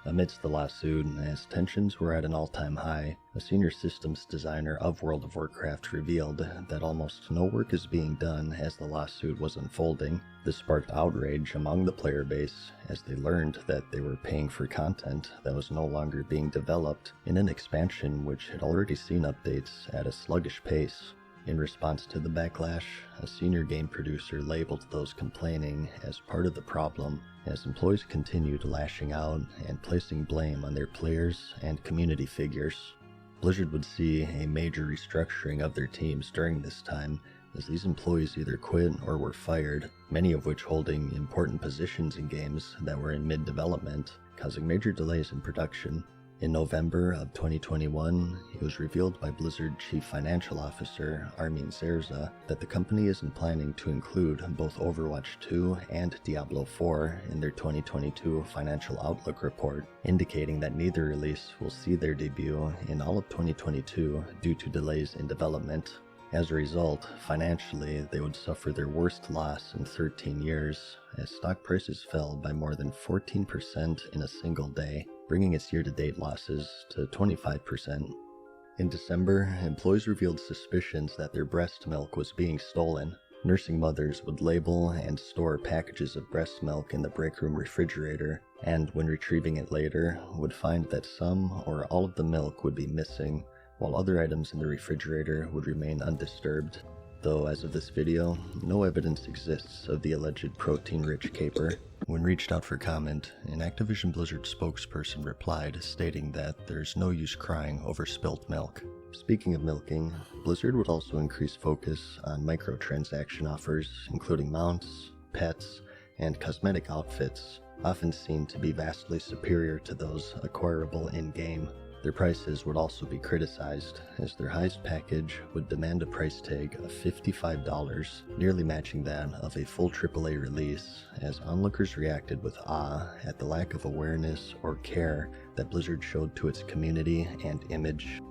Amidst the lawsuit, as tensions were at an all-time high, a senior systems designer of World of Warcraft revealed that almost no work is being done as the lawsuit was unfolding. This sparked outrage among the player base as they learned that they were paying for content that was no longer being developed in an expansion which had already seen updates at a sluggish pace. In response to the backlash, a senior game producer labeled those complaining as part of the problem, as employees continued lashing out and placing blame on their players and community figures. Blizzard would see a major restructuring of their teams during this time, as these employees either quit or were fired, many of which holding important positions in games that were in mid-development, causing major delays in production. In November of 2021, it was revealed by Blizzard Chief Financial Officer Armin Zerza that the company isn't planning to include both Overwatch 2 and Diablo 4 in their 2022 financial outlook report, indicating that neither release will see their debut in all of 2022 due to delays in development. As a result, financially, they would suffer their worst loss in 13 years, as stock prices fell by more than 14% in a single day, bringing its year-to-date losses to 25%. In December, employees revealed suspicions that their breast milk was being stolen. Nursing mothers would label and store packages of breast milk in the break room refrigerator, and when retrieving it later, would find that some or all of the milk would be missing, while other items in the refrigerator would remain undisturbed. Though as of this video, no evidence exists of the alleged protein-rich caper. When reached out for comment, an Activision Blizzard spokesperson replied, stating that there's no use crying over spilt milk. Speaking of milking, Blizzard would also increase focus on microtransaction offers, including mounts, pets, and cosmetic outfits, often seen to be vastly superior to those acquirable in-game. Their prices would also be criticized, as their highest package would demand a price tag of $55, nearly matching that of a full AAA release, as onlookers reacted with awe at the lack of awareness or care that Blizzard showed to its community and image.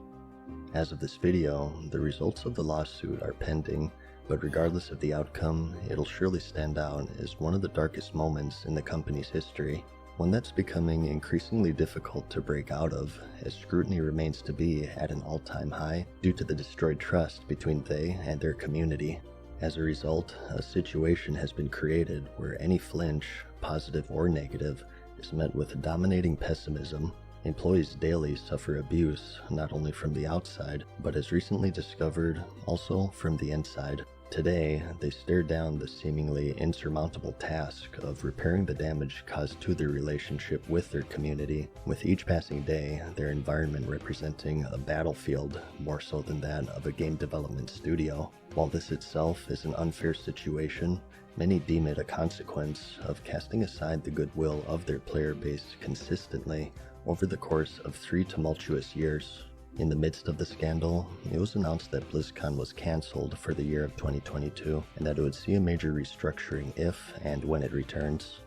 As of this video, the results of the lawsuit are pending, but regardless of the outcome, it'll surely stand out as one of the darkest moments in the company's history. One that's becoming increasingly difficult to break out of, as scrutiny remains to be at an all-time high due to the destroyed trust between they and their community. As a result, a situation has been created where any flinch, positive or negative, is met with dominating pessimism. Employees daily suffer abuse, not only from the outside, but as recently discovered, also from the inside. Today, they stare down the seemingly insurmountable task of repairing the damage caused to their relationship with their community, with each passing day their environment representing a battlefield more so than that of a game development studio. While this itself is an unfair situation, many deem it a consequence of casting aside the goodwill of their player base consistently over the course of 3 tumultuous years. In the midst of the scandal, it was announced that BlizzCon was cancelled for the year of 2022, and that it would see a major restructuring if and when it returns.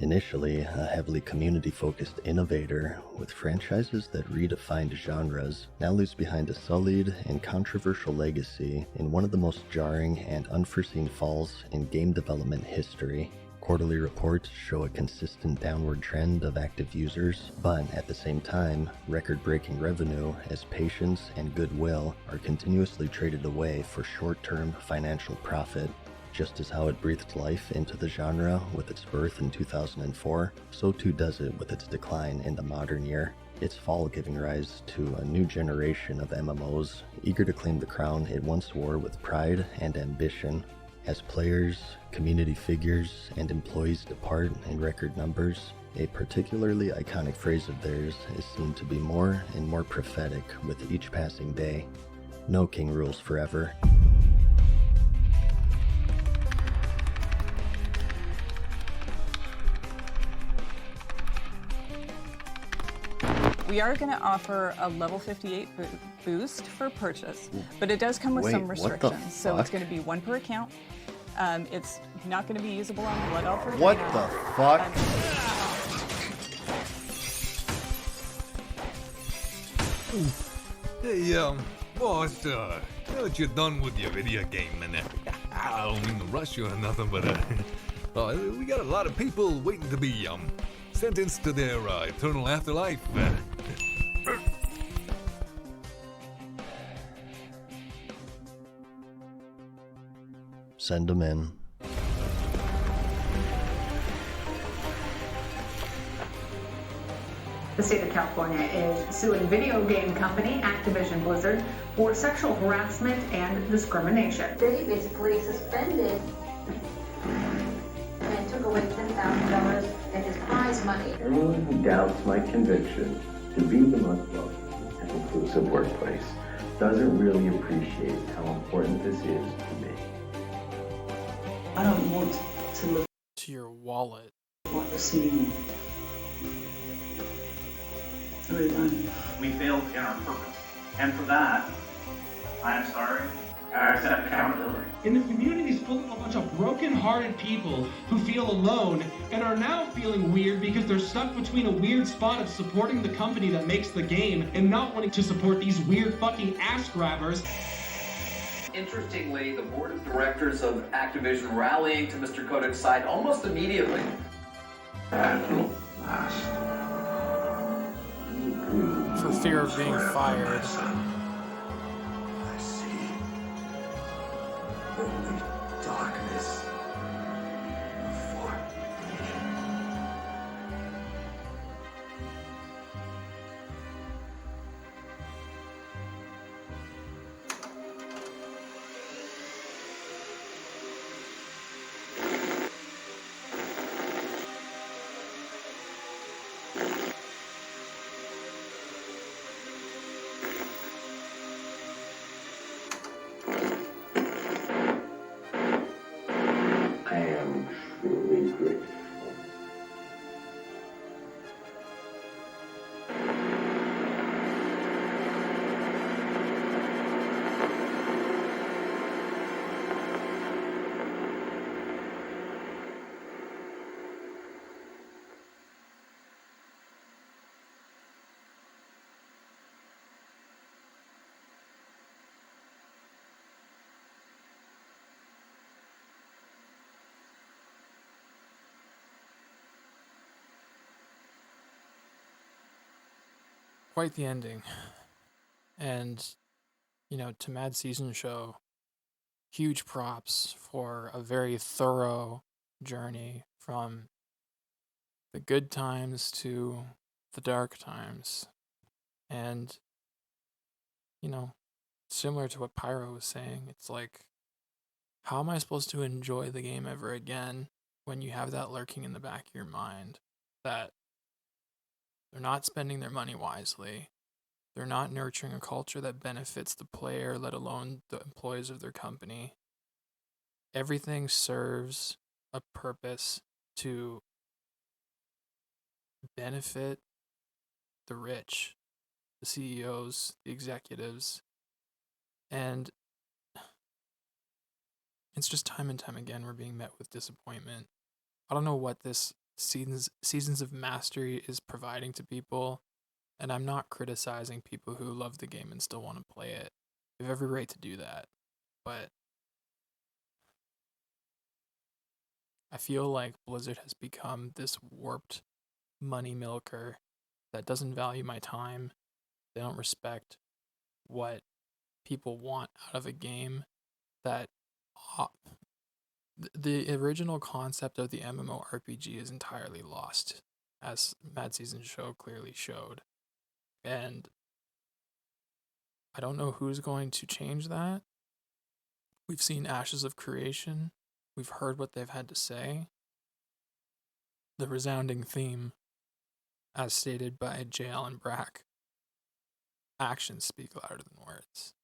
Initially, a heavily community-focused innovator with franchises that redefined genres, now leaves behind a sullied and controversial legacy in one of the most jarring and unforeseen falls in game development history. Quarterly reports show a consistent downward trend of active users, but at the same time, record-breaking revenue as patience and goodwill are continuously traded away for short-term financial profit. Just as how it breathed life into the genre with its birth in 2004, so too does it with its decline in the modern year. Its fall giving rise to a new generation of MMOs, eager to claim the crown it once wore with pride and ambition. As players, community figures, and employees depart in record numbers, a particularly iconic phrase of theirs is seen to be more and more prophetic with each passing day. No king rules forever. We are going to offer a level 58 boost for purchase, but it does come with some restrictions. So it's going to be one per account. It's not going to be usable on Blood Elf. What the fuck? Hey, boss, now that you're done with your video game, and I don't mean to rush you or nothing, but we got a lot of people waiting to be sentenced to their eternal afterlife. Send them in. The state of California is suing video game company Activision Blizzard for sexual harassment and discrimination. They basically suspended and took away $10,000 and his prize money. Anyone who doubts my conviction to be the most welcoming and inclusive workplace doesn't really appreciate how important this is to me. I don't want to look to your wallet. What you're seeing. I really don't. We failed in our purpose, and for that, I am sorry. I accept accountability. And the community is full of a bunch of broken-hearted people who feel alone and are now feeling weird because they're stuck between a weird spot of supporting the company that makes the game and not wanting to support these weird fucking ass grabbers. Interestingly, the board of directors of Activision rallying to Mr. Kodak's side almost immediately. At last. For fear of being fired. I see only darkness before me. I am truly grateful. Quite the ending. And, you know, to MadSeasonShow, huge props for a very thorough journey from the good times to the dark times. And, you know, similar to what Pyro was saying, it's like, how am I supposed to enjoy the game ever again when you have that lurking in the back of your mind that they're not spending their money wisely. They're not nurturing a culture that benefits the player, let alone the employees of their company. Everything serves a purpose to benefit the rich, the CEOs, the executives, and it's just time and time again we're being met with disappointment. I don't know what this Seasons of Mastery is providing to people, and I'm not criticizing people who love the game and still want to play it. You have every right to do that, but I feel like Blizzard has become this warped money milker that doesn't value my time. They don't respect what people want out of a game. That the original concept of the MMORPG is entirely lost, as MadSeasonShow clearly showed. And I don't know who's going to change that. We've seen Ashes of Creation. We've heard what they've had to say. The resounding theme, as stated by J. Allen Brack, actions speak louder than words.